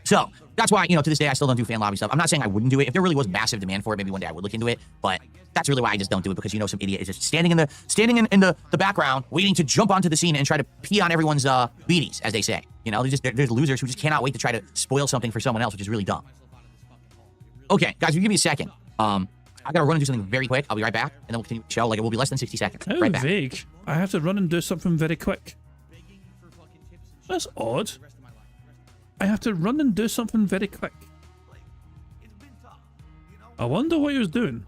So, that's why, you know, to this day, I still don't do fan lobby stuff. I'm not saying I wouldn't do it. If there really was massive demand for it, maybe one day I would look into it. But that's really why I just don't do it, because, you know, some idiot is just standing in the background, waiting to jump onto the scene and try to pee on everyone's beanies, as they say. You know, there's losers who just cannot wait to try to spoil something for someone else, which is really dumb. Okay, guys, if you give me a second. I gotta run and do something very quick. I'll be right back, and then we'll continue the show. Like, it will be less than 60 seconds. How Right back. vague. I have to run and do something very quick. That's odd. I have to run and do something very quick. I wonder what he was doing.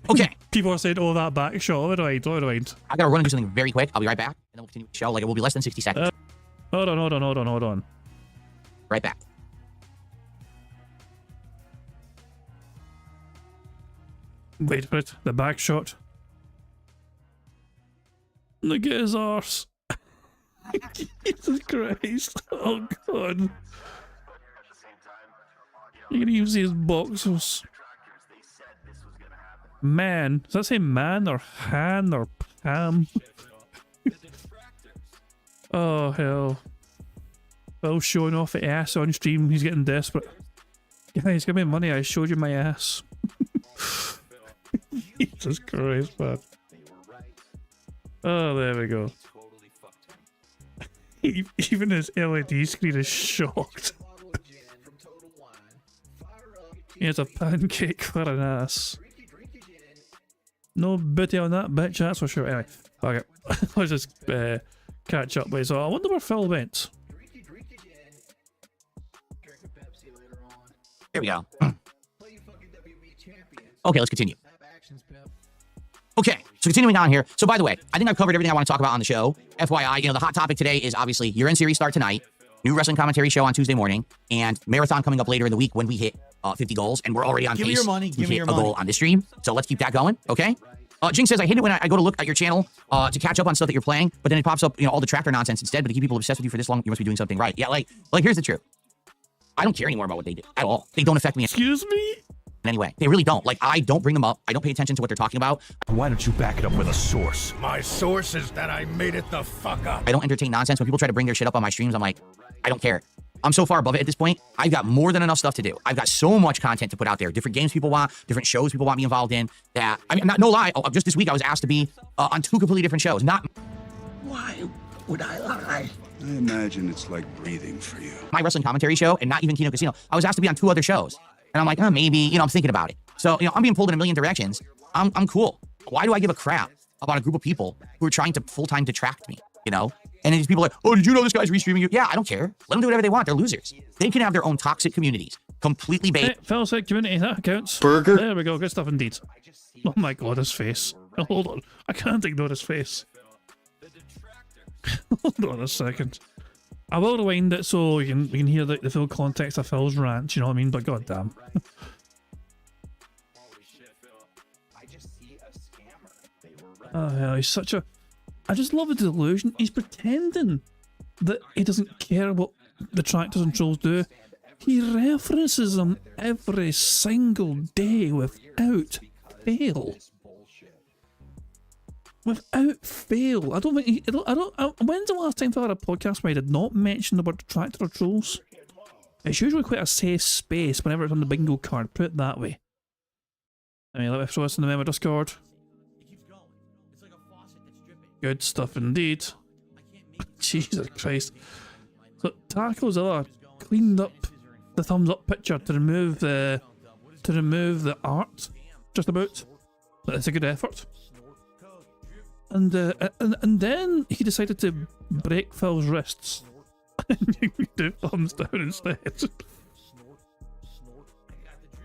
Okay. People are saying, oh, that back shot. All right. I gotta run and do something very quick. I'll be right back, and then we'll continue the show. Like, it will be less than 60 seconds. Hold on. Right back. Wait for it. The back shot. Look at his arse. Jesus Christ. Oh, God. You're gonna use these boxers. Man. Does that say man or han or pam? Oh, hell. Phil showing off the ass on stream. He's getting desperate. Guys, give me money. I showed you my ass. Jesus Christ, man. Oh, there we go. Even his LED screen is shocked. He has a pancake for an ass. No booty on that bitch, that's for sure. Anyway, okay. Let's just catch up with. So I wonder where Phil went. Here we go. Okay, let's continue. Okay, so continuing on here. So by the way, I think I've covered everything I want to talk about on the show. FYI, you know, the hot topic today is obviously year-end series start tonight, new wrestling commentary show on Tuesday morning, and marathon coming up later in the week when we hit 50 goals, and we're already on pace to hit a goal on this stream. So let's keep that going, okay? Jing says, I hate it when I go to look at your channel to catch up on stuff that you're playing, but then it pops up, you know, all the tractor nonsense instead. But to keep people obsessed with you for this long, you must be doing something right. Yeah, like here's the truth. I don't care anymore about what they do at all. They don't affect me. Excuse me? in any way. They really don't. Like, I don't bring them up. I don't pay attention to what they're talking about. Why don't you back it up with a source? My source is that I made it the fuck up. I don't entertain nonsense. When people try to bring their shit up on my streams, I'm like, I don't care. I'm so far above it at this point. I've got more than enough stuff to do. I've got so much content to put out there. Different games people want, different shows people want me involved in. That, I mean, no lie. Just this week I was asked to be on 2 completely different shows. Not Why would I lie? I imagine it's like breathing for you. my wrestling commentary show and not even Kino Casino. I was asked to be on 2 other shows. And I'm like, oh, maybe, you know, I'm thinking about it. So, you know, I'm being pulled in a million directions. I'm cool. Why do I give a crap about a group of people who are trying to full-time detract me, you know? And then these people are like, oh, did you know this guy's restreaming you? Yeah, I don't care. Let them do whatever they want. They're losers. They can have their own toxic communities, completely based. Hey, fellow site community, that counts. Burger? There we go, good stuff indeed. Oh my god, his face. Hold on, I can't ignore his face. Hold on a second. I will rewind it so we can hear the full context of Phil's rant, you know what I mean? But goddamn. Oh, yeah, he's such a... I just love the delusion. He's pretending that he doesn't care what the tractors and trolls do. He references them every single day without fail. Without fail. I don't think he... when's the last time I had a podcast where I did not mention the word tractor or trolls? It's usually quite a safe space whenever it's on the bingo card, put it that way. I mean, let me throw this in the memo Discord. Good stuff indeed. Jesus Christ. So Taco's cleaned up the thumbs up picture to remove the art, just about. But it's a good effort. And then he decided to break Phil's wrists. And you do thumbs down instead. I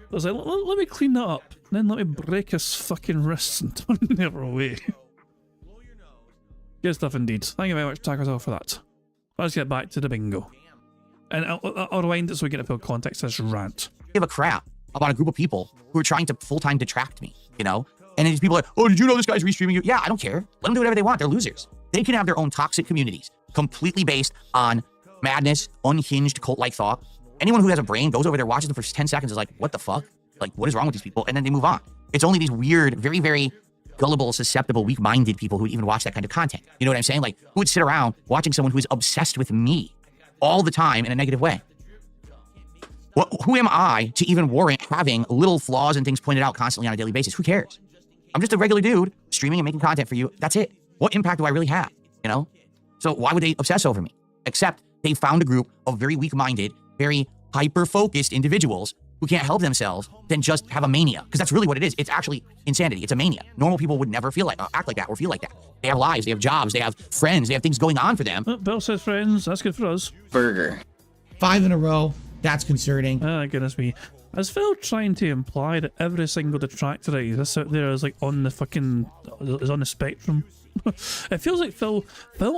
was like, let me clean that up, then let me break his fucking wrists and turn the other way. Good stuff indeed. Thank you very much, Taco, for that. Let's get back to the bingo. And I'll rewind it so we get a full context of this rant. Give a crap about a group of people who are trying to full-time detract me, you know? And then these people are like, oh, did you know this guy's restreaming you? Yeah, I don't care. Let them do whatever they want. They're losers. They can have their own toxic communities, completely based on madness, unhinged cult-like thought. Anyone who has a brain goes over there, watches them for 10 seconds, is like, what the fuck? Like, what is wrong with these people? And then they move on. It's only these weird, very, very gullible, susceptible, weak-minded people who would even watch that kind of content. You know what I'm saying? Like, who would sit around watching someone who is obsessed with me all the time in a negative way? Who am I to even warrant having little flaws and things pointed out constantly on a daily basis? Who cares? I'm just a regular dude streaming and making content for you. That's it. What impact do I really have? You know? So why would they obsess over me? Except they found a group of very weak-minded, very hyper-focused individuals who can't help themselves then just have a mania. Because that's really what it is. It's actually insanity. It's a mania. Normal people would never act like that or feel like that. They have lives, they have jobs, they have friends, they have things going on for them. Oh, Bill says friends. That's good for us. Burger. 5 in a row. That's concerning. Ah, goodness me. Is Phil trying to imply that every single detractor that exists out there is like on the spectrum? It feels like Phil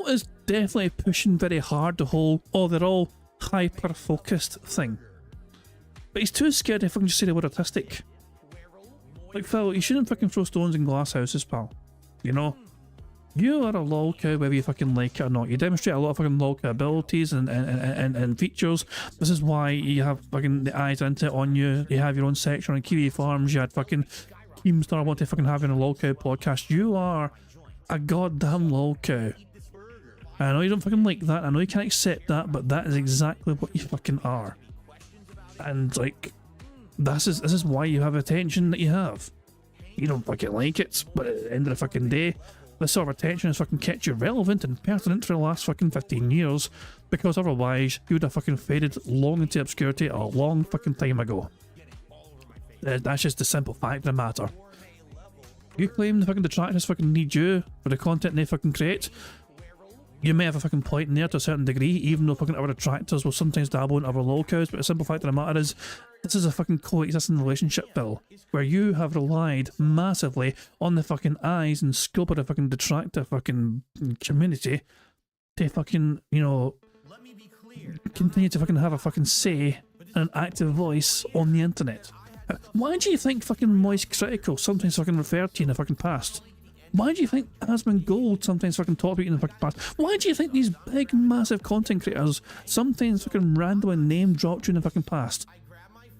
is definitely pushing very hard the whole, oh, they're all hyper-focused thing. But he's too scared to fucking just say the word autistic. Like, Phil, you shouldn't fucking throw stones in glass houses, pal. You know? You are a lolcow whether you fucking like it or not. You demonstrate a lot of fucking lolcow abilities and features. This is why you have fucking the eyes into it on you. You have your own section on Kiwi Farms. You had fucking Keemstar want to fucking have in a lolcow podcast. You are a goddamn lolcow. I know you don't fucking like that. I know you can't accept that, but that is exactly what you fucking are. And like, this is why you have attention that you have. You don't fucking like it, but at the end of the fucking day, this sort of attention has fucking kept you relevant and pertinent for the last fucking 15 years, because otherwise you would have fucking faded long into obscurity a long fucking time ago. That's just the simple fact of the matter. You claim the fucking detractors fucking need you for the content they fucking create. You may have a fucking point in there to a certain degree, even though fucking our detractors will sometimes dabble in other lolcows, but the simple fact of the matter is, this is a fucking coexisting relationship, Bill, where you have relied massively on the fucking eyes and scope of the fucking detractor fucking community to fucking, you know, continue to fucking have a fucking say and an active voice on the internet. Why do you think fucking Moist Critical sometimes fucking referred to you in the fucking past? Why do you think Asmon Gold sometimes fucking talk about you in the fucking past? Why do you think these big, massive content creators sometimes fucking randomly name dropped you in the fucking past?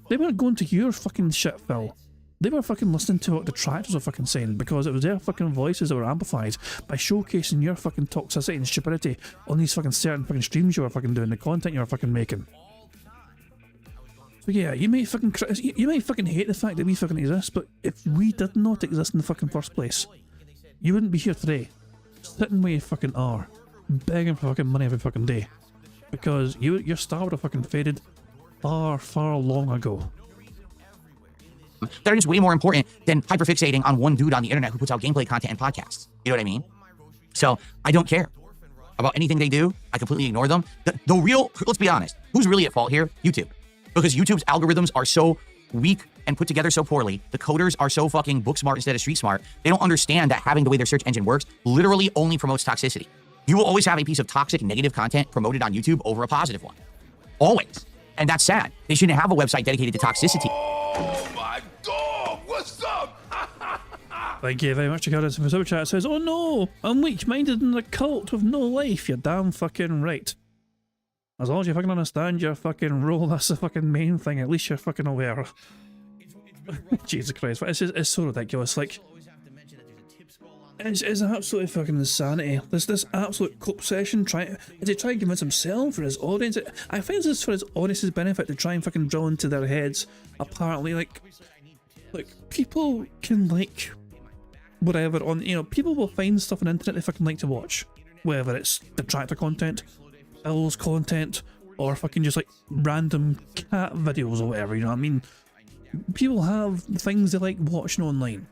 They weren't going to your fucking shit, Phil. They were fucking listening to what detractors were fucking saying because it was their fucking voices that were amplified by showcasing your fucking toxicity and stupidity on these fucking certain fucking streams you were fucking doing, the content you were fucking making. So yeah, you may fucking you may fucking hate the fact that we fucking exist, but if we did not exist in the fucking first place, you wouldn't be here today, sitting where you fucking are, begging for fucking money every fucking day, because your star would have fucking faded far, far long ago. That are just way more important than hyperfixating on one dude on the internet who puts out gameplay content and podcasts. You know what I mean? So I don't care about anything they do. I completely ignore them. The real, let's be honest, who's really at fault here? YouTube. Because YouTube's algorithms are so weak and put together so poorly. The coders are so fucking book smart instead of street smart. They don't understand that having the way their search engine works literally only promotes toxicity. You will always have a piece of toxic negative content promoted on YouTube over a positive one. Always. And that's sad. They shouldn't have a website dedicated to toxicity. Oh my dog, what's up? Thank you very much. The super chat says, "Oh no, I'm weak-minded in a cult with no life." You're damn fucking right. As long as you fucking understand your fucking role, that's the fucking main thing. At least you're fucking aware. Jesus Christ, but it's so ridiculous. Like, it's absolutely fucking insanity. This absolute clip session trying to convince himself or his audience. I find this for his audience's benefit to try and fucking drill into their heads. Apparently, like people can like whatever on, you know, people will find stuff on the internet they fucking like to watch, whether it's detractor content, Phil's content, or fucking just like random cat videos or whatever. You know what I mean? People have things they like watching online.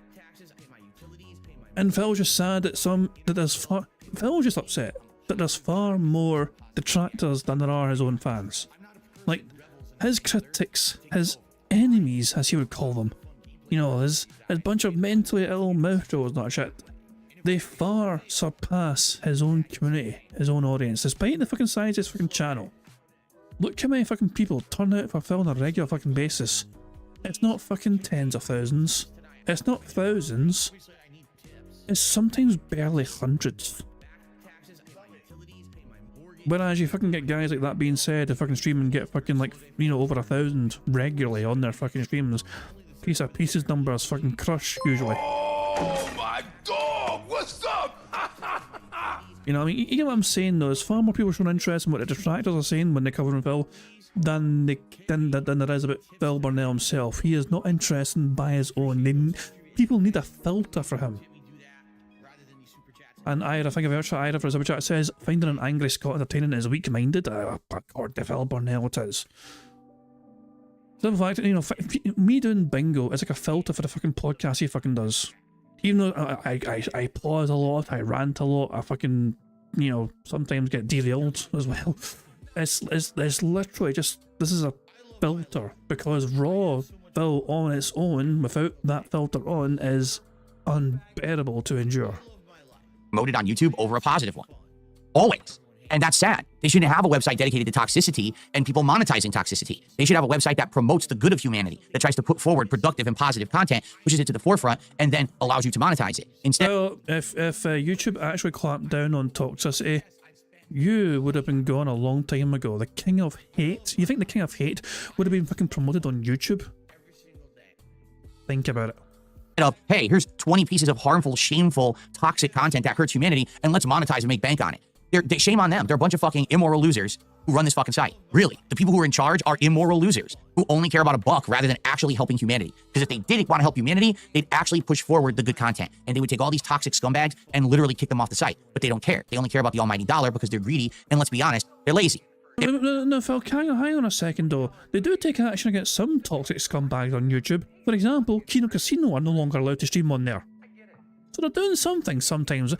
And Phil's just sad that Phil's just upset that there's far more detractors than there are his own fans. Like, his critics, his enemies, as he would call them, you know, his bunch of mentally ill mouthfulls, not shit, they far surpass his own community, his own audience, despite the fucking size of his fucking channel. Look how many fucking people turn out for Phil on a regular fucking basis. It's not fucking tens of thousands. It's not thousands. It's sometimes barely hundreds. Whereas you fucking get guys like that being said to fucking stream and get fucking like, you know, over 1,000 regularly on their fucking streams. Piece of pieces numbers fucking crush usually. Oh my dog, what's up? You know what I mean? You get what I'm saying though, there's far more people showing interest in what the detractors are saying when they're covering Phil than there is about Phil Burnell himself. He is not interested by his own. People need a filter for him. And Ira, thank you very much for Ira for his super chat. It says, finding an angry Scot entertaining is weak-minded. God, the Phil Burnell it is. So in fact, you know, me doing bingo is like a filter for the fucking podcast he fucking does. Even though I pause a lot, I rant a lot, I fucking, you know, sometimes get derailed as well. It's literally just, this is a filter, because raw Phil on its own, without that filter on, is unbearable to endure. Promoted on YouTube over a positive one. Always. And that's sad. They shouldn't have a website dedicated to toxicity and people monetizing toxicity. They should have a website that promotes the good of humanity, that tries to put forward productive and positive content, pushes it to the forefront, and then allows you to monetize it. Instead, well, if YouTube actually clamped down on toxicity, you would have been gone a long time ago. The King of Hate, you think the King of Hate would have been fucking promoted on YouTube? Think about it. Of, hey, here's 20 pieces of harmful, shameful, toxic content that hurts humanity, and let's monetize and make bank on it. Shame on them. They're a bunch of fucking immoral losers who run this fucking site. Really, the people who are in charge are immoral losers who only care about a buck rather than actually helping humanity. Because if they did want to help humanity, they'd actually push forward the good content, and they would take all these toxic scumbags and literally kick them off the site. But they don't care. They only care about the almighty dollar because they're greedy, and let's be honest, they're lazy. No, Phil, hang on a second though. They do take action against some toxic scumbags on YouTube. For example, Kino Casino are no longer allowed to stream on there. So they're doing something sometimes.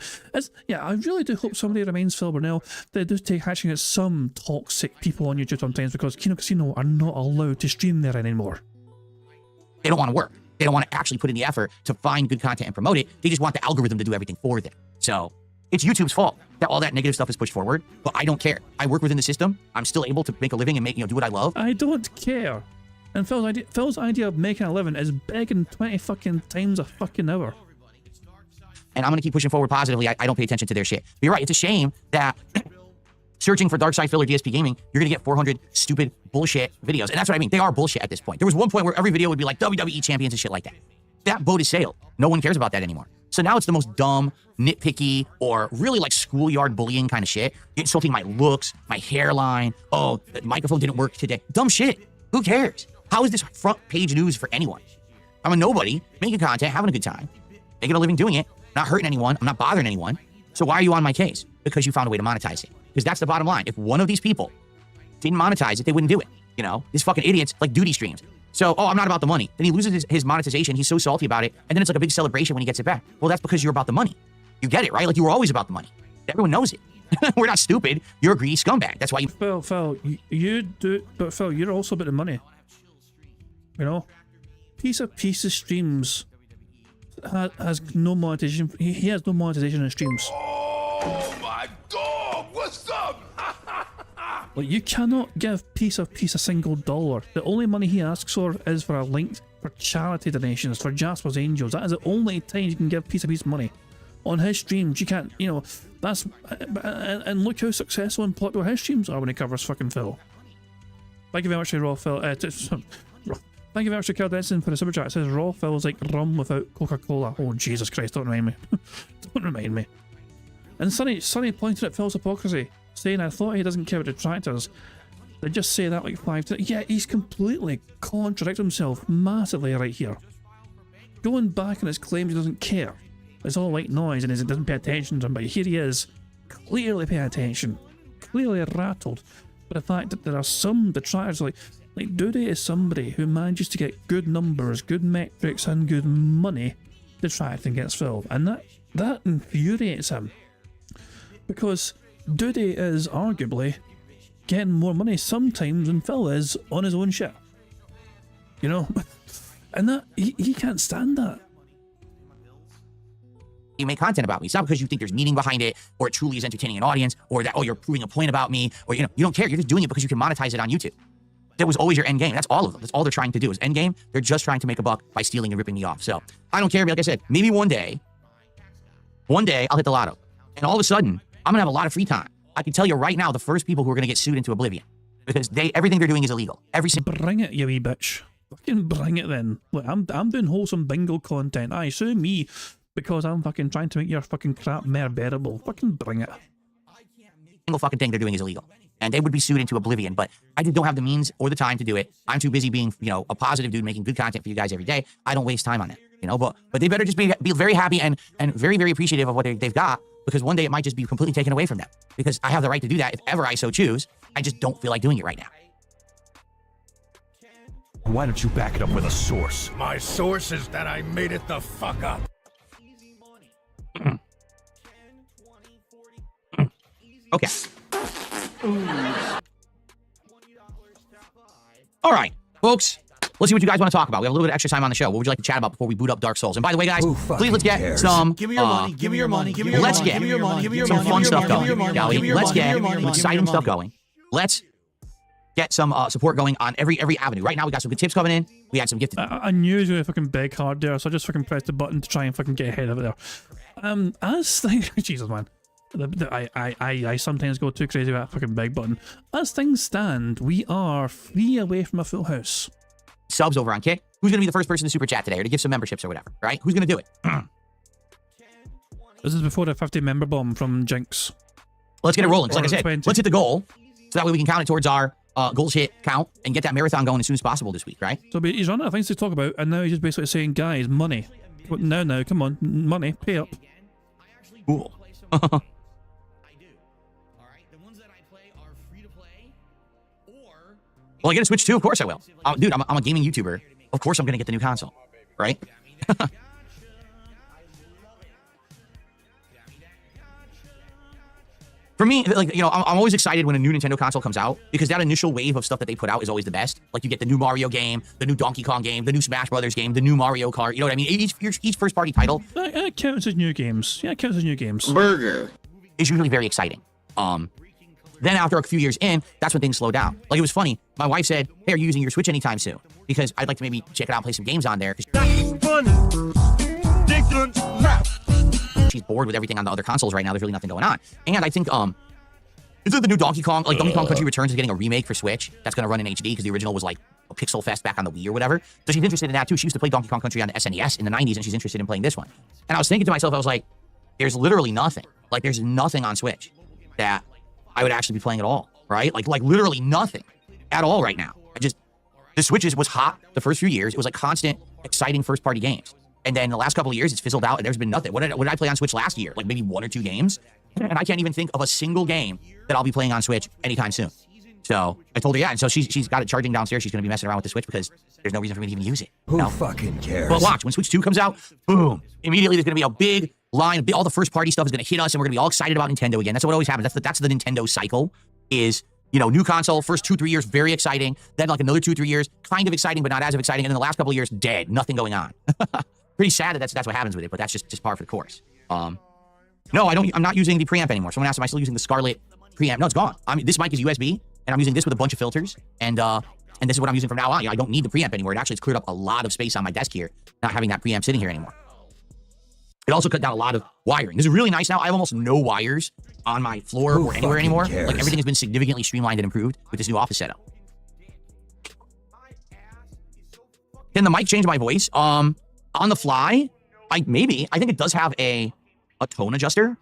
Yeah, I really do hope somebody reminds Phil Burnell they do take action against some toxic people on YouTube sometimes, because Kino Casino are not allowed to stream there anymore. They don't want to work. They don't want to actually put in the effort to find good content and promote it. They just want the algorithm to do everything for them. So it's YouTube's fault that all that negative stuff is pushed forward, but I don't care. I work within the system. I'm still able to make a living and make, do what I love. I don't care. And Phil's idea of making a living is begging 20 fucking times a fucking hour. And I'm going to keep pushing forward positively. I don't pay attention to their shit. But you're right. It's a shame that searching for Dark Side Phil or DSP Gaming, you're gonna get 400 stupid bullshit videos. And that's what I mean. They are bullshit at this point. There was one point where every video would be like WWE champions and shit like that. That boat has sailed. No one cares about that anymore. So now it's the most dumb, nitpicky, or really like schoolyard bullying kind of shit. You're insulting my looks, my hairline. Oh, the microphone didn't work today. Dumb shit. Who cares? How is this front page news for anyone? I'm a nobody, making content, having a good time, making a living doing it, not hurting anyone, I'm not bothering anyone. So why are you on my case? Because you found a way to monetize it. Because that's the bottom line. If one of these people didn't monetize it, they wouldn't do it. You know, these fucking idiots like duty streams. So, oh, I'm not about the money. Then he loses his monetization. He's so salty about it. And then it's like a big celebration when he gets it back. Well, that's because you're about the money. You get it, right? Like you were always about the money. Everyone knows it. We're not stupid. You're a greedy scumbag. That's why you... Phil, you do... But Phil, you're also about the money. You know? Piece of streams has no monetization. He has no monetization in streams. Oh my dog! What's up? Like, you cannot give Piece a single dollar. The only money he asks for is for a link for charity donations for Jasper's Angels. That is the only time you can give Piece money. On his streams, you can't, you know, that's... And look how successful and popular his streams are when he covers fucking Phil. Thank you very much to Raw Phil. Thank you very much to Cardesson for the super chat. It says Raw Phil's like rum without Coca-Cola. Oh, Jesus Christ, don't remind me. Don't remind me. And Sonny pointed at Phil's hypocrisy, saying, I thought he doesn't care about detractors. They just say that like 5 times. Yeah, he's completely contradicted himself massively right here. Going back on his claims he doesn't care. It's all white noise and he doesn't pay attention to him, but here he is, clearly paying attention, clearly rattled by the fact that there are some detractors like Duty is somebody who manages to get good numbers, good metrics and good money detracting against Phil, and that infuriates him. Because Duty is arguably getting more money sometimes than Phil is on his own shit. You know? And that, he can't stand that. You make content about me. It's not because you think there's meaning behind it, or it truly is entertaining an audience, or that, oh, you're proving a point about me, or, you know, you don't care. You're just doing it because you can monetize it on YouTube. That was always your end game. That's all of them. That's all they're trying to do is end game. They're just trying to make a buck by stealing and ripping me off. So I don't care. Like I said, maybe one day I'll hit the lotto. And all of a sudden, I'm going to have a lot of free time. I can tell you right now, the first people who are going to get sued into oblivion. Because everything they're doing is illegal. Bring it, you wee bitch. Fucking bring it then. Look, I'm doing wholesome bingo content. Aye, sue me because I'm fucking trying to make your fucking crap more bearable. Fucking bring it. Single fucking thing they're doing is illegal. And they would be sued into oblivion, but I just don't have the means or the time to do it. I'm too busy being, you know, a positive dude making good content for you guys every day. I don't waste time on it, you know, but they better just be very happy and very, very appreciative of what they've got, because one day it might just be completely taken away from them, because I have the right to do that if ever I so choose. I just don't feel like doing it right now. Why don't you back it up with a source? My source is that I made it the fuck up. Okay. All right, folks, let's see what you guys want to talk about. We have a little bit of extra time on the show. What would you like to chat about before we boot up Dark Souls? And by the way, guys, please let's get some... Give me your money, give me your money, give me your money. Let's get some fun stuff going. Let's get some exciting stuff going. Let's get some support going on every avenue. Right now, we got some good tips coming in. We had some gifted... I knew you were going to fucking beg hard there, so I just fucking pressed the button to try and fucking get ahead of it there. As things... Jesus, man. I sometimes go too crazy with that fucking big button. As things stand, we are 3 away from a full house. Subs over on Kick. Who's going to be the first person to super chat today or to give some memberships or whatever, right? Who's going to do it? This is before the 50 member bomb from Jinx. Let's get it rolling. Like I said, 20. let's hit the goal so that way we can count it towards our goal shit count and get that marathon going as soon as possible this week, right? So he's running out of things to talk about, and now he's just basically saying, guys, money. No, come on. Money. Pay up. Cool. Well, I get a Switch too. Of course I will. Dude, I'm a gaming YouTuber. Of course I'm going to get the new console, right? For me, like, you know, I'm always excited when a new Nintendo console comes out, because that initial wave of stuff that they put out is always the best. Like, you get the new Mario game, the new Donkey Kong game, the new Smash Brothers game, the new Mario Kart. You know what I mean? Each first-party title... That counts as new games. Yeah, it counts as new games. Burger. Is usually very exciting. Then after a few years in, that's when things slow down. Like, it was funny. My wife said, hey, are you using your Switch anytime soon? Because I'd like to maybe check it out and play some games on there. She's bored with everything on the other consoles right now. There's really nothing going on. And I think Isn't the new Donkey Kong, like Donkey Kong Country Returns is getting a remake for Switch that's going to run in HD because the original was like a pixel fest back on the Wii or whatever. So she's interested in that too. She used to play Donkey Kong Country on the SNES in the 90s and she's interested in playing this one. And I was thinking to myself, I was like, there's literally nothing. Like there's nothing on Switch that I would actually be playing at all, right? Like literally nothing at all right now. The Switch was hot the first few years. It was like constant, exciting first-party games. And then the last couple of years, it's fizzled out and there's been nothing. What did I play on Switch last year? Like maybe 1 or 2 games? And I can't even think of a single game that I'll be playing on Switch anytime soon. So I told her, yeah. And so she's got it charging downstairs. She's going to be messing around with the Switch because there's no reason for me to even use it. Who fucking cares? But watch, when Switch 2 comes out, boom, immediately there's going to be a big line. All the first-party stuff is going to hit us and we're going to be all excited about Nintendo again. That's what always happens. That's the Nintendo cycle is, you know, new console, first 2-3 years, very exciting. Then like another 2-3 years, kind of exciting, but not as exciting. And then the last couple of years, dead, nothing going on. Pretty sad that that's what happens with it, but that's just par for the course. No, I'm not using the preamp anymore. Someone asked, am I still using the Scarlett preamp? No, it's gone. I mean, this mic is USB, and I'm using this with a bunch of filters, and this is what I'm using from now on. I don't need the preamp anymore. It actually has cleared up a lot of space on my desk here, not having that preamp sitting here anymore. It also cut down a lot of wiring. This is really nice now. I have almost no wires on my floor or anywhere anymore. Like everything has been significantly streamlined and improved with this new office setup. Can the mic change my voice? On the fly, I think it does have a tone adjuster.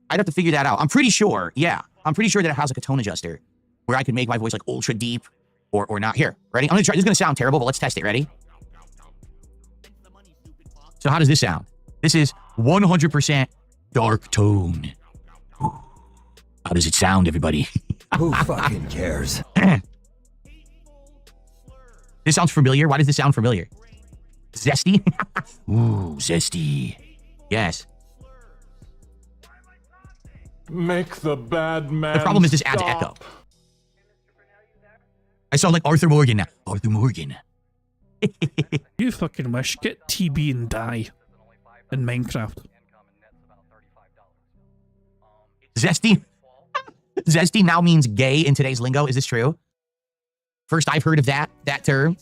I'd have to figure that out. I'm pretty sure, yeah. I'm pretty sure that it has like a tone adjuster where I could make my voice like ultra deep or not. Here, ready? I'm gonna try. This is gonna sound terrible, but let's test it. Ready? So how does this sound? This is 100% dark tone. How does it sound, everybody? Who fucking cares? This sounds familiar. Why does this sound familiar? Zesty? Ooh, zesty. Yes. Make the bad man. The problem is this adds echo. I sound like Arthur Morgan now. Arthur Morgan. You fucking wish. Get TB and die in Minecraft. Zesty? Zesty now means gay in today's lingo. Is this true? First I've heard of that term.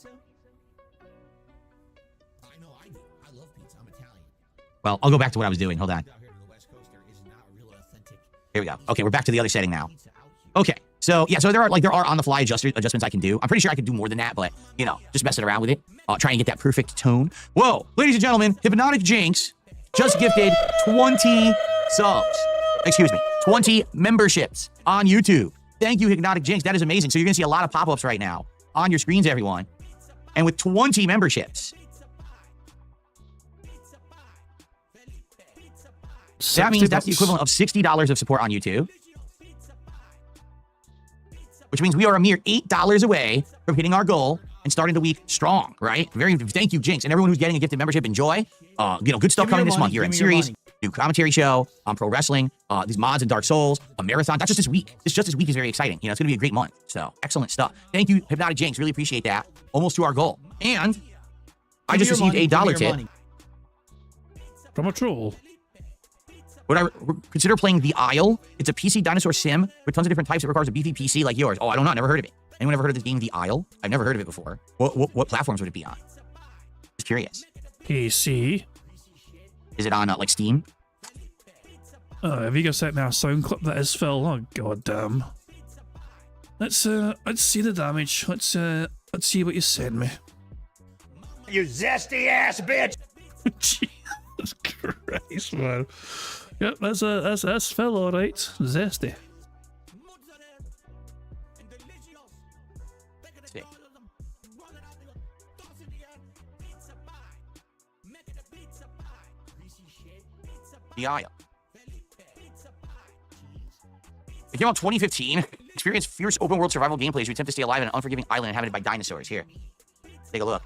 Well, I'll go back to what I was doing. Hold on. Here we go. Okay, we're back to the other setting now. Okay, so yeah, so there are on-the-fly adjustments I can do. I'm pretty sure I could do more than that, but you know, just messing around with it, trying to get that perfect tone. Whoa, ladies and gentlemen, Hypnotic Jinx just gifted 20 subs. Excuse me, 20 memberships on YouTube. Thank you, Hypnotic Jinx. That is amazing. So you're gonna see a lot of pop-ups right now on your screens, everyone. And with 20 memberships, that means that's the equivalent of $60 of support on YouTube. Which means we are a mere $8 away from hitting our goal and starting the week strong, right? Thank you, Jinx. And everyone who's getting a gifted membership, enjoy. Good stuff coming this month. You're in series, new commentary show, on pro wrestling, these mods in Dark Souls, a marathon. That's just this week. This week is very exciting. You know, it's going to be a great month. So, excellent stuff. Thank you, Hypnotic Jinx. Really appreciate that. Almost to our goal. And I just received a $1 tip from a troll. Would I consider playing The Isle? It's a PC dinosaur sim with tons of different types. It requires a beefy PC like yours. Oh, I don't know. Never heard of it. Anyone ever heard of this game, The Isle? I've never heard of it before. What platforms would it be on? Just curious. PC. Is it on like Steam? Have you guys sent me a sound clip that is Phil? Oh god damn. Let's see the damage. Let's see what you sent me. You zesty ass bitch. Jesus Christ, man. Yep, that's Phil, all right. Zesty. The Isle. It came out 2015. Experience fierce open world survival gameplay as you attempt to stay alive in an unforgiving island inhabited by dinosaurs. Here, take a look.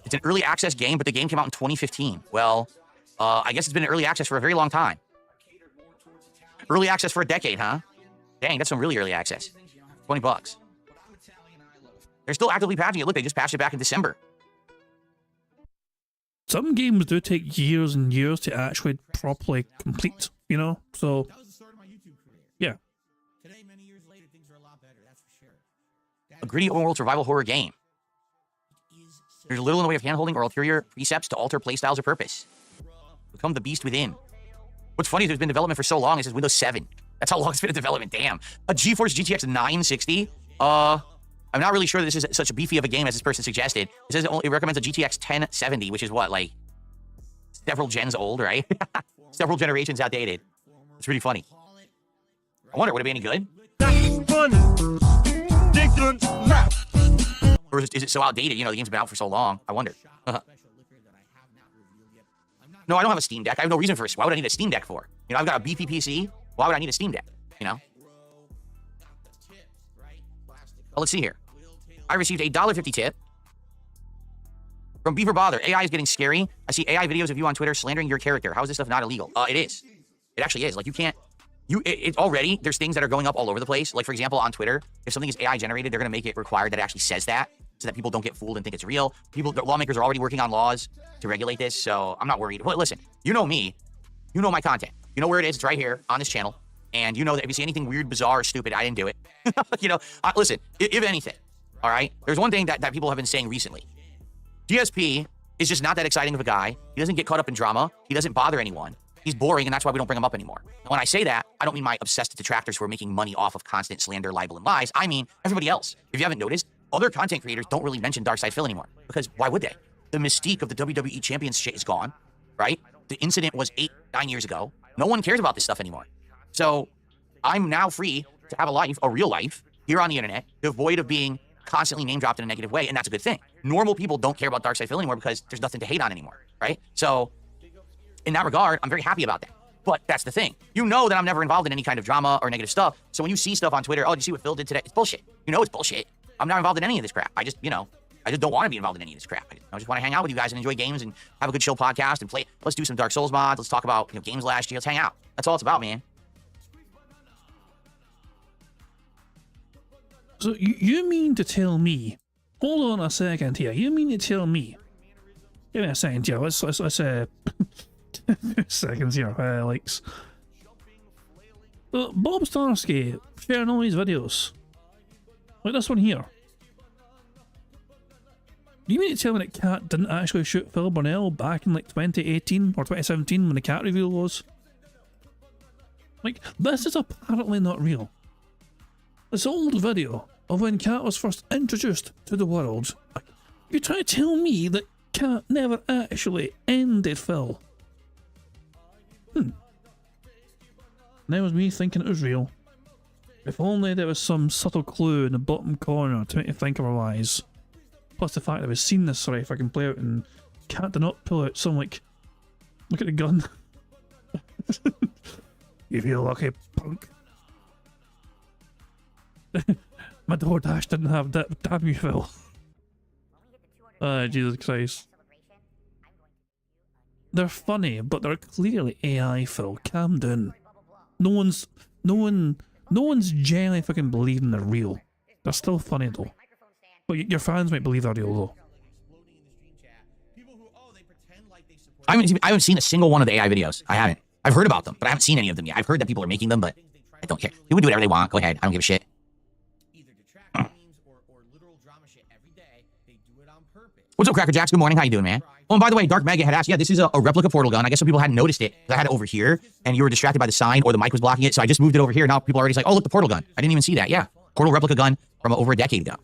It's an early access game, but the game came out in 2015. Well, I guess it's been in early access for a very long time. Early access for a decade, huh? Dang, that's some really early access. $20. They're still actively patching it. Look, they just patched it back in December. Some games do take years and years to actually properly complete, you know? So, yeah. A gritty open world survival horror game. There's little in the way of handholding or ulterior precepts to alter playstyles or purpose. Become the beast within. What's funny is there's been development for so long, it says Windows 7. That's how long it's been in development. Damn. A GeForce GTX 960. I'm not really sure that this is such a beefy of a game as this person suggested. It says it recommends a GTX 1070, which is what, like, several gens old, right? Several generations outdated. It's pretty funny. I wonder, would it be any good? Or is it so outdated? You know, the game's been out for so long. I wonder. No, I don't have a Steam Deck. I have no reason for it. Why would I need a Steam Deck for? You know, I've got a beefy PC. Why would I need a Steam Deck? You know? Well, let's see here. I received a $1.50 tip from Beaver Bother. AI is getting scary. I see AI videos of you on Twitter slandering your character. How is this stuff not illegal? It is. It actually is. Like, you can't... It's already... There's things that are going up all over the place. Like, for example, on Twitter, if something is AI generated, they're going to make it required that it actually says that, so that people don't get fooled and think it's real. Lawmakers are already working on laws to regulate this, so I'm not worried. Well, listen, you know me. You know my content. You know where it is. It's right here on this channel. And you know that if you see anything weird, bizarre, or stupid, I didn't do it. You know, listen, if anything, all right? There's one thing that people have been saying recently. DSP is just not that exciting of a guy. He doesn't get caught up in drama. He doesn't bother anyone. He's boring, and that's why we don't bring him up anymore. And when I say that, I don't mean my obsessed detractors who are making money off of constant slander, libel, and lies. I mean everybody else. If you haven't noticed, other content creators don't really mention Darkside Phil anymore. Because why would they? The mystique of the WWE Champions shit is gone, right? The incident was 8-9 years ago. No one cares about this stuff anymore. So I'm now free to have a life, a real life, here on the internet, devoid of being constantly name dropped in a negative way, and that's a good thing. Normal people don't care about Darkside Phil anymore because there's nothing to hate on anymore, right? So in that regard, I'm very happy about that. But that's the thing. You know that I'm never involved in any kind of drama or negative stuff. So when you see stuff on Twitter, oh, did you see what Phil did today? It's bullshit. You know it's bullshit. I'm not involved in any of this crap. I just don't want to be involved in any of this crap. I just want to hang out with you guys and enjoy games and have a good chill podcast and play. Let's do some Dark Souls mods. Let's talk about games last year. Let's hang out. That's all it's about, man. So you mean to tell me? Hold on a second here. You mean to tell me? Give me a second here. Let's seconds here, Alex. Bob Starsky sharing all these videos. Like this one here. You mean to tell me that Cat didn't actually shoot Phil Burnell back in like 2018 or 2017 when the Cat reveal was? Like, this is apparently not real. This old video of when Cat was first introduced to the world. You try to tell me that Cat never actually ended Phil? That was me thinking it was real. If only there was some subtle clue in the bottom corner to make you think otherwise. Plus the fact that we've seen this already fucking play out and Cat did not pull out some like... Look at the gun. You feel lucky, punk. My DoorDash didn't have that. Damn you, Phil. Jesus Christ. They're funny, but they're clearly AI, Phil. Calm down. No one's genuinely fucking believing they're real. They're still funny though. But your fans might believe they're real though. I haven't seen a single one of the AI videos. I haven't. I've heard about them, but I haven't seen any of them yet. I've heard that people are making them, but I don't care. People do whatever they want. Go ahead. I don't give a shit. What's up, Cracker Jacks? Good morning. How you doing, man? Oh, and by the way, Dark Mega had asked, yeah, this is a replica portal gun. I guess some people hadn't noticed it because I had it over here, and you were distracted by the sign or the mic was blocking it, so I just moved it over here. Now people are already like, oh, look, the portal gun. I didn't even see that. Yeah, portal replica gun from over a decade ago.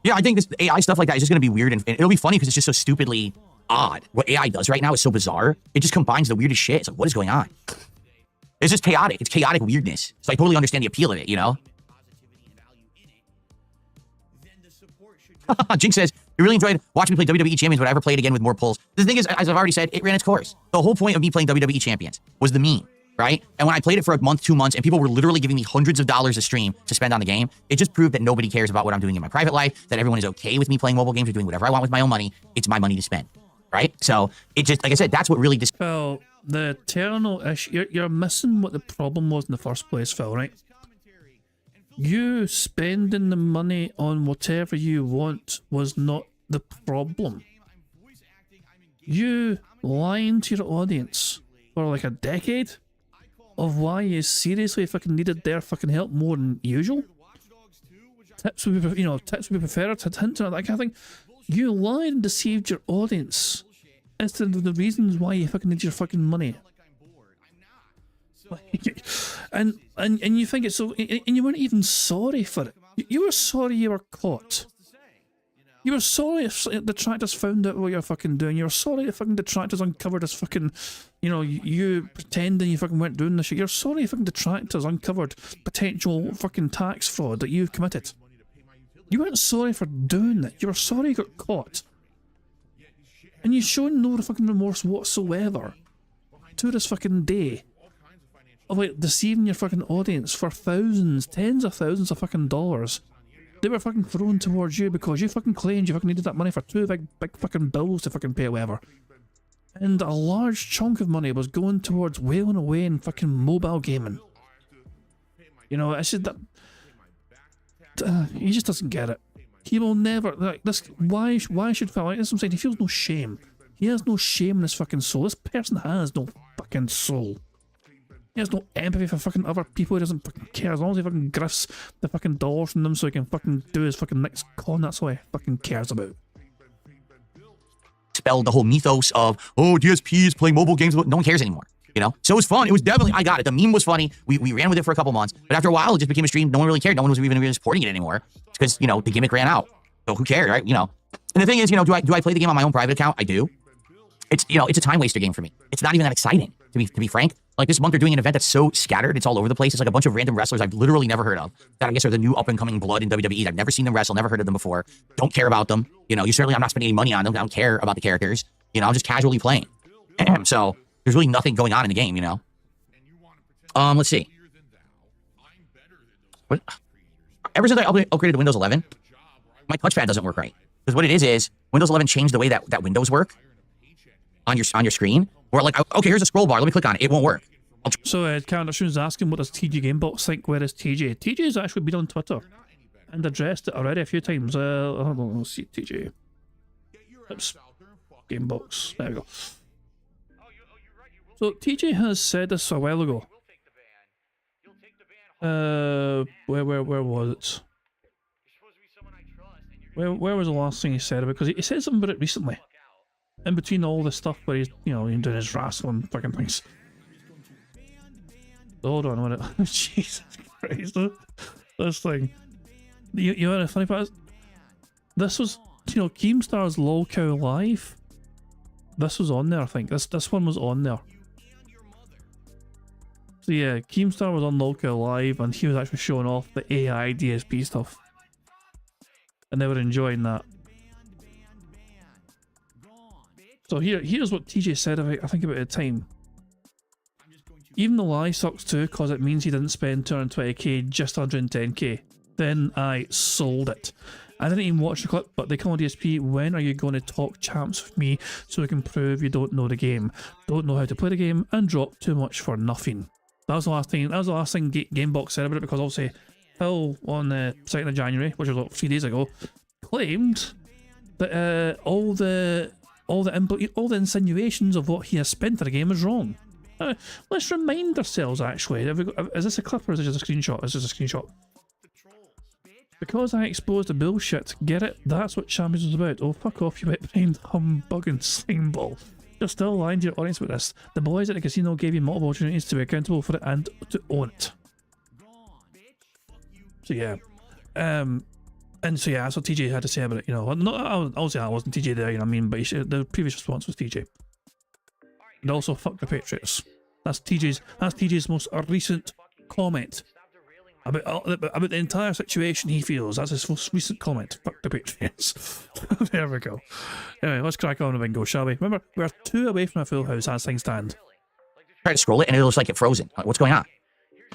Yeah, I think this AI stuff like that is just going to be weird, and it'll be funny because it's just so stupidly odd. What AI does right now is so bizarre. It just combines the weirdest shit. It's like, what is going on? It's just chaotic. It's chaotic weirdness. So I totally understand the appeal of it, you know? Jinx says, you really enjoyed watching me play WWE Champions, but I ever play it again with more pulls. The thing is, as I've already said, it ran its course. The whole point of me playing WWE Champions was the meme, right? And when I played it for a month, 2 months, and people were literally giving me hundreds of dollars a stream to spend on the game, it just proved that nobody cares about what I'm doing in my private life, that everyone is okay with me playing mobile games or doing whatever I want with my own money. It's my money to spend, right? So it just, like I said, that's what really just... Phil, the eternal issue, you're missing what the problem was in the first place, Phil, right? You spending the money on whatever you want was not the problem. You lying to your audience for like a decade of why you seriously fucking needed their fucking help more than usual. tips would be, tips would be preferred to hint and that kind of thing. You lied and deceived your audience instead of the reasons why you fucking need your fucking money. and you think it's so, and you weren't even sorry for it. You were sorry you were caught. You were sorry if detractors found out what you're fucking doing. You were sorry if fucking detractors uncovered this fucking, you pretending you fucking weren't doing this shit. You're sorry if fucking detractors uncovered potential fucking tax fraud that you've committed. You weren't sorry for doing it. You were sorry you got caught. And you've shown no fucking remorse whatsoever to this fucking day of like deceiving your fucking audience for thousands, tens of thousands of fucking dollars. They were fucking thrown towards you because you fucking claimed you fucking needed that money for two big fucking bills to fucking pay or whatever. And a large chunk of money was going towards wailing away in fucking mobile gaming. I said that... he just doesn't get it. He will never... Like, this... Why should Phil... Like this, I'm saying, he feels no shame. He has no shame in his fucking soul. This person has no fucking soul. He has no empathy for fucking other people. He doesn't fucking care. As long as he fucking grifts the fucking dollars from them so he can fucking do his fucking next con, that's all he fucking cares about. Spelled the whole mythos of, DSP is playing mobile games. No one cares anymore. So it was fun. It was definitely, I got it. The meme was funny. We ran with it for a couple months. But after a while, it just became a stream. No one really cared. No one was even really supporting it anymore. It's because, the gimmick ran out. So who cared, right? And the thing is, do I play the game on my own private account? I do. It's, it's a time waster game for me. It's not even that exciting, to be frank. Like this month, they're doing an event that's so scattered. It's all over the place. It's like a bunch of random wrestlers I've literally never heard of. That I guess are the new up-and-coming blood in WWE. I've never seen them wrestle, never heard of them before. Don't care about them. I'm not spending any money on them. I don't care about the characters. I'm just casually playing. So there's really nothing going on in the game, Let's see. What? Ever since I upgraded to Windows 11, my touchpad doesn't work right. Because what it is Windows 11 changed the way that windows work on your screen. Or like, okay, here's a scroll bar. Let me click on it. It won't work. So, Candace asking, what does TG Gamebox think? Where is TJ? TJ's actually been on Twitter and addressed it already a few times. Hold on, let's see TJ. Oops. Gamebox. There we go. So, TJ has said this a while ago. Where was it? Where was the last thing he said about it? Because he said something about it recently. In between all this stuff where he's, doing his wrestling fucking things. Hold on a minute. Jesus Christ. This thing. You know what the funny part is? This was, Keemstar's LOL Cow Live. This was on there, I think. This one was on there. So yeah, Keemstar was on LOL Cow Live and he was actually showing off the AI DSP stuff. And they were enjoying that. So here's what TJ said about, I think, about the time. Even the lie sucks too, cause it means he didn't spend 220k, just 110k. Then I sold it. I didn't even watch the clip, but they call DSP, when are you going to talk champs with me so we can prove you don't know the game, don't know how to play the game, and drop too much for nothing. That was the last thing Gamebox said about it, because obviously Phil on the 2nd of January, which was like 3 days ago, claimed that all the insinuations of what he has spent for the game is wrong. Let's remind ourselves, actually. Is this a clip or is it just a screenshot? It's just a screenshot. Because I exposed the bullshit, get it? That's what Champions was about. Oh, fuck off, you wet behind humbug and slimeball. You're still lying to your audience about this. The boys at the casino gave you multiple opportunities to be accountable for it and to own it. So yeah. And so yeah, that's what TJ had to say about it, obviously I wasn't TJ there, but the previous response was TJ. And also, fuck the Patriots. That's TJ's most recent comment about the entire situation he feels. That's his most recent comment. Fuck the Patriots. There we go. Anyway, let's crack on with Bingo, shall we? Remember, we're 2 away from a full house as things stand. Try to scroll it and it looks like it's frozen. What's going on?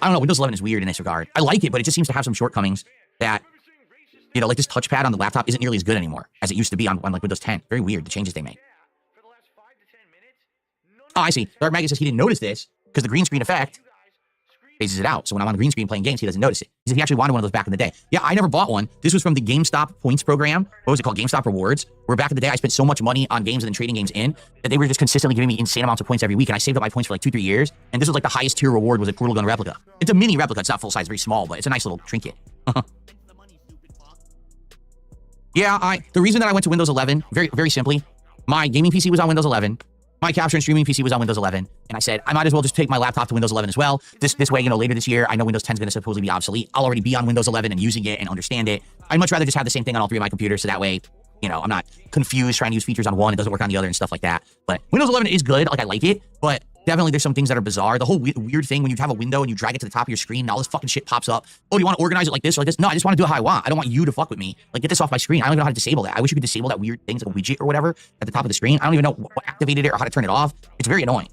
I don't know, Windows 11 is weird in this regard. I like it, but it just seems to have some shortcomings that, like this touchpad on the laptop isn't nearly as good anymore as it used to be on like Windows 10. Very weird, the changes they made. Oh, I see. Dark Maggot says he didn't notice this because the green screen effect phases it out. So when I'm on the green screen playing games, he doesn't notice it. He said he actually wanted one of those back in the day. Yeah, I never bought one. This was from the GameStop points program. What was it called? GameStop Rewards. Where back in the day, I spent so much money on games and then trading games in that they were just consistently giving me insane amounts of points every week. And I saved up my points for like 2-3 years. And this was like the highest tier reward was a Portal Gun replica. It's a mini replica. It's not full size, very small, but it's a nice little trinket. Yeah, the reason that I went to Windows 11, very simply, my gaming PC was on Windows 11. My capture and streaming PC was on Windows 11, and I said, I might as well just take my laptop to Windows 11 as well. This way, later this year, I know Windows 10 is going to supposedly be obsolete. I'll already be on Windows 11 and using it and understand it. I'd much rather just have the same thing on all three of my computers, so that way, I'm not confused trying to use features on one, it doesn't work on the other and stuff like that. But Windows 11 is good, I like it, but definitely there's some things that are bizarre. The whole weird thing when you have a window and you drag it to the top of your screen and all this fucking shit pops up. Oh, do you want to organize it like this or like this? No, I just want to do it how I want. I don't want you to fuck with me. Get this off my screen. I don't even know how to disable that. I wish you could disable that weird thing, like a widget or whatever at the top of the screen. I don't even know what activated it or how to turn it off. It's very annoying.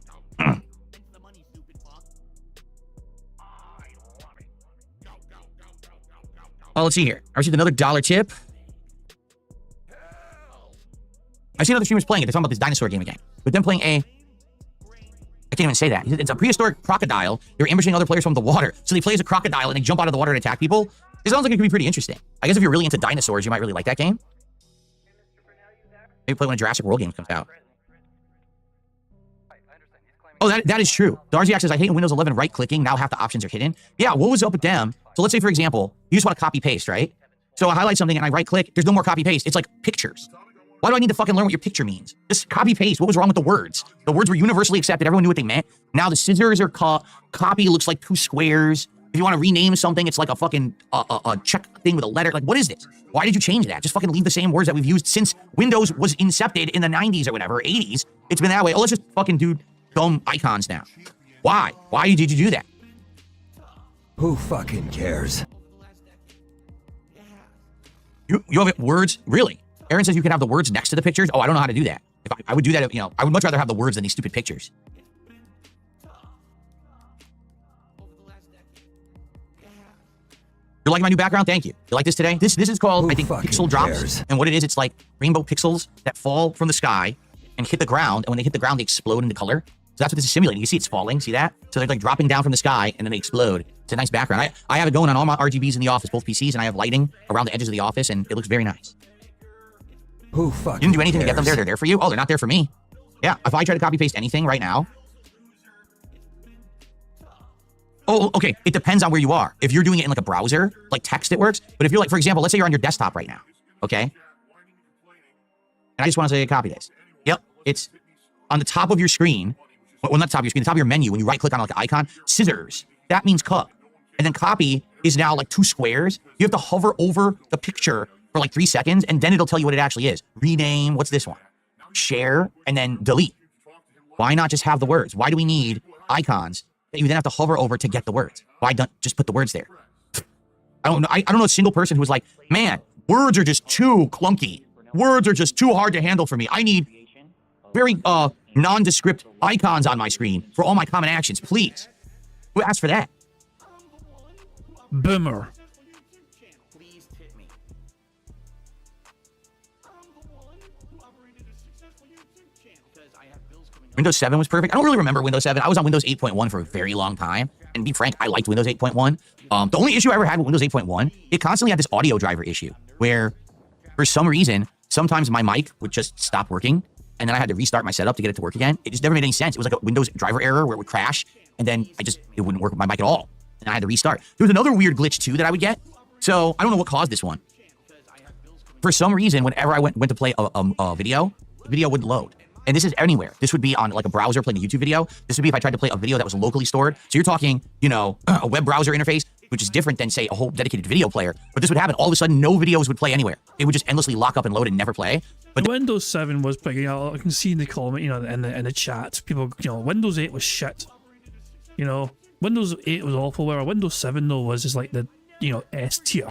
Oh, let's see here. I received another $1 tip. I see other streamers playing it. They're talking about this dinosaur game again. But then playing I can't even say that. It's a prehistoric crocodile. They're ambushing other players from the water. So they play as a crocodile and they jump out of the water and attack people. It sounds like it could be pretty interesting. I guess if you're really into dinosaurs, you might really like that game. Maybe play when a Jurassic World game comes out. Oh, that is true. Darziak says, I hate in Windows 11 right-clicking. Now half the options are hidden. Yeah, what was up with them? So let's say, for example, you just want to copy-paste, right? So I highlight something and I right-click. There's no more copy-paste. It's like pictures. Why do I need to fucking learn what your picture means? Just copy-paste. What was wrong with the words? The words were universally accepted. Everyone knew what they meant. Now the scissors are copy looks like 2 squares. If you want to rename something, it's like a fucking a check thing with a letter. What is this? Why did you change that? Just fucking leave the same words that we've used since Windows was incepted in the 90s or whatever, 80s. It's been that way. Oh, let's just fucking do dumb icons now. Why? Why did you do that? Who fucking cares? You have words? Really? Aaron says you can have the words next to the pictures. Oh, I don't know how to do that. If I would do that, I would much rather have the words than these stupid pictures. You like my new background? Thank you. You like this today? This is called, I think, Pixel Drops. And what it is, it's like rainbow pixels that fall from the sky and hit the ground. And when they hit the ground, they explode into color. So that's what this is simulating. You see it's falling. See that? So they're dropping down from the sky and then they explode. It's a nice background. I have it going on all my RGBs in the office, both PCs, and I have lighting around the edges of the office, and it looks very nice. Who fucking You didn't do anything cares? to get them there. They're there for you. Oh, they're not there for me. Yeah, if I try to copy paste anything right now. Oh, okay. It depends on where you are. If you're doing it in a browser, like text, it works. But if you're for example, let's say you're on your desktop right now. Okay. And I just want to say copy this. Yep. It's on the top of your screen. Well, not the top of your screen, the top of your menu. When you right click on an icon, scissors. That means cut. And then copy is now 2 squares. You have to hover over the picture for 3 seconds, and then it'll tell you what it actually is. Rename, what's this one? Share, and then delete. Why not just have the words? Why do we need icons that you then have to hover over to get the words? Why don't just put the words there? I don't know. I don't know a single person who was like, man, words are just too clunky. Words are just too hard to handle for me. I need very nondescript icons on my screen for all my common actions, please. Who asked for that? Boomer. Windows 7 was perfect. I don't really remember Windows 7. I was on Windows 8.1 for a very long time. And to be frank, I liked Windows 8.1. The only issue I ever had with Windows 8.1, it constantly had this audio driver issue where for some reason, sometimes my mic would just stop working. And then I had to restart my setup to get it to work again. It just never made any sense. It was like a Windows driver error where it would crash. And then it wouldn't work with my mic at all. And I had to restart. There was another weird glitch too that I would get. So I don't know what caused this one. For some reason, whenever I went to play a video, the video wouldn't load. And this is anywhere. This would be on a browser playing a YouTube video. This would be if I tried to play a video that was locally stored. So you're talking, a web browser interface, which is different than, say, a whole dedicated video player. But this would happen. All of a sudden, no videos would play anywhere. It would just endlessly lock up and load and never play. But Windows 7 was pretty, I can see in the comment, in the chat, people, Windows 8 was shit. Windows 8 was awful, where Windows 7, though, was just the, S tier.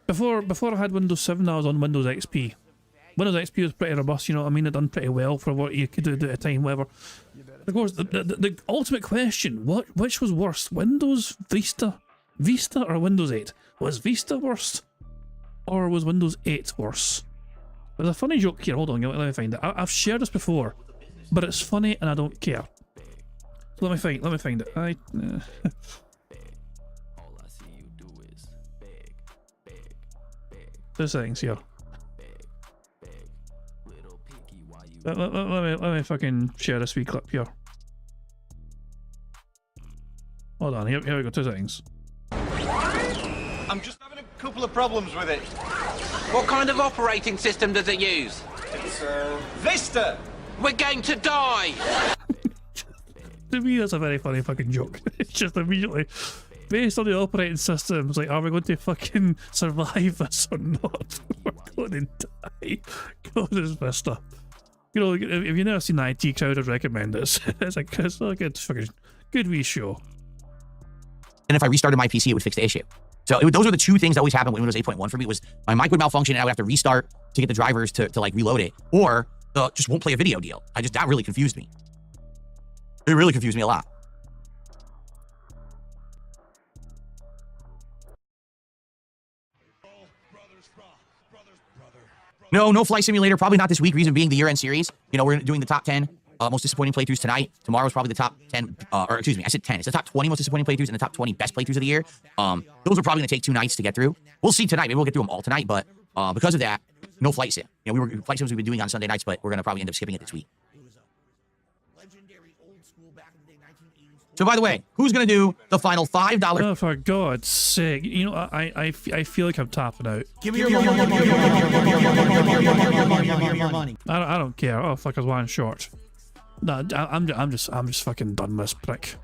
Before I had Windows 7, I was on Windows XP. Windows XP was pretty robust, you know what I mean? It done pretty well for what you could do at a time, whatever. Of course, the ultimate question, which was worse, Windows Vista or Windows 8? Was Vista worse? Or was Windows 8 worse? There's a funny joke here, hold on, let me find it. I've shared this before, but it's funny and I don't care. So let me find it. Two settings here. Let me fucking share this wee clip here. Hold on, here we go, 2 seconds. I'm just having a couple of problems with it. What kind of operating system does it use? It's, Vista! We're going to die! To me, that's a very funny fucking joke. It's just immediately based on the operating system. It's like, are we going to fucking survive this or not? We're going to die. God, it's Vista. You know, if you've never seen the IT Crowd, I'd recommend it. It's a good fucking good wee show. And if I restarted my PC, it would fix the issue. So those are the two things that always happen with Windows 8.1 for me. Was my mic would malfunction and I would have to restart to get the drivers to like reload it, or just won't play a video deal. That really confused me. It really confused me a lot. No Flight Simulator. Probably not this week. Reason being the year-end series. You know, we're doing the top 10 most disappointing playthroughs tonight. Tomorrow's probably the top 10, or excuse me, I said 10. It's the top 20 most disappointing playthroughs and the top 20 best playthroughs of the year. Those are probably going to take 2 nights to get through. We'll see tonight. Maybe we'll get through them all tonight, but because of that, no Flight Sim. You know, Flight Sims we've been doing on Sunday nights, but we're going to probably end up skipping it this week. So, by the way, who's going to do the final $5? Oh, for God's sake. You know, I feel like I'm tapping out. Give me your money. I don't care. Oh, fuck, I was one short. No, I'm just fucking done with this prick.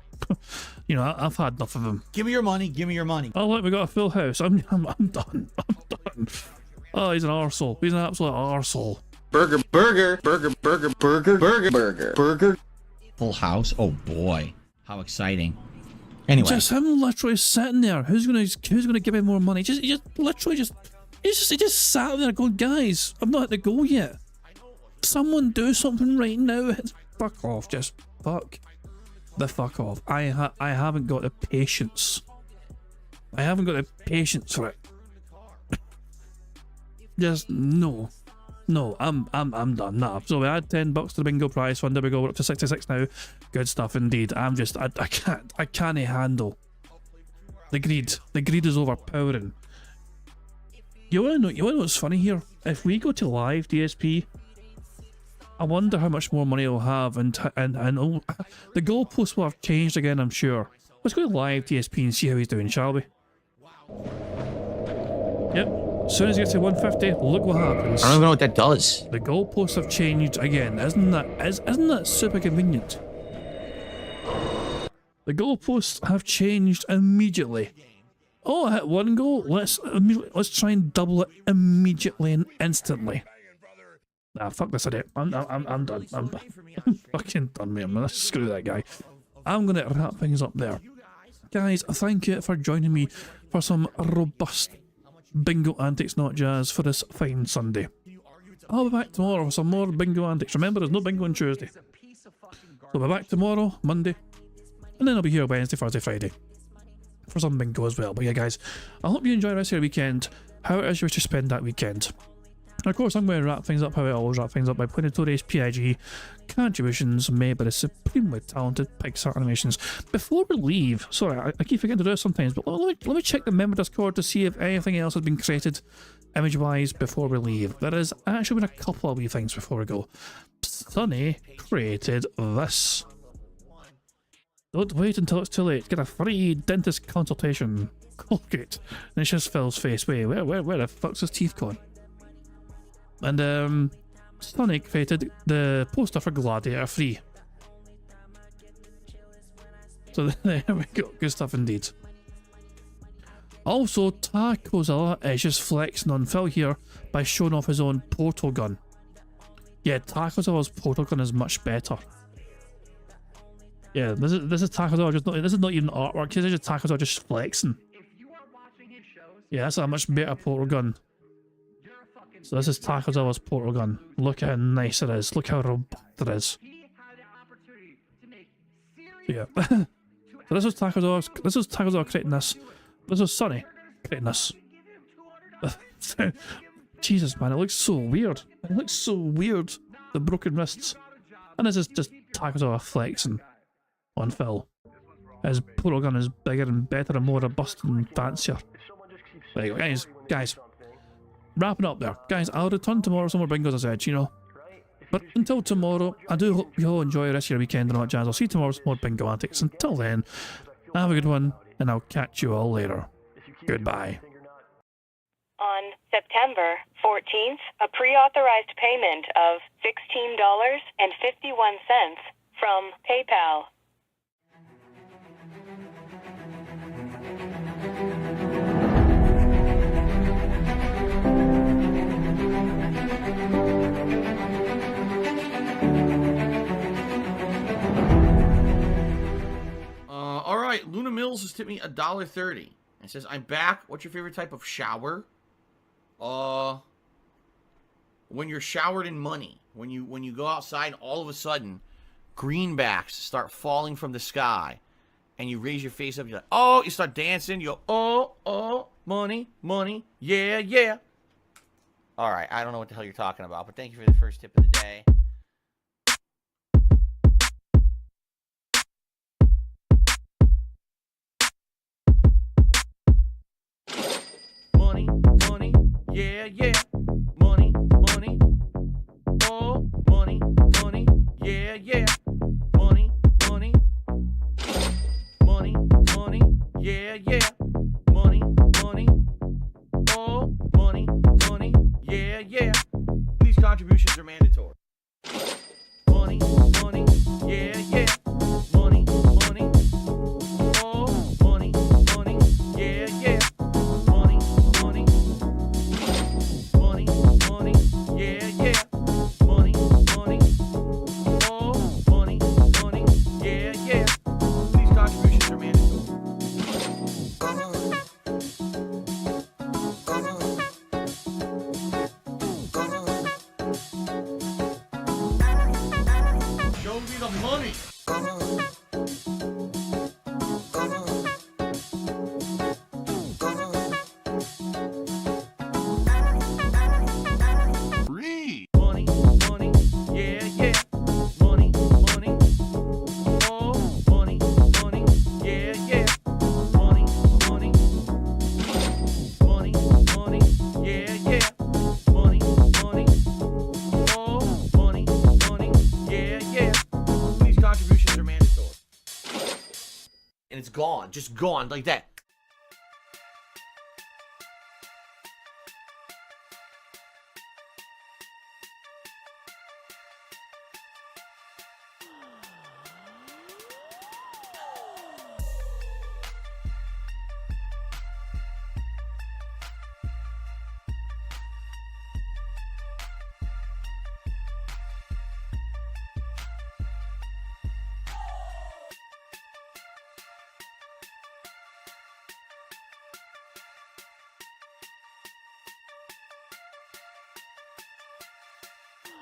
You know, I've had enough of him. Give me your money. Give me your money. Oh, look, we got a full house. I'm done. I'm done. Oh, he's an arsehole. He's an absolute arsehole. Burger. Full house? Oh boy. How exciting. Anyway. Just him literally sitting there. Who's gonna give him more money? He just sat there going, guys, I'm not at the goal yet. Someone do something right now. Fuck off. Just fuck the fuck off. I haven't got the patience. I haven't got the patience for it. Just no, I'm done. Nah. So we had $10 to the bingo prize fund. There we go. We're up to 66 now. Good stuff indeed. I can't handle the greed. The greed is overpowering. You wanna know what's funny here? If we go to live DSP, I wonder how much more money we'll have, and the goalposts will have changed again, I'm sure. Let's go to live DSP and see how he's doing, shall we? Yep. As soon as he gets to 150, look what happens. I don't even know what that does. The goalposts have changed again. Isn't that super convenient? The goalposts have changed immediately. Oh, I hit one goal. Let's try and double it immediately and instantly. Nah, fuck this idiot. I'm done. I'm fucking done with him. Let's screw that guy. I'm gonna wrap things up there. Guys, thank you for joining me for some robust bingo antics, not jazz, for this fine Sunday. I'll be back tomorrow for some more bingo antics. Remember, there's no bingo on Tuesday. So I'll be back tomorrow, Monday, and then I'll be here Wednesday, Thursday, Friday for some bingo as well. But yeah, guys, I hope you enjoy the rest of your weekend, how it is you wish to spend that weekend. And of course, I'm going to wrap things up how I always wrap things up by putting Notorious PIG contributions made by the supremely talented Pixar Animations. Before we leave, sorry, I keep forgetting to do this sometimes, but let me check the member Discord to see if anything else has been created image-wise before we leave. There has actually been a couple of wee things before we go. Sunny created this. Don't wait until it's too late. Get a free dentist consultation. Colgate. And it's just Phil's face. Wait, where the fuck's his teeth gone? And Sunny created the poster for Gladiator 3. So there we go, good stuff indeed. Also, Tacozilla is just flexing on Phil here by showing off his own portal gun. Yeah, Tacozilla's portal gun is much better. Yeah, this is Tacozilla, this is not even artwork, this is just Tacozilla just flexing. Yeah, that's a much better portal gun. So this is Tacozilla's portal gun. Look how nice it is. Look how robust it is. Yeah. So this is Tacozilla creating this. This is Sunny creating this. Jesus, man, it looks so weird. It looks so weird. The broken wrists. And this is just Tacozilla flexing on Phil. His portal gun is bigger and better and more robust and fancier. There you go, guys. Wrapping up there. Guys, I'll return tomorrow with some more bingos, as I said, you know. But until tomorrow, I do hope you all enjoy the rest of your weekend and all that jazz. I'll see you tomorrow with some more bingo antics. Until then, have a good one, and I'll catch you all later. Goodbye. On On September 14th, a pre-authorized payment of $16.51 from PayPal. All right, Luna Mills has tipped me $1.30. It says, I'm back. What's your favorite type of shower? When you're showered in money. When you go outside and all of a sudden, greenbacks start falling from the sky. And you raise your face up, you're like, oh, you start dancing, you go, oh, money, money, yeah, yeah. All right, I don't know what the hell you're talking about, but thank you for the first tip of the day. Money, money, yeah, yeah. Money, money, oh, money, money, yeah, yeah. Money, money, money, money, yeah, yeah. Money, money, oh, money, money, yeah, yeah. These contributions are mandatory. Money, money, yeah, yeah. Money, money, oh, money, money, yeah, yeah. Money, money, money, money, yeah, yeah. Money, money, oh, money, money, yeah, yeah. These contributions are mandatory. Show me the money. Free. Money, money, yeah, yeah. Money, money, oh, money, money, yeah, yeah. Money, money, money, money, yeah, yeah. Money, money, oh, money, money, yeah, yeah. These contributions are mandatory. And it's gone, just gone like that.